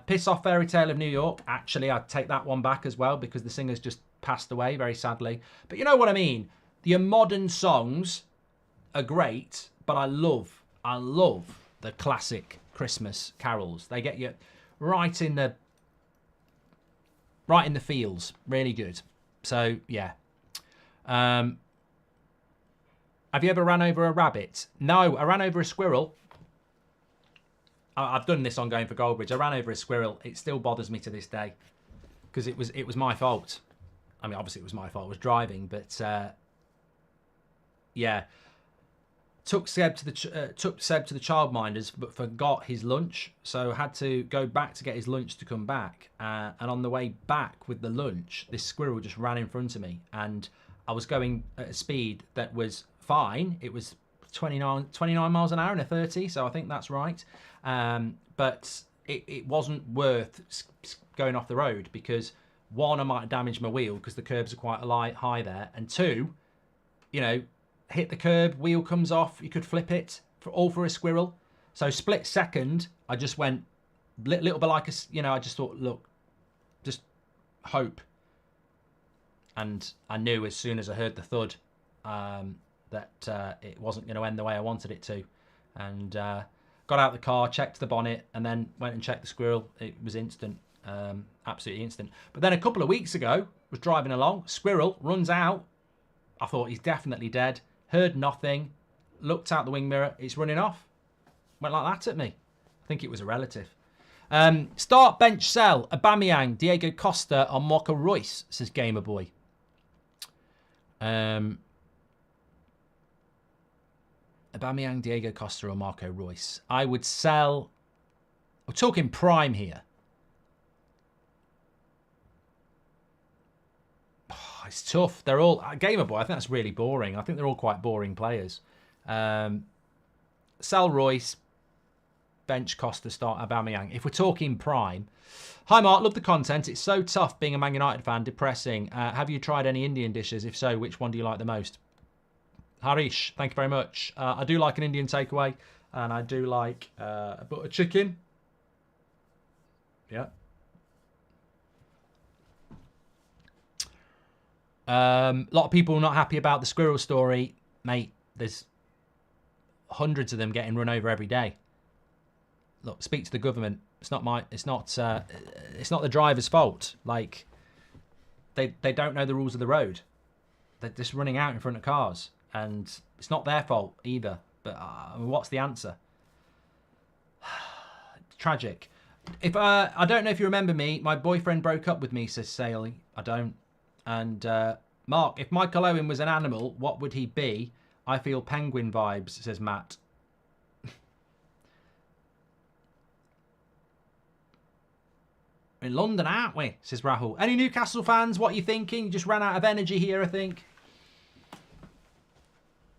Piss Off Fairy Tale of New York. Actually, I'd take that one back as well because the singer's just passed away, very sadly. But you know what I mean? The modern songs are great, but I love the classic Christmas carols. They get you right in the feels. Really good. So yeah. Have you ever ran over a rabbit? No, I ran over a squirrel. I've done this on Going for Goldbridge. I ran over a squirrel. It still bothers me to this day because it was my fault. I mean, obviously it was my fault. I was driving, but yeah. Took Seb to the childminders, but forgot his lunch, so had to go back to get his lunch to come back. And on the way back with the lunch, this squirrel just ran in front of me, and I was going at a speed that was fine. It was 29 miles an hour in a 30, so I think that's right. But it wasn't worth going off the road because, one, I might have damaged my wheel because the curbs are quite high there, and two, you know, hit the curb, wheel comes off, you could flip it, all for a squirrel. So split second, I just went little bit like I just thought, look, just hope. And I knew as soon as I heard the thud that it wasn't going to end the way I wanted it to. And got out the car, checked the bonnet, and then went and checked the squirrel. It was instant, absolutely instant. But then a couple of weeks ago, was driving along, squirrel runs out. I thought he's definitely dead. Heard nothing, looked out the wing mirror, it's running off. Went like that at me. I think it was a relative. Start, bench, sell, Aubameyang, Diego Costa or Marco Reus, says Gamerboy. Aubameyang, Diego Costa or Marco Reus. I would sell... We're talking prime here. Oh, it's tough. They're all... Gamer Boy, I think that's really boring. I think they're all quite boring players. Sell Reus, bench Costa, start Aubameyang. If we're talking prime... Hi Mark, love the content. It's so tough being a Man United fan, depressing. Have you tried any Indian dishes? If so, which one do you like the most? Harish, thank you very much. I do like an Indian takeaway, and I do like a butter chicken. Yeah. A lot of people not happy about the squirrel story, mate. There's hundreds of them getting run over every day. Look, speak to the government. It's not the driver's fault. Like, they don't know the rules of the road. They're just running out in front of cars, and it's not their fault either. But what's the answer? Tragic. If I don't know if you remember me, my boyfriend broke up with me, says Saley. I don't. And Mark, if Michael Owen was an animal, what would he be? I feel penguin vibes, says Matt. We're in London, aren't we? Says Rahul. Any Newcastle fans? What are you thinking? You just ran out of energy here, I think.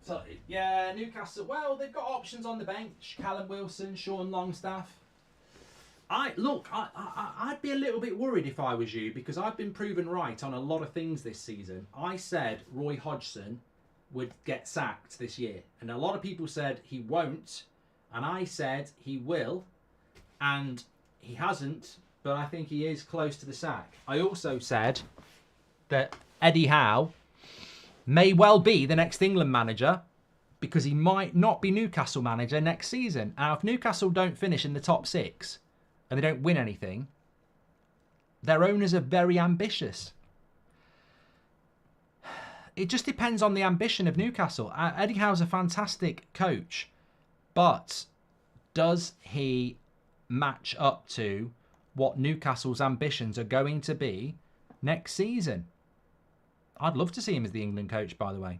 So, yeah, Newcastle. Well, they've got options on the bench. Callum Wilson, Sean Longstaff. I'd be a little bit worried if I was you, because I've been proven right on a lot of things this season. I said Roy Hodgson would get sacked this year, and a lot of people said he won't, and I said he will, and he hasn't, but I think he is close to the sack. I also said that Eddie Howe may well be the next England manager, because he might not be Newcastle manager next season. Now, if Newcastle don't finish in the top 6 and they don't win anything, their owners are very ambitious. It just depends on the ambition of Newcastle. Eddie Howe's a fantastic coach, but does he match up to what Newcastle's ambitions are going to be next season? I'd love to see him as the England coach, by the way.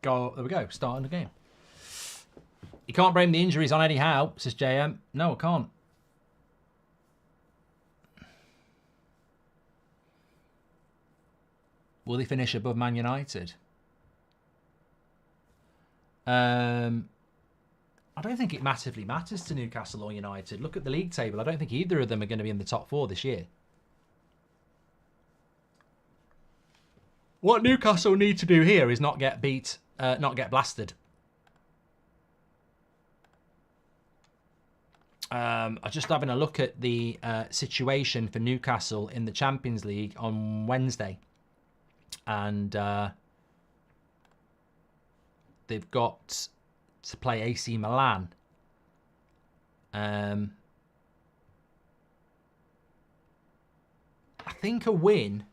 There we go, starting the game. You can't blame the injuries on Eddie Howe, says JM. No, I can't. Will they finish above Man United? I don't think it massively matters to Newcastle or United. Look at the league table. I don't think either of them are going to be in the top 4 this year. What Newcastle need to do here is not get beat, not get blasted. I'm just having a look at the situation for Newcastle in the Champions League on Wednesday. And they've got to play AC Milan. I think a win,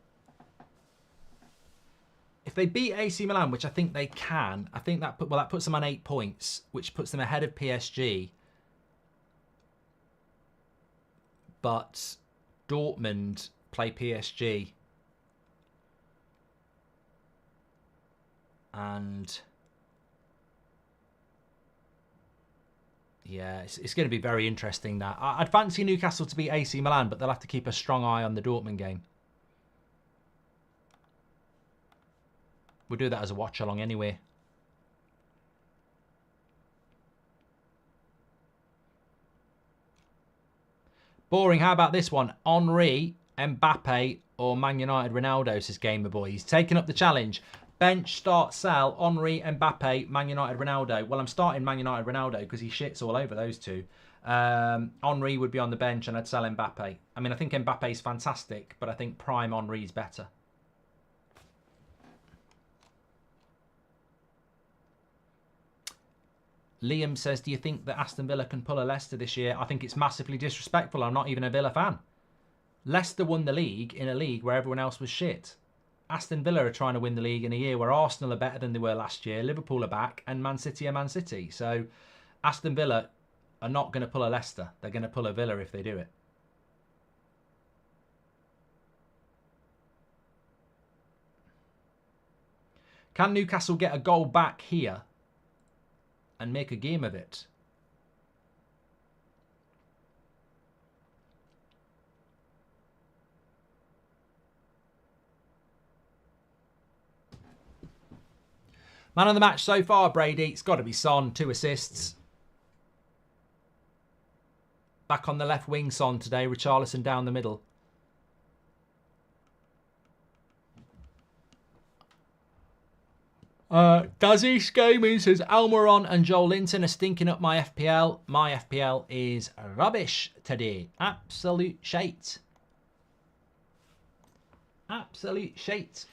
if they beat AC Milan, which I think they can, I think that puts them on 8 points, which puts them ahead of PSG. But Dortmund play PSG. And yeah, it's going to be very interesting. That I'd fancy Newcastle to beat AC Milan, but they'll have to keep a strong eye on the Dortmund game. We'll do that as a watch along anyway. Boring. How about this one? Henry, Mbappe, or Man United Ronaldo, says Gamer Boy. He's taken up the challenge. Bench, start, sell, Henry, Mbappe, Man United Ronaldo. Well, I'm starting Man United Ronaldo because he shits all over those two. Henry would be on the bench and I'd sell Mbappe. I mean, I think Mbappe's fantastic, but I think prime Henry's better. Liam says, do you think that Aston Villa can pull a Leicester this year? I think it's massively disrespectful. I'm not even a Villa fan. Leicester won the league in a league where everyone else was shit. Aston Villa are trying to win the league in a year where Arsenal are better than they were last year, Liverpool are back, and Man City are Man City. So Aston Villa are not going to pull a Leicester. They're going to pull a Villa if they do it. Can Newcastle get a goal back here and make a game of it? Man of the match so far, Brady. It's got to be Son. 2 assists. Back on the left wing, Son today. Richarlison down the middle. Dazish Gaming says Almiron and Joel Linton are stinking up my FPL. My FPL is rubbish today. Absolute shite. Absolute shite.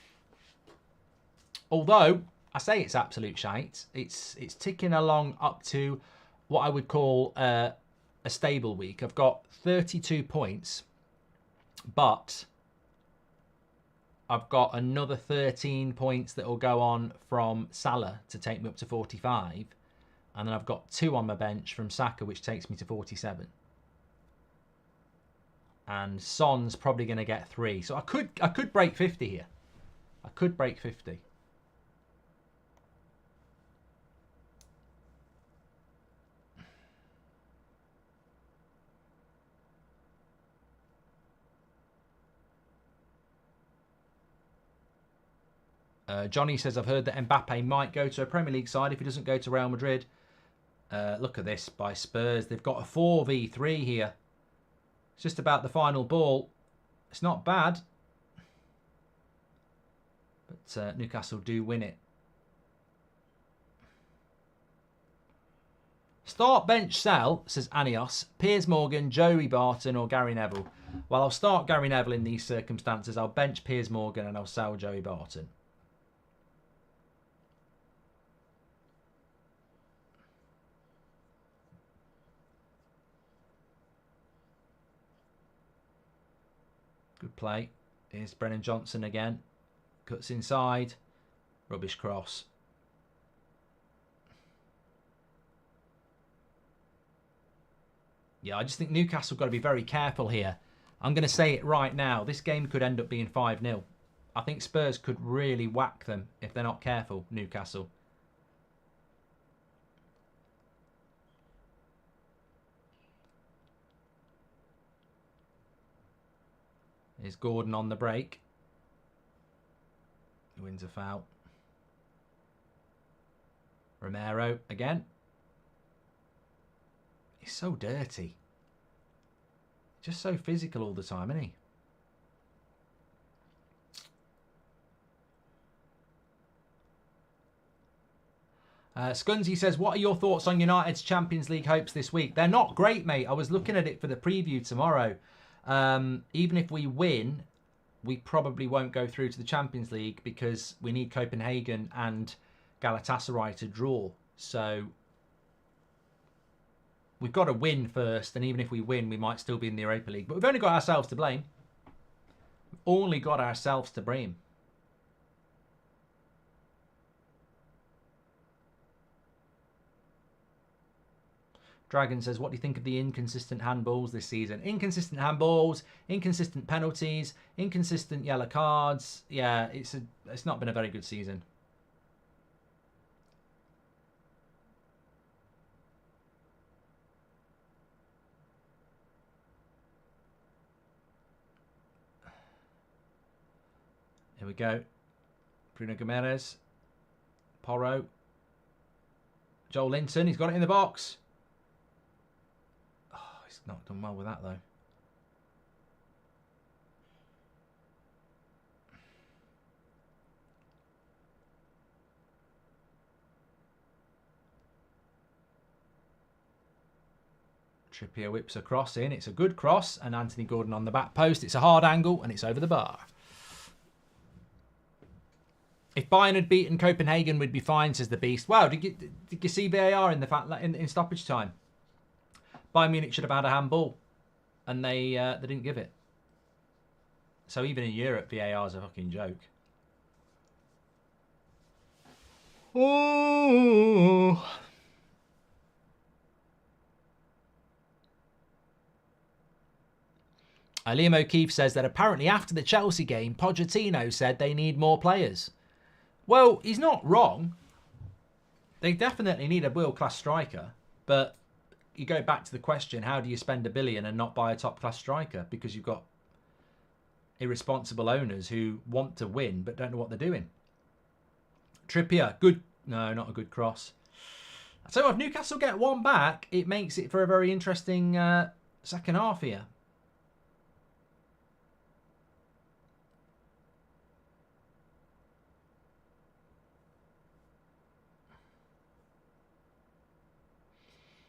Although I say it's absolute shite, it's ticking along up to what I would call a stable week. I've got 32 points, but I've got another 13 points that will go on from Salah to take me up to 45. And then I've got 2 on my bench from Saka, which takes me to 47. And Son's probably going to get 3. So I could break 50 here. I could break 50. Johnny says, I've heard that Mbappe might go to a Premier League side if he doesn't go to Real Madrid. Look at this by Spurs. They've got a 4v3 here. It's just about the final ball. It's not bad. But Newcastle do win it. Start, bench, sell, says Anios. Piers Morgan, Joey Barton or Gary Neville. Well, I'll start Gary Neville in these circumstances. I'll bench Piers Morgan and I'll sell Joey Barton. Good play. Here's Brennan Johnson again. Cuts inside. Rubbish cross. Yeah, I just think Newcastle got to be very careful here. I'm going to say it right now. This game could end up being 5-0. I think Spurs could really whack them if they're not careful, Newcastle. Here's Gordon on the break. He wins a foul. Romero again. He's so dirty. Just so physical all the time, isn't he? Scunzy says, what are your thoughts on United's Champions League hopes this week? They're not great, mate. I was looking at it for the preview tomorrow. Even if we win, we probably won't go through to the Champions League because we need Copenhagen and Galatasaray to draw. So we've got to win first, and even if we win, we might still be in the Europa League. But we've only got ourselves to blame. We've only got ourselves to blame. Dragon says, what do you think of the inconsistent handballs this season? Inconsistent handballs, inconsistent penalties, inconsistent yellow cards. Yeah, it's not been a very good season. Here we go. Bruno Gomes. Porro. Joel Linton. He's got it in the box. Oh, he's not done well with that, though. Trippier whips a cross in. It's a good cross. And Anthony Gordon on the back post. It's a hard angle and it's over the bar. If Bayern had beaten Copenhagen, we'd be fine, says the Beast. Wow, did you see VAR in stoppage time? Bayern Munich should have had a handball, and they didn't give it. So even in Europe, VAR is a fucking joke. Oh. Liam O'Keefe says that apparently after the Chelsea game, Pochettino said they need more players. Well, he's not wrong. They definitely need a world-class striker, but you go back to the question, how do you spend £1 billion and not buy a top-class striker? Because you've got irresponsible owners who want to win but don't know what they're doing. Trippier, good. No, not a good cross. So if Newcastle get one back, it makes it for a very interesting second half here.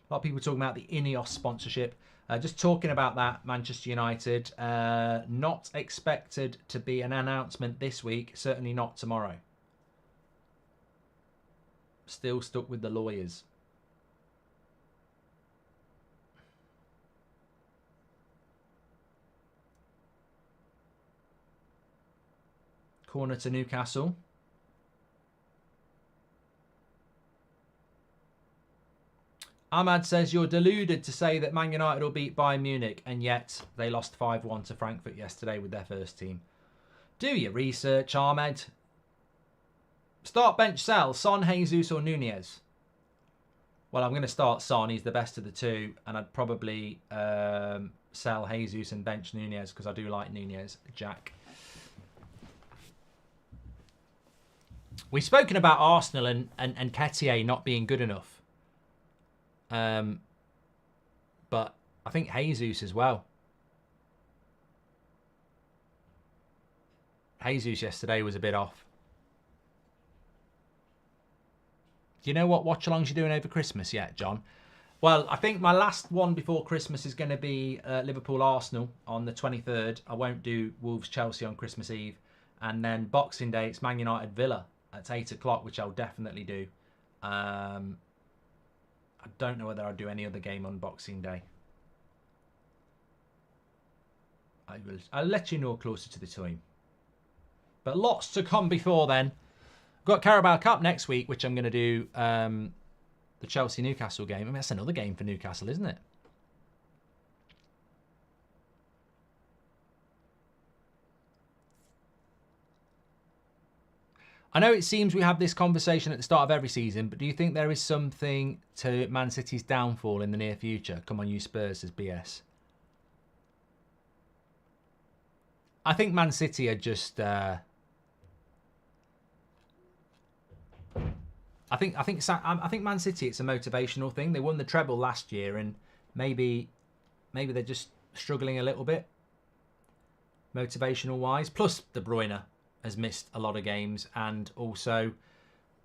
A lot of people talking about the Ineos sponsorship. Just talking about that, Manchester United. Not expected to be an announcement this week. Certainly not tomorrow. Still stuck with the lawyers. Corner to Newcastle. Ahmad says, you're deluded to say that Man United will beat Bayern Munich, and yet they lost 5-1 to Frankfurt yesterday with their first team. Do your research, Ahmed. Start, bench, sell. Son, Jesus or Nunez? Well, I'm going to start Son. He's the best of the two. And I'd probably sell Jesus and bench Nunez because I do like Nunez. Jack. We've spoken about Arsenal and Nketiah not being good enough. But I think Jesus as well. Jesus yesterday was a bit off. Do you know what Watchalongs you're doing over Christmas yet, John? Well, I think my last one before Christmas is going to be Liverpool-Arsenal on the 23rd. I won't do Wolves-Chelsea on Christmas Eve. And then Boxing Day, it's Man United-Villa at 8 o'clock, which I'll definitely do. I don't know whether I'll do any other game on Boxing Day. I'll let you know closer to the time. But lots to come before then. We've got Carabao Cup next week, which I'm going to do the Chelsea-Newcastle game. I mean, that's another game for Newcastle, isn't it? I know it seems we have this conversation at the start of every season, but do you think there is something to Man City's downfall in the near future? Come on, you Spurs, says BS. I think Man City are just... I think Man City, it's a motivational thing. They won the treble last year, and maybe they're just struggling a little bit, motivational wise. Plus, De Bruyne has missed a lot of games, and also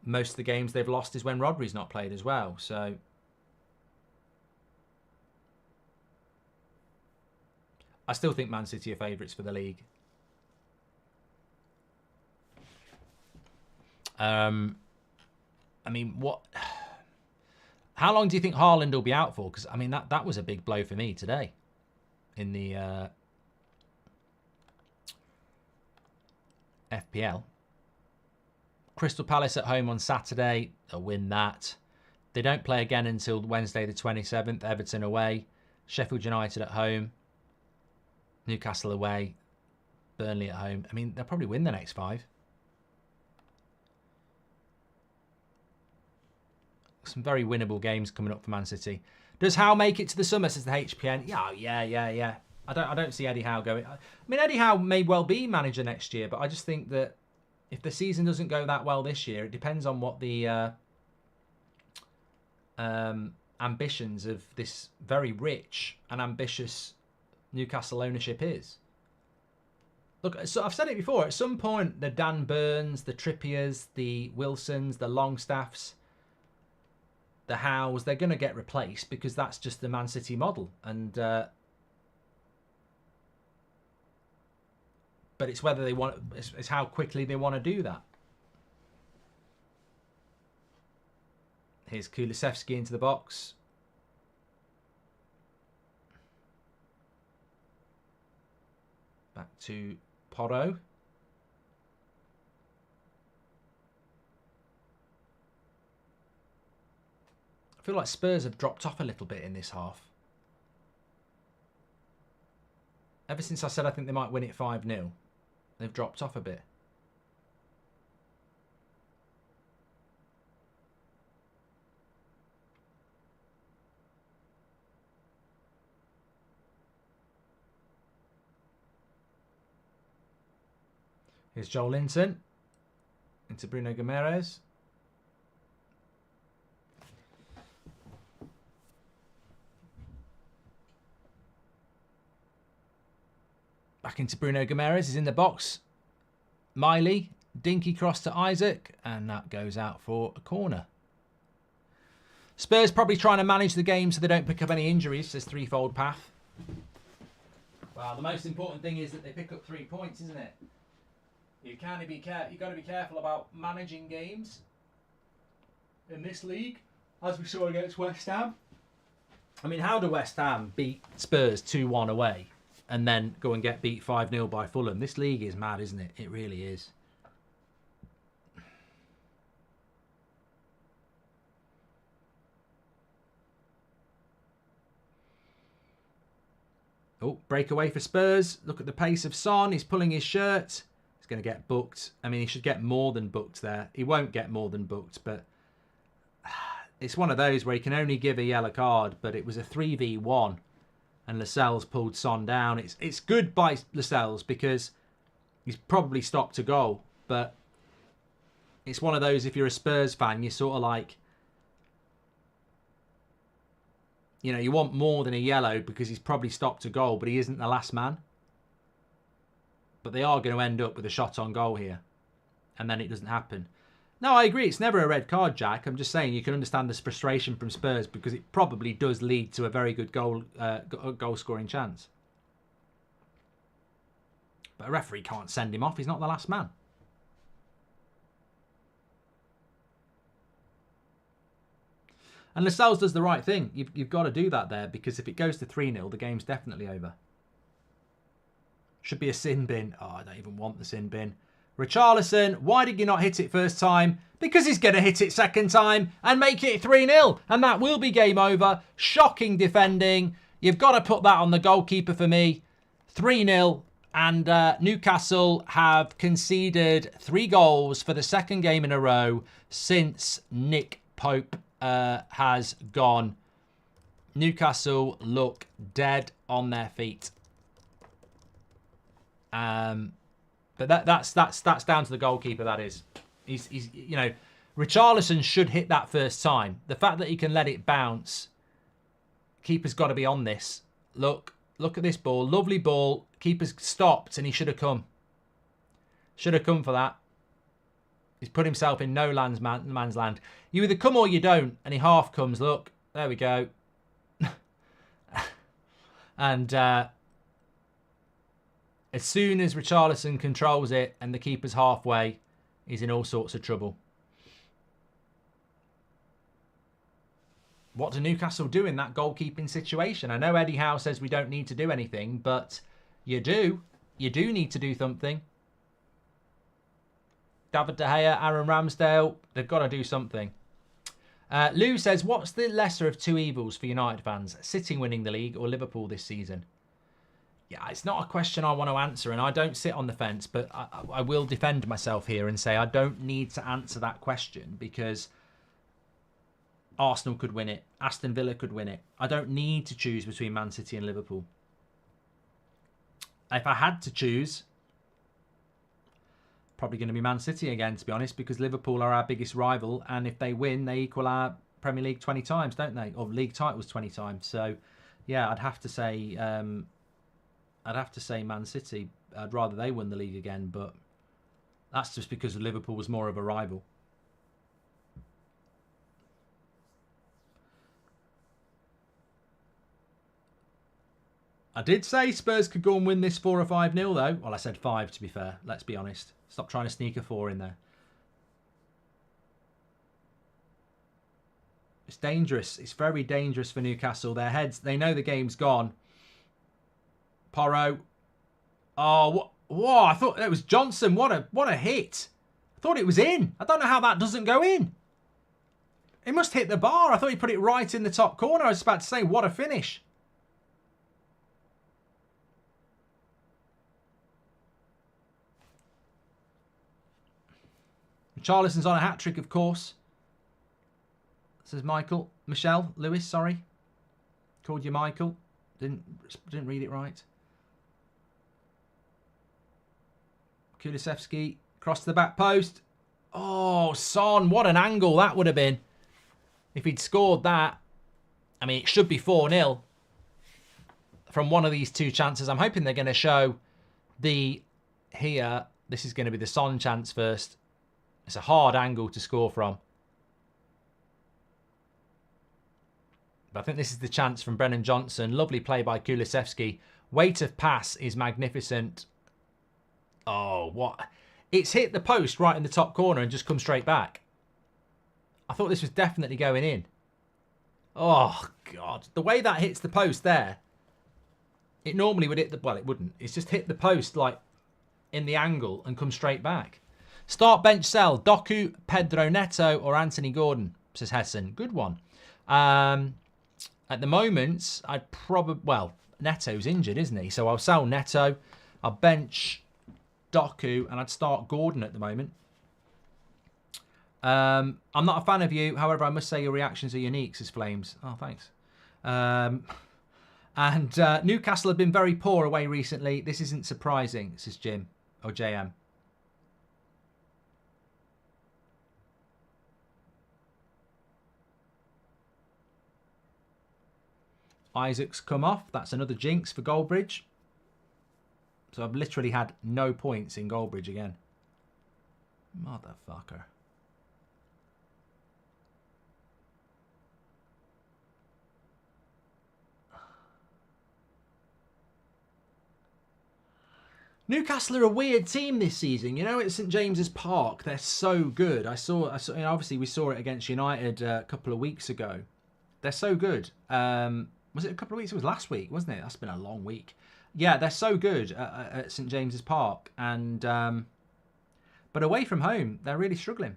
most of the games they've lost is when Rodri's not played as well. So I still think Man City are favourites for the league. I mean, what? How long do you think Haaland will be out for? Because, I mean, that was a big blow for me today in the FPL. Crystal Palace at home on Saturday. They'll win that. They don't play again until Wednesday the 27th. Everton away. Sheffield United at home. Newcastle away. Burnley at home. I mean, they'll probably win the next 5. Some very winnable games coming up for Man City. Does Howe make it to the summer, says the HPN? Yeah. I don't see Eddie Howe going. I mean, Eddie Howe may well be manager next year, but I just think that if the season doesn't go that well this year, it depends on what the ambitions of this very rich and ambitious Newcastle ownership is. Look, so I've said it before. At some point, the Dan Burns, the Trippiers, the Wilsons, the Longstaffs, the Howes, they're going to get replaced because that's just the Man City model. And but it's whether they want, it's how quickly they want to do that. Here's Kulusevski into the box. Back to Porro. I feel like Spurs have dropped off a little bit in this half. Ever since I said I think they might win it 5-0, they've dropped off a bit. Here's Joel Linton into Bruno Guimaraes. Back into Bruno Guimaraes. He's in the box. Miley, dinky cross to Isaac, and that goes out for a corner. Spurs probably trying to manage the game so they don't pick up any injuries. Says Threefold Path. Well, the most important thing is that they pick up 3 points, isn't it? You've got to be careful about managing games in this league, as we saw against West Ham. I mean, how do West Ham beat Spurs 2-1 away and then go and get beat 5-0 by Fulham? This league is mad, isn't it? It really is. Oh, breakaway for Spurs. Look at the pace of Son. He's pulling his shirt. He's going to get booked. I mean, he should get more than booked there. He won't get more than booked, but it's one of those where he can only give a yellow card, but it was a 3v1 and Lascelles pulled Son down. It's good by Lascelles because he's probably stopped a goal, but it's one of those, if you're a Spurs fan, you're sort of like, you know, you want more than a yellow because he's probably stopped a goal, but he isn't the last man. But they are going to end up with a shot on goal here. And then it doesn't happen. No, I agree. It's never a red card, Jack. I'm just saying you can understand this frustration from Spurs because it probably does lead to a very good goal-scoring chance. But a referee can't send him off. He's not the last man. And Lascelles does the right thing. You've got to do that there because if it goes to 3-0, the game's definitely over. Should be a sin bin. Oh, I don't even want the sin bin. Richarlison, why did you not hit it first time? Because he's going to hit it second time and make it 3-0. And that will be game over. Shocking defending. You've got to put that on the goalkeeper for me. 3-0. And Newcastle have conceded 3 goals for the second game in a row since Nick Pope has gone. Newcastle look dead on their feet. But that's down to the goalkeeper. That is, he's you know, Richarlison should hit that first time. The fact that he can let it bounce, keeper's got to be on this. Look at this ball, lovely ball. Keeper's stopped and he should have come. Should have come for that. He's put himself in no man's land. You either come or you don't, and he half comes. Look, there we go. And as soon as Richarlison controls it and the keeper's halfway, he's in all sorts of trouble. What do Newcastle do in that goalkeeping situation? I know Eddie Howe says we don't need to do anything, but you do. You do need to do something. David De Gea, Aaron Ramsdale, they've got to do something. Lou says, what's the lesser of 2 evils for United fans? City winning the league or Liverpool this season? Yeah, it's not a question I want to answer, and I don't sit on the fence, but I will defend myself here and say I don't need to answer that question because Arsenal could win it. Aston Villa could win it. I don't need to choose between Man City and Liverpool. If I had to choose, probably going to be Man City again, to be honest, because Liverpool are our biggest rival, and if they win, they equal our Premier League 20 times, don't they? Or league titles 20 times. So, yeah, I'd have to say Man City. I'd rather they win the league again, but that's just because Liverpool was more of a rival. I did say Spurs could go and win this 4 or 5-0 though. Well, I said 5 to be fair. Let's be honest. Stop trying to sneak a 4 in there. It's dangerous. It's very dangerous for Newcastle. Their heads, they know the game's gone. Porro. Oh, whoa, I thought it was Johnson. What a hit. I thought it was in. I don't know how that doesn't go in. It must hit the bar. I thought he put it right in the top corner. I was about to say, what a finish. Richarlison's on a hat-trick, of course. Says Michelle Lewis, sorry. Called you Michael. Didn't read it right. Kulusevski, cross to the back post. Oh, Son, what an angle that would have been. If he'd scored that, I mean, it should be 4-0 from one of these two chances. I'm hoping they're going to show here. This is going to be the Son chance first. It's a hard angle to score from. But I think this is the chance from Brennan Johnson. Lovely play by Kulusevski. Weight of pass is magnificent. Oh, what? It's hit the post right in the top corner and just come straight back. I thought this was definitely going in. Oh, God. The way that hits the post there, it normally would hit the... Well, it wouldn't. It's just hit the post, like, in the angle and come straight back. Start, bench, sell. Doku, Pedro Neto or Anthony Gordon, says Hessen. Good one. At the moment, I'd probably... Well, Neto's injured, isn't he? So I'll sell Neto. I'll bench Doku and I'd start Gordon at the moment. I'm not a fan of you. However, I must say your reactions are unique, says Flames. Oh, thanks. And Newcastle have been very poor away recently. This isn't surprising, says Jim or JM. Isaac's come off. That's another jinx for Goldbridge. So I've literally had no points in Goldbridge again. Motherfucker. Newcastle are a weird team this season. You know, at St James's Park, they're so good. I saw you know, obviously we saw it against United a couple of weeks ago. They're so good. Was it a couple of weeks? It was last week, wasn't it? That's been a long week. Yeah, they're so good at St James's Park, and but away from home, they're really struggling.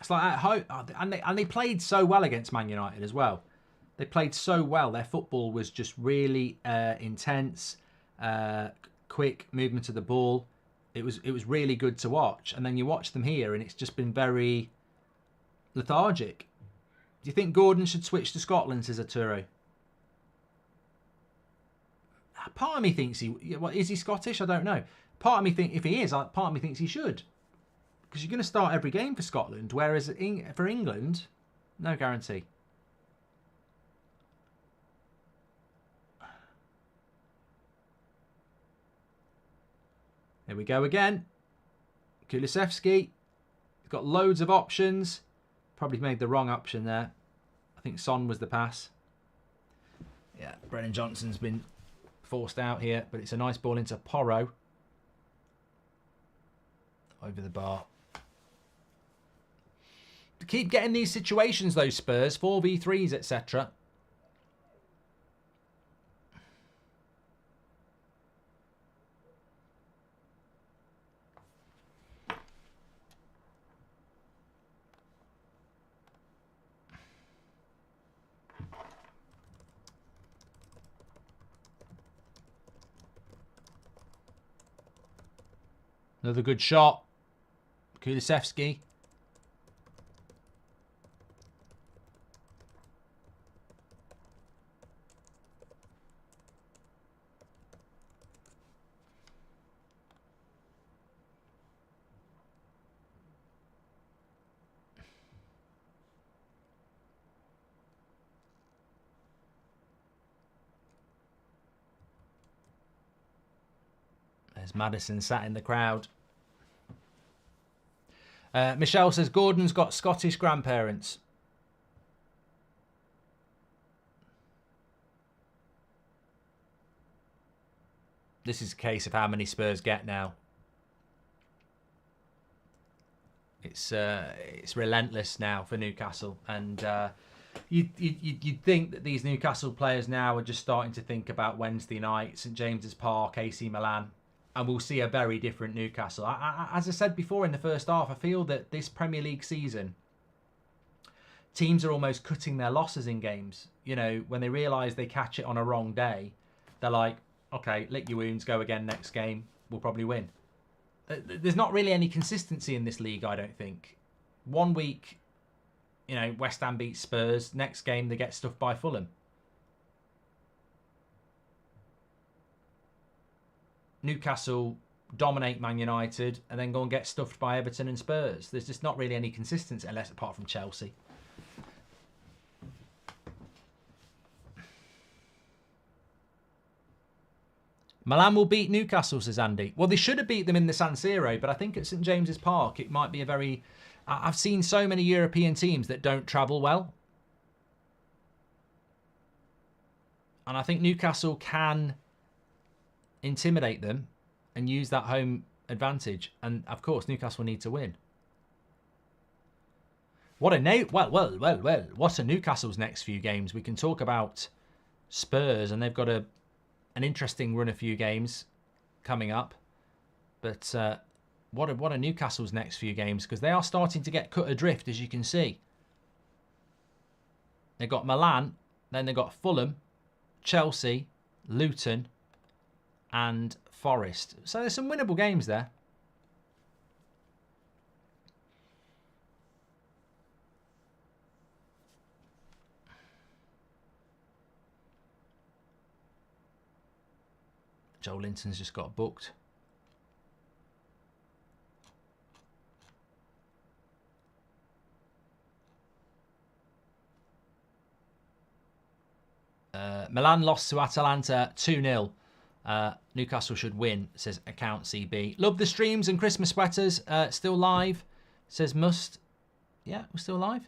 It's like at home, and they played so well against Man United as well. They played so well. Their football was just really intense, quick movement of the ball. It was really good to watch. And then you watch them here, and it's just been very lethargic. Do you think Gordon should switch to Scotland, says Arturo? Part of me thinks is he Scottish? I don't know. Part of me think if he is, part of me thinks he should, because you're going to start every game for Scotland, whereas for England, no guarantee. Here we go again. Kulusevski. He's got loads of options. Probably made the wrong option there. I think Son was the pass. Yeah, Brennan Johnson's been forced out here, but it's a nice ball into Porro. Over the bar. To keep getting these situations, though, Spurs. 4v3s, etc. Another good shot. Kulusevski. There's Maddison sat in the crowd. Michelle says Gordon's got Scottish grandparents. This is a case of how many Spurs get now. It's relentless now for Newcastle, and you'd think that these Newcastle players now are just starting to think about Wednesday night, St James's Park, AC Milan. And we'll see a very different Newcastle. As I said before in the first half, I feel that this Premier League season, teams are almost cutting their losses in games. You know, when they realise they catch it on a wrong day, they're like, okay, lick your wounds, go again next game, we'll probably win. There's not really any consistency in this league, I don't think. One week, you know, West Ham beats Spurs. Next game, they get stuffed by Fulham. Newcastle dominate Man United and then go and get stuffed by Everton and Spurs. There's just not really any consistency, unless apart from Chelsea. Milan will beat Newcastle, says Andy. Well, they should have beat them in the San Siro, but I think at St James's Park it might be a very... I've seen so many European teams that don't travel well. And I think Newcastle can intimidate them and use that home advantage. And, of course, Newcastle need to win. What a Newcastle's next few games. We can talk about Spurs, and they've got an interesting run of few games coming up. But what are Newcastle's next few games? Because they are starting to get cut adrift, as you can see. They've got Milan, then they've got Fulham, Chelsea, Luton, and Forest. So there's some winnable games there. Joe Linton's just got booked. Milan lost to Atalanta 2-0. Newcastle should win, says Account CB. Love the streams and Christmas sweaters. Still live, says Must. Yeah, we're still live.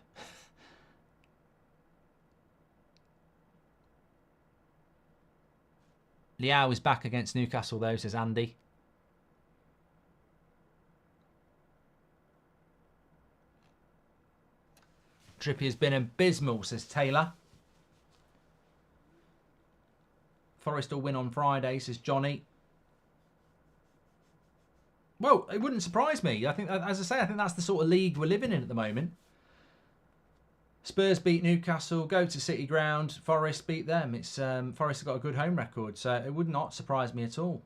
Liao is back against Newcastle though, says Andy. Trippier's been abysmal, says Taylor. Forest will win on Friday, says Johnny. Well, it wouldn't surprise me. I think, as I say, I think that's the sort of league we're living in at the moment. Spurs beat Newcastle, go to City Ground. Forest beat them. It's Forest have got a good home record, so it would not surprise me at all.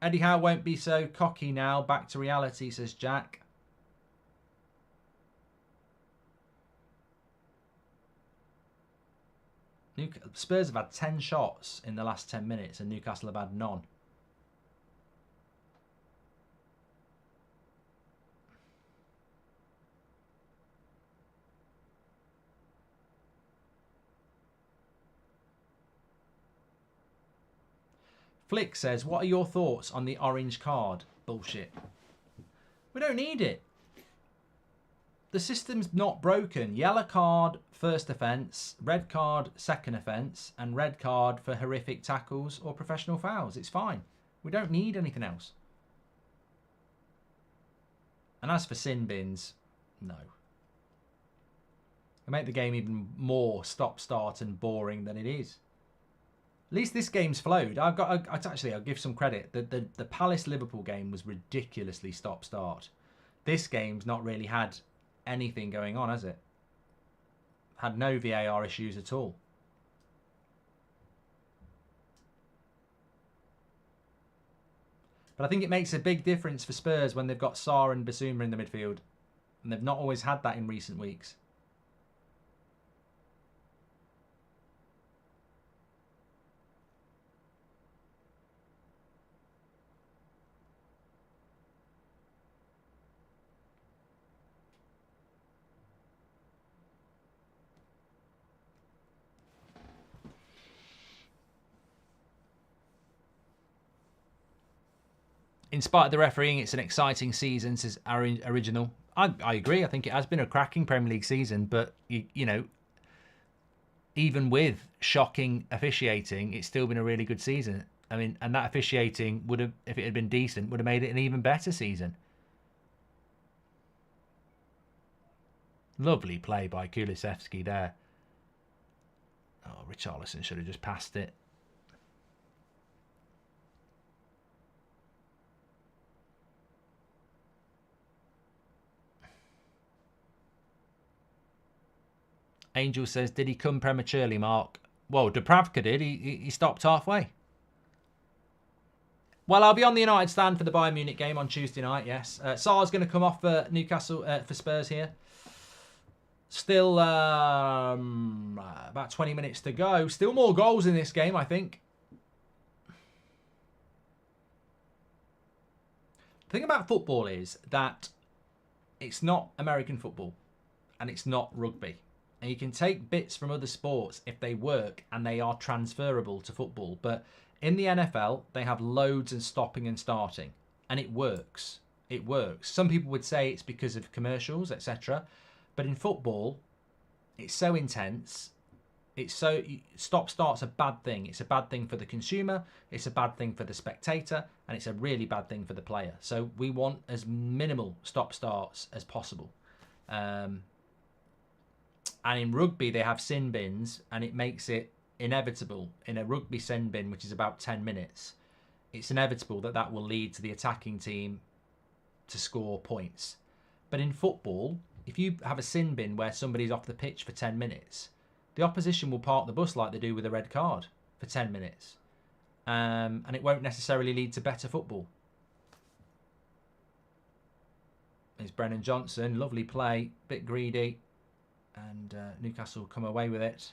Eddie Howe won't be so cocky now. Back to reality, says Jack. Spurs have had 10 shots in the last 10 minutes and Newcastle have had none. Flick says, what are your thoughts on the orange card? Bullshit. We don't need it. The system's not broken. Yellow card, first offence. Red card, second offence. And red card for horrific tackles or professional fouls. It's fine. We don't need anything else. And as for sin bins, no. It make the game even more stop-start and boring than it is. At least this game's flowed. I'll give some credit. The Palace-Liverpool game was ridiculously stop-start. This game's not really had anything going on, has it? Had no VAR issues at all. But I think it makes a big difference for Spurs when they've got Sarr and Bissouma in the midfield. And they've not always had that in recent weeks. In spite of the refereeing, it's an exciting season, says our original. I agree. I think it has been a cracking Premier League season, but, you know, even with shocking officiating, it's still been a really good season. I mean, and that officiating would have, if it had been decent, would have made it an even better season. Lovely play by Kulusevski there. Oh, Richarlison should have just passed it. Angel says, did he come prematurely, Mark? Well, Dubravka did. He stopped halfway. Well, I'll be on the United stand for the Bayern Munich game on Tuesday night, yes. Sarr's going to come off for Newcastle, for Spurs here. Still about 20 minutes to go. Still more goals in this game, I think. The thing about football is that it's not American football and it's not rugby. And you can take bits from other sports if they work and they are transferable to football. But in the NFL, they have loads of stopping and starting. And it works. It works. Some people would say it's because of commercials, etc. But in football, it's so intense. It's so stop-start's a bad thing. It's a bad thing for the consumer. It's a bad thing for the spectator. And it's a really bad thing for the player. So we want as minimal stop-starts as possible. And in rugby, they have sin bins, and it makes it inevitable. In a rugby sin bin, which is about 10 minutes, it's inevitable that that will lead to the attacking team to score points. But in football, if you have a sin bin where somebody's off the pitch for 10 minutes, the opposition will park the bus like they do with a red card for 10 minutes. And it won't necessarily lead to better football. There's Brennan Johnson, lovely play, bit greedy. And Newcastle come away with it.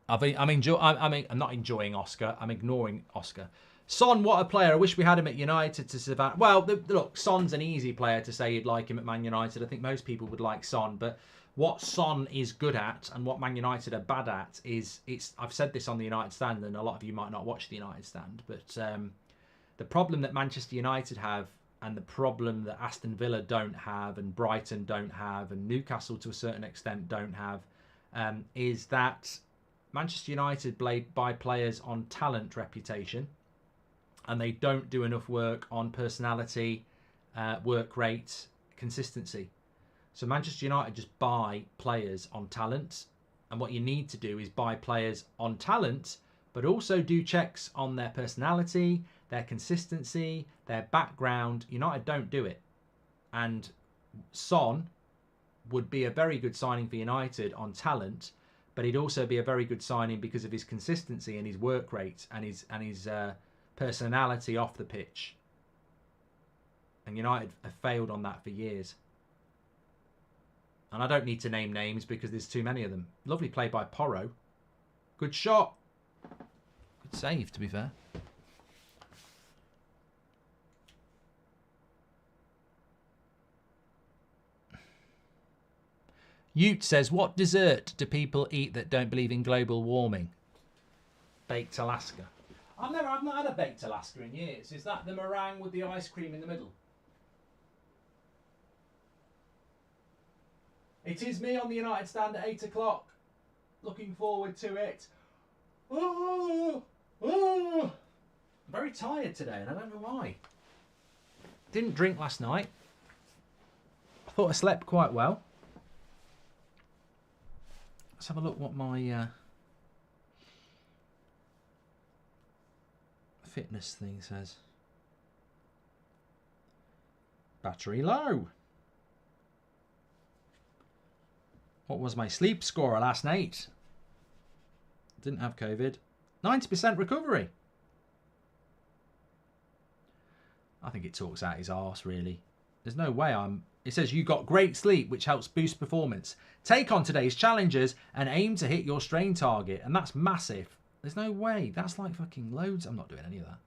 I'm not enjoying Oscar. I'm ignoring Oscar. Son, what a player. I wish we had him at United to survive. Well, look, Son's an easy player to say you'd like him at Man United. I think most people would like Son. But what Son is good at and what Man United are bad at is, I've said this on the United Stand, and a lot of you might not watch the United Stand, but the problem that Manchester United have, and the problem that Aston Villa don't have, and Brighton don't have, and Newcastle to a certain extent don't have, is that Manchester United buy players on talent reputation, and they don't do enough work on personality, work rate, consistency. So Manchester United just buy players on talent, and what you need to do is buy players on talent, but also do checks on their personality, their consistency, their background. United don't do it. And Son would be a very good signing for United on talent, but he'd also be a very good signing because of his consistency and his work rate and his personality off the pitch. And United have failed on that for years. And I don't need to name names because there's too many of them. Lovely play by Porro. Good shot. Good save, to be fair. Ute says, what dessert do people eat that don't believe in global warming? Baked Alaska. I've not had a baked Alaska in years. Is that the meringue with the ice cream in the middle? It is me on the United Stand at 8 o'clock. Looking forward to it. Oh, oh. I'm very tired today, and I don't know why. Didn't drink last night. I thought I slept quite well. Let's have a look what my fitness thing says. Battery low. What was my sleep score last night? Didn't have COVID. 90% recovery. I think it talks out his arse, really. There's no way I'm... It says you got great sleep, which helps boost performance. Take on today's challenges and aim to hit your strain target. And that's massive. There's no way. That's like fucking loads. I'm not doing any of that.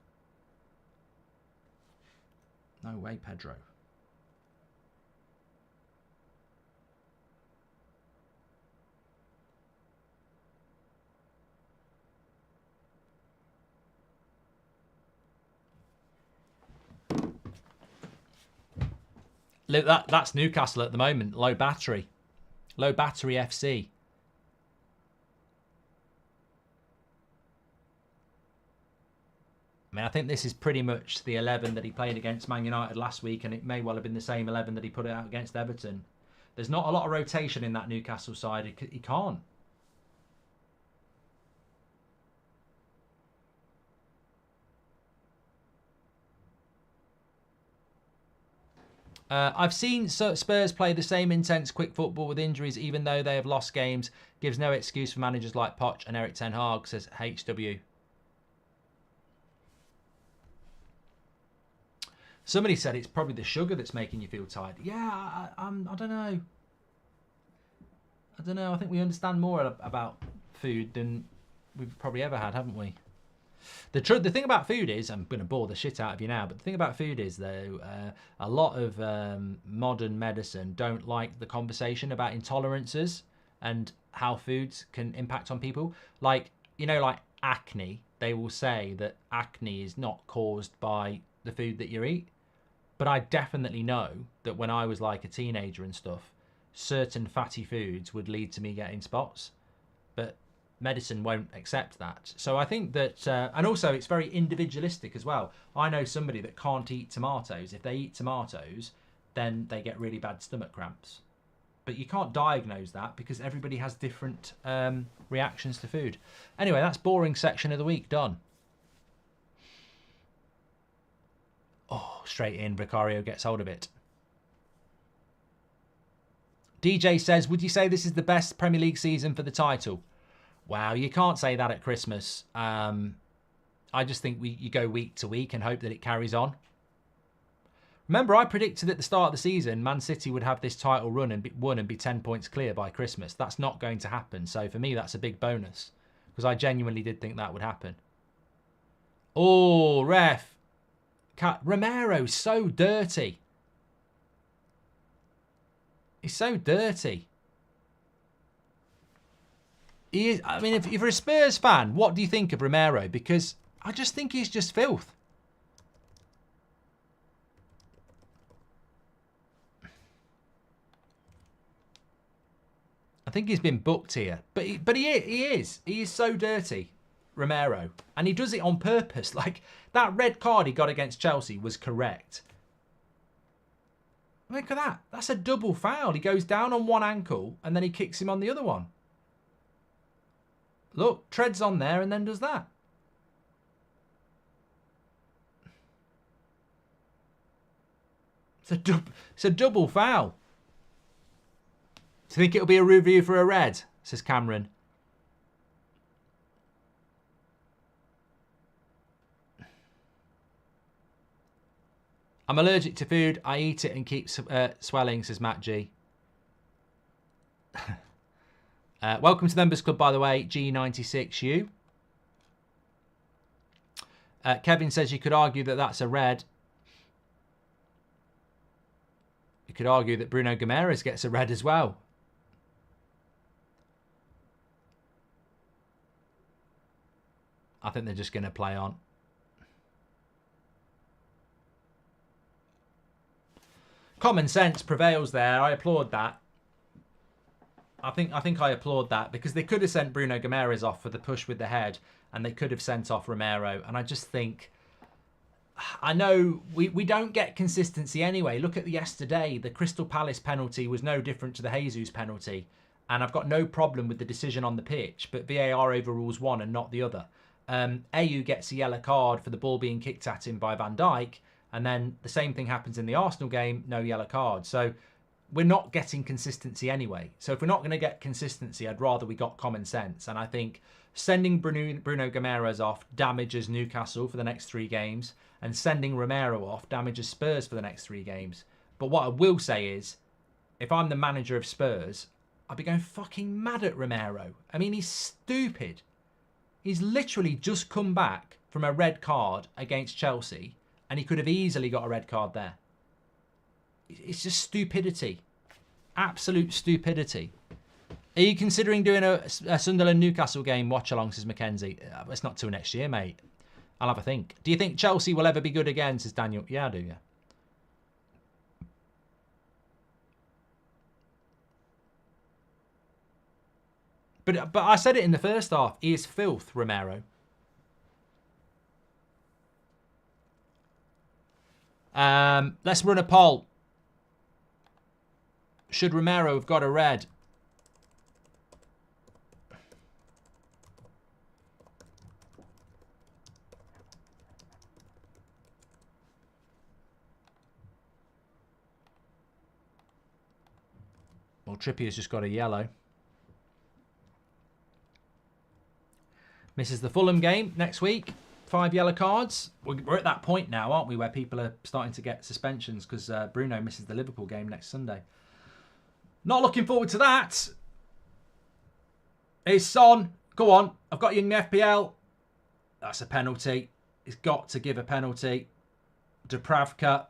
No way, Pedro. Look, that's Newcastle at the moment. Low battery. Low battery FC. I mean, I think this is pretty much the 11 that he played against Man United last week, and it may well have been the same 11 that he put out against Everton. There's not a lot of rotation in that Newcastle side. He can't. I've seen Spurs play the same intense, quick football with injuries, even though they have lost games. Gives no excuse for managers like Poch and Eric Ten Hag, says HW. Somebody said it's probably the sugar that's making you feel tired. Yeah, I don't know. I don't know. I think we understand more about food than we've probably ever had, haven't we? The thing about food is, I'm going to bore the shit out of you now, but the thing about food is, though, a lot of modern medicine don't like the conversation about intolerances and how foods can impact on people. Like, you know, like acne, they will say that acne is not caused by the food that you eat. But I definitely know that when I was like a teenager and stuff, certain fatty foods would lead to me getting spots. But medicine won't accept that. So I think that, and also it's very individualistic as well. I know somebody that can't eat tomatoes. If they eat tomatoes, then they get really bad stomach cramps. But you can't diagnose that because everybody has different reactions to food. Anyway, that's boring section of the week done. Oh, straight in, Vicario gets hold of it. DJ says, would you say this is the best Premier League season for the title? Wow, you can't say that at Christmas. I just think you go week to week and hope that it carries on. Remember, I predicted at the start of the season Man City would have this title run and be 10 points clear by Christmas. That's not going to happen. So for me, that's a big bonus because I genuinely did think that would happen. Oh, ref. Romero's so dirty. He's so dirty. He is. I mean, if you're a Spurs fan, what do you think of Romero? Because I just think he's just filth. I think he's been booked here, but he is so dirty, Romero, and he does it on purpose. Like that red card he got against Chelsea was correct. Look at that. That's a double foul. He goes down on one ankle and then he kicks him on the other one. Look, treads on there and then does that. It's a double foul. Do you think it'll be a review for a red? Says Cameron. I'm allergic to food. I eat it and keep swelling, says Matt G. Welcome to the Members Club, by the way, G96U. Kevin says you could argue that that's a red. You could argue that Bruno Guimaraes gets a red as well. I think they're just going to play on. Common sense prevails there. I applaud that. I think I applaud that because they could have sent Bruno Guimaraes off for the push with the head and they could have sent off Romero. And I just think, I know we don't get consistency anyway. Look at yesterday. The Crystal Palace penalty was no different to the Jesus penalty. And I've got no problem with the decision on the pitch, but VAR overrules one and not the other. AU gets a yellow card for the ball being kicked at him by Van Dijk. And then the same thing happens in the Arsenal game, no yellow card. So we're not getting consistency anyway. So if we're not going to get consistency, I'd rather we got common sense. And I think sending Bruno Guimaraes off damages Newcastle for the next 3 games. And sending Romero off damages Spurs for the next 3 games. But what I will say is, if I'm the manager of Spurs, I'd be going fucking mad at Romero. I mean, he's stupid. He's literally just come back from a red card against Chelsea. And he could have easily got a red card there. It's just stupidity. Absolute stupidity. Are you considering doing a Sunderland-Newcastle game watch-along, says Mackenzie? It's not till next year, mate. I'll have a think. Do you think Chelsea will ever be good again, says Daniel? Yeah, I do, yeah. But I said it in the first half. He is filth, Romero. Let's run a poll. Should Romero have got a red? Well, Trippier's just got a yellow. Misses the Fulham game next week. 5 yellow cards. We're at that point now, aren't we, where people are starting to get suspensions because Bruno misses the Liverpool game next Sunday. Not looking forward to that. It's Son. Go on. I've got you in the FPL. That's a penalty. He's got to give a penalty. Dubravka.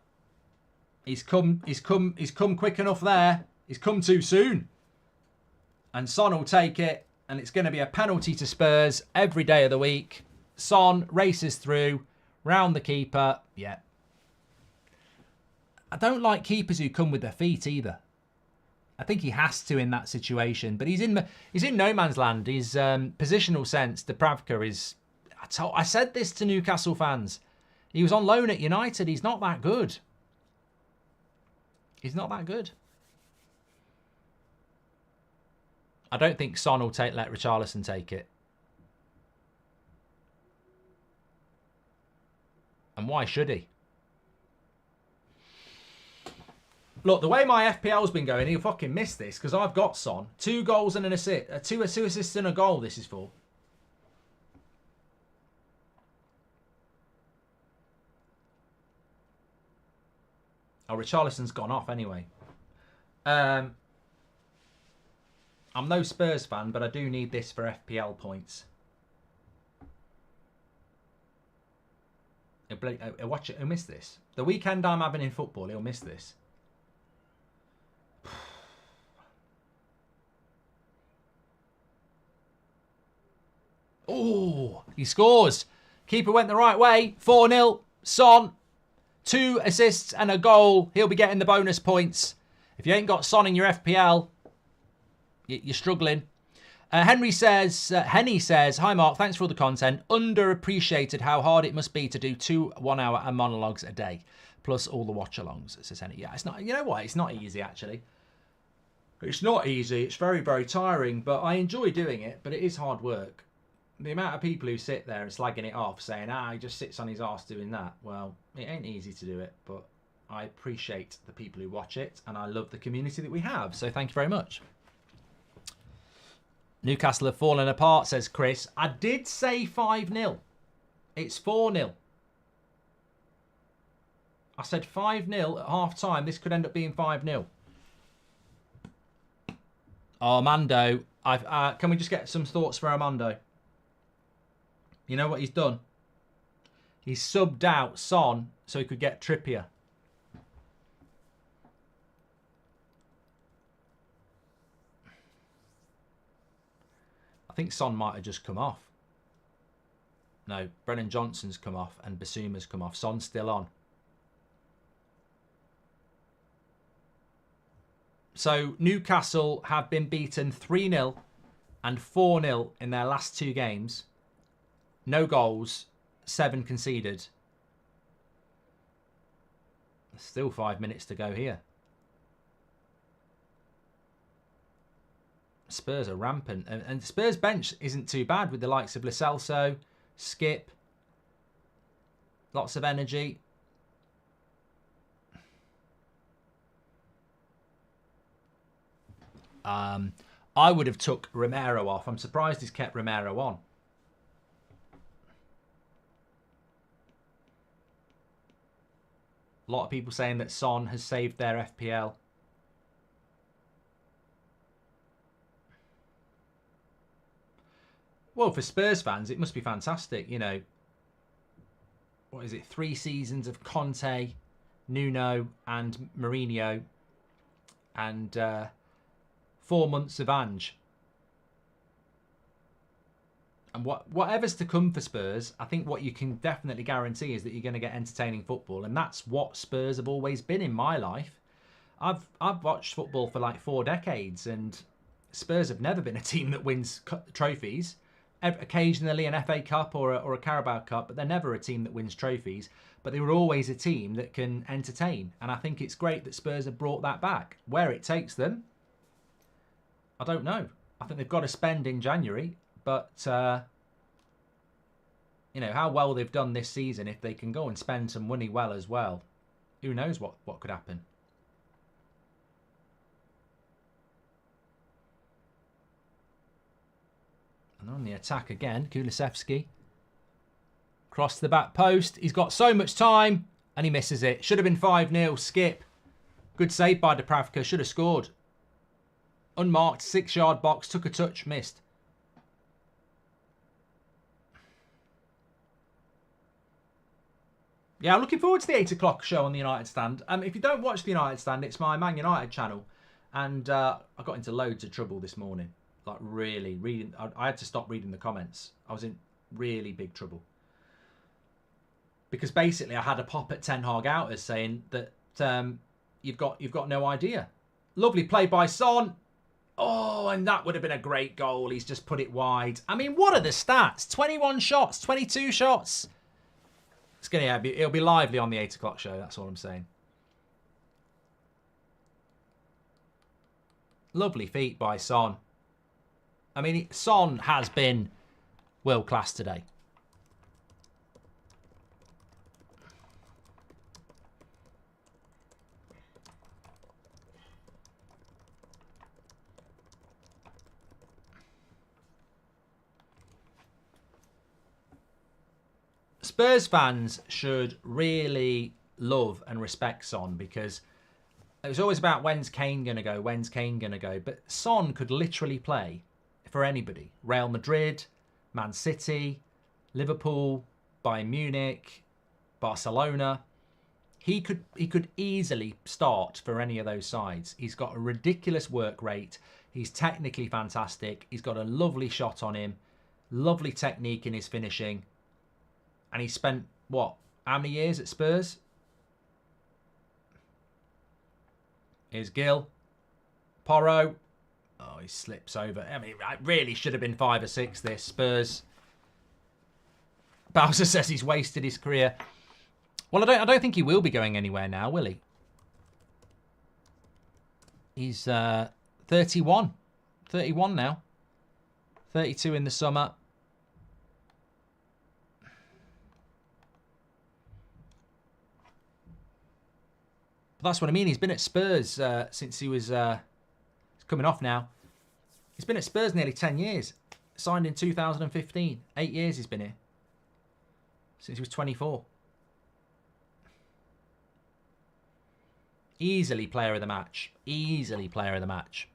He's come quick enough there. He's come too soon. And Son will take it. And it's going to be a penalty to Spurs every day of the week. Son races through, round the keeper. Yeah. I don't like keepers who come with their feet either. I think he has to in that situation. But he's in no man's land. His positional sense, Dubravka is... I said this to Newcastle fans. He was on loan at United. He's not that good. He's not that good. I don't think Son will let Richarlison take it. And why should he? Look, the way my FPL's been going, he'll fucking miss this because I've got Son. 2 goals and an assist. Two assists and a goal this is for. Oh, Richarlison's gone off anyway. I'm no Spurs fan, but I do need this for FPL points. Watch it. He'll miss this. The weekend I'm having in football, he'll miss this. Oh, he scores. Keeper went the right way. 4-0. Son. 2 assists and a goal. He'll be getting the bonus points. If you ain't got Son in your FPL, you're struggling. Henny says, hi Mark, thanks for all the content. Underappreciated how hard it must be to do 2 1-hour monologues a day, plus all the watch-alongs, says Henny. Yeah, it's not, you know what, it's not easy actually. It's not easy, it's very, very tiring, but I enjoy doing it, but it is hard work. The amount of people who sit there and slagging it off, saying, he just sits on his arse doing that. Well, it ain't easy to do it, but I appreciate the people who watch it, and I love the community that we have, so thank you very much. Newcastle have fallen apart, says Chris. I did say 5-0. It's 4-0. I said 5-0 at half-time. This could end up being 5-0. Armando. Can we just get some thoughts for Armando? You know what he's done? He's subbed out Son so he could get Trippier. I think Son might have just come off. No, Brennan Johnson's come off and Basuma's come off. Son's still on. So Newcastle have been beaten 3-0 and 4-0 in their last 2 games. No goals, 7 conceded. Still 5 minutes to go here. Spurs are rampant. And Spurs bench isn't too bad with the likes of Lo Celso, Skip. Lots of energy. I would have took Romero off. I'm surprised he's kept Romero on. A lot of people saying that Son has saved their FPL. Well, for Spurs fans, it must be fantastic. You know, what is it? 3 seasons of Conte, Nuno and Mourinho. And 4 months of Ange. And whatever's to come for Spurs, I think what you can definitely guarantee is that you're going to get entertaining football. And that's what Spurs have always been in my life. I've watched football for like 4 decades, and Spurs have never been a team that wins trophies. Occasionally an FA Cup or a Carabao Cup, but they're never a team that wins trophies. But they were always a team that can entertain. And I think it's great that Spurs have brought that back. Where it takes them, I don't know. I think they've got to spend in January. But, you know, how well they've done this season, if they can go and spend some money well as well, who knows what could happen. And on the attack again, Kulusevski. Cross the back post. He's got so much time and he misses it. Should have been 5-0. Skip. Good save by Dubravka. Should have scored. Unmarked. 6-yard box. Took a touch. Missed. Yeah, I'm looking forward to the 8 o'clock show on the United Stand. If you don't watch the United Stand, it's my Man United channel. And I got into loads of trouble this morning. Like, really, reading. I had to stop reading the comments. I was in really big trouble. Because basically I had a pop at Ten Hag Outers saying that you've got no idea. Lovely play by Son. Oh, and that would have been a great goal. He's just put it wide. I mean, what are the stats? 21 shots, 22 shots. It's gonna it'll be lively on the 8 o'clock show. That's all I'm saying. Lovely feet by Son. I mean, Son has been world class today. Spurs fans should really love and respect Son, because it was always about when's Kane going to go, when's Kane going to go. But Son could literally play for anybody. Real Madrid, Man City, Liverpool, Bayern Munich, Barcelona. He could easily start for any of those sides. He's got a ridiculous work rate. He's technically fantastic. He's got a lovely shot on him. Lovely technique in his finishing. And he spent, what, how many years at Spurs? Here's Gill. Porro. Oh, he slips over. I mean, it really should have been 5 or 6, this. Spurs. Bowser says he's wasted his career. Well, I don't think he will be going anywhere now, will he? He's 31. 31 now. 32 in the summer. That's what I mean. He's been at Spurs since he was... he's coming off now. He's been at Spurs nearly 10 years. Signed in 2015. 8 years he's been here. Since he was 24. Easily player of the match. Easily player of the match.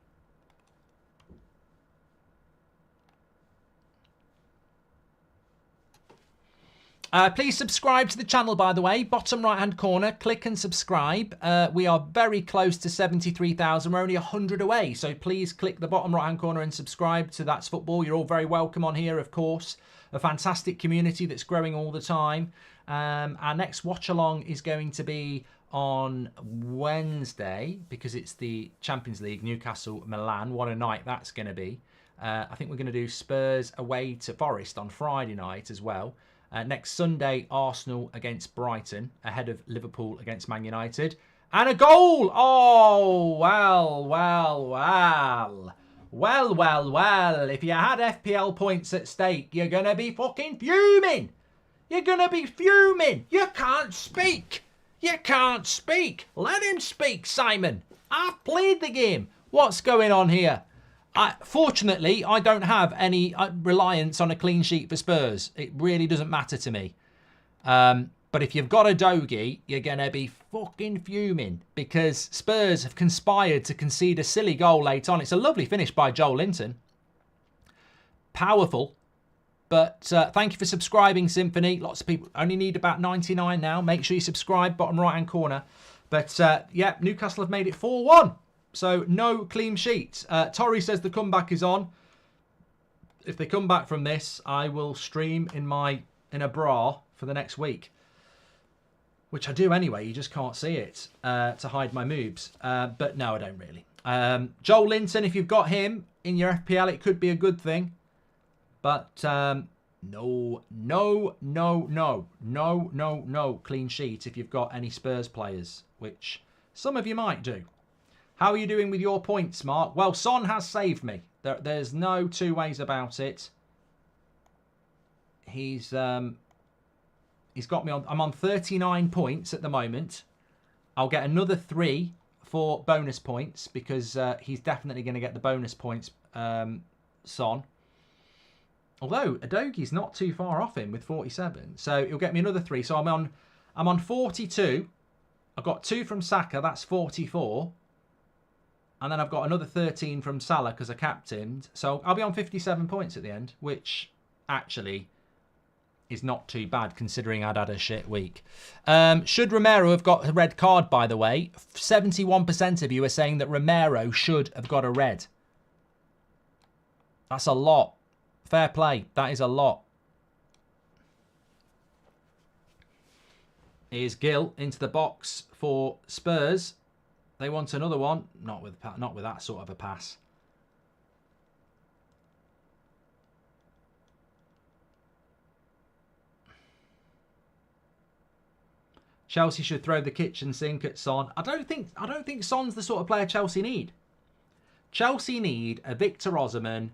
Please subscribe to the channel, by the way. Bottom right-hand corner, click and subscribe. We are very close to 73,000. We're only 100 away. So please click the bottom right-hand corner and subscribe to That's Football. You're all very welcome on here, of course. A fantastic community that's growing all the time. Our next watch-along is going to be on Wednesday, because it's the Champions League, Newcastle, Milan. What a night that's going to be. I think we're going to do Spurs away to Forest on Friday night as well. Next Sunday, Arsenal against Brighton, ahead of Liverpool against Man United. And a goal! Oh, well, well, well. Well, well, well. If you had FPL points at stake, you're going to be fucking fuming. You're going to be fuming. You can't speak. You can't speak. Let him speak, Simon. I've played the game. What's going on here? Fortunately, I don't have any reliance on a clean sheet for Spurs. It really doesn't matter to me. But if you've got a Dogie, you're going to be fucking fuming, because Spurs have conspired to concede a silly goal late on. It's a lovely finish by Joel Linton. Powerful. But thank you for subscribing, Symphony. Lots of people only need about 99 now. Make sure you subscribe, bottom right-hand corner. But yeah, Newcastle have made it 4-1. So, no clean sheet. Torrey says the comeback is on. If they come back from this, I will stream in a bra for the next week. Which I do anyway, you just can't see it to hide my moves. But no, I don't really. Joel Linton, if you've got him in your FPL, it could be a good thing. But no clean sheet if you've got any Spurs players, which some of you might do. How are you doing with your points, Mark? Well, Son has saved me. There's no two ways about it. He's got me on. I'm on 39 points at the moment. I'll get another 3 for bonus points, because he's definitely going to get the bonus points, Son. Although Udogi's not too far off him with 47. So he'll get me another 3. So I'm on 42. I've got 2 from Saka. That's 44. And then I've got another 13 from Salah because I captained. So I'll be on 57 points at the end, which actually is not too bad considering I'd had a shit week. Should Romero have got a red card, by the way? 71% of you are saying that Romero should have got a red. That's a lot. Fair play. That is a lot. Here's Gill into the box for Spurs. They want another one. Not with that sort of a pass. Chelsea should throw the kitchen sink at Son. I don't think Son's the sort of player Chelsea need. Chelsea need a Victor Osimhen,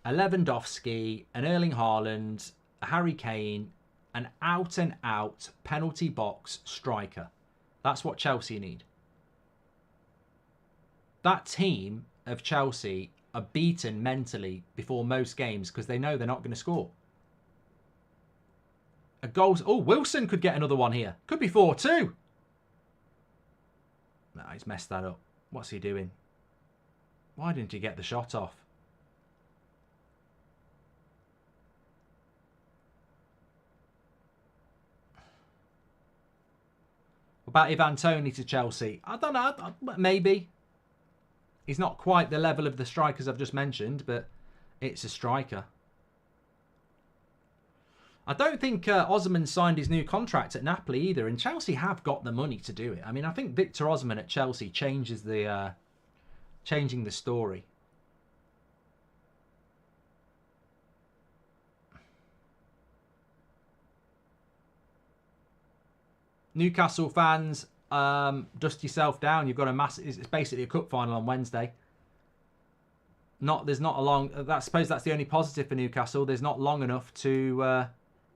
a Lewandowski, an Erling Haaland, a Harry Kane, an out-and-out penalty box striker. That's what Chelsea need. That team of Chelsea are beaten mentally before most games because they know they're not going to score. A goal. Oh, Wilson could get another one here. Could be 4-2. No, he's messed that up. What's he doing? Why didn't he get the shot off? What about Ivan Toney to Chelsea? I don't know. Maybe. He's not quite the level of the strikers I've just mentioned, but it's a striker. I don't think Osimhen signed his new contract at Napoli either, and Chelsea have got the money to do it. I mean, I think Victor Osimhen at Chelsea changes the changing the story. Newcastle fans, dust yourself down. You've got a massive. It's basically a cup final on Wednesday. There's not a long. I suppose that's the only positive for Newcastle. There's not long enough to.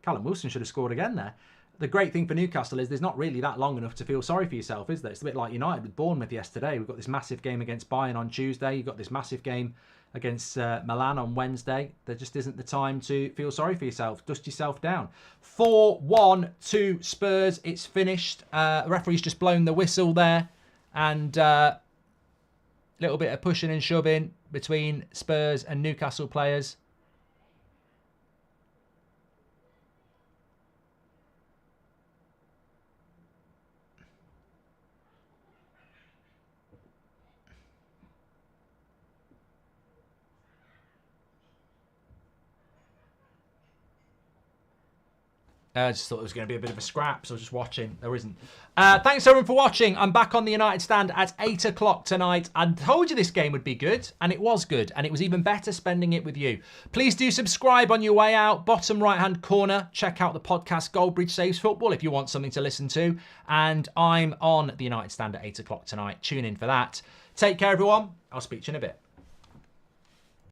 Callum Wilson should have scored again there. The great thing for Newcastle is there's not really that long enough to feel sorry for yourself, is there? It's a bit like United with Bournemouth yesterday. We've got this massive game against Bayern on Tuesday. You've got this massive game against Milan on Wednesday. There just isn't the time to feel sorry for yourself. Dust yourself down. 4-1 to Spurs. It's finished. The referee's just blown the whistle there. And a little bit of pushing and shoving between Spurs and Newcastle players. I just thought it was going to be a bit of a scrap, so I was just watching. There isn't. Thanks everyone for watching. I'm back on the United Stand at 8 o'clock tonight. I told you this game would be good, and it was good, and it was even better spending it with you. Please do subscribe on your way out. Bottom right-hand corner, check out the podcast Goldbridge Saves Football if you want something to listen to. And I'm on the United Stand at 8 o'clock tonight. Tune in for that. Take care, everyone. I'll speak to you in a bit.